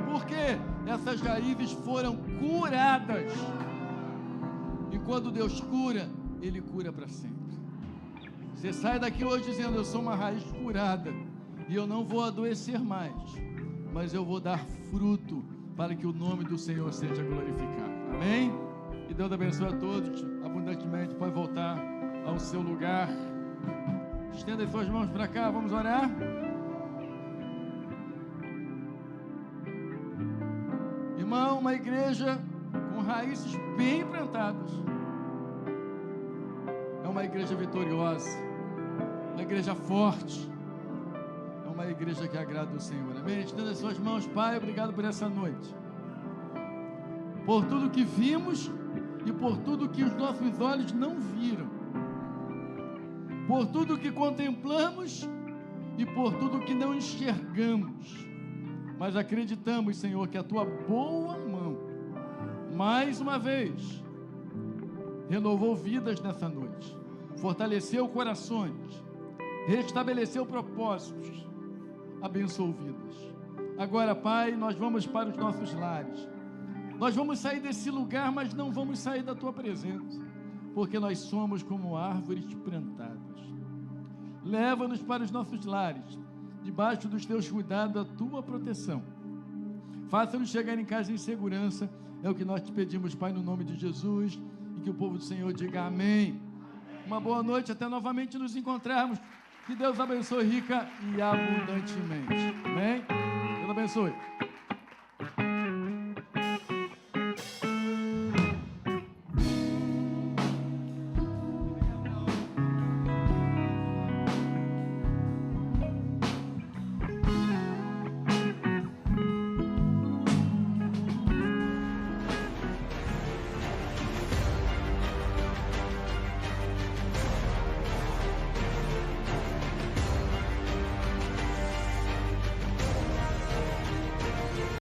Porque essas raízes foram curadas. E quando Deus cura, Ele cura para sempre. Você sai daqui hoje dizendo: eu sou uma raiz curada e eu não vou adoecer mais, mas eu vou dar fruto para que o nome do Senhor seja glorificado. Amém? Que Deus abençoe a todos abundantemente. Pode voltar ao seu lugar. Estenda as suas mãos para cá, vamos orar. Irmão, uma igreja com raízes bem plantadas é uma igreja vitoriosa, uma igreja forte, é uma igreja que agrada o Senhor. Amém? Estenda as suas mãos. Pai, obrigado por essa noite, por tudo que vimos e por tudo que os nossos olhos não viram, por tudo que contemplamos e por tudo que não enxergamos, mas acreditamos, Senhor, que a Tua boa mão, mais uma vez, renovou vidas nessa noite, fortaleceu corações, restabeleceu propósitos, abençoou vidas. Agora, Pai, nós vamos para os nossos lares. Nós vamos sair desse lugar, mas não vamos sair da Tua presença, porque nós somos como árvores plantadas. Leva-nos para os nossos lares, debaixo dos Teus cuidados, da Tua proteção. Faça-nos chegar em casa em segurança. É o que nós te pedimos, Pai, no nome de Jesus. E que o povo do Senhor diga amém. Uma boa noite, até novamente nos encontrarmos. Que Deus abençoe rica e abundantemente. Amém? Deus abençoe.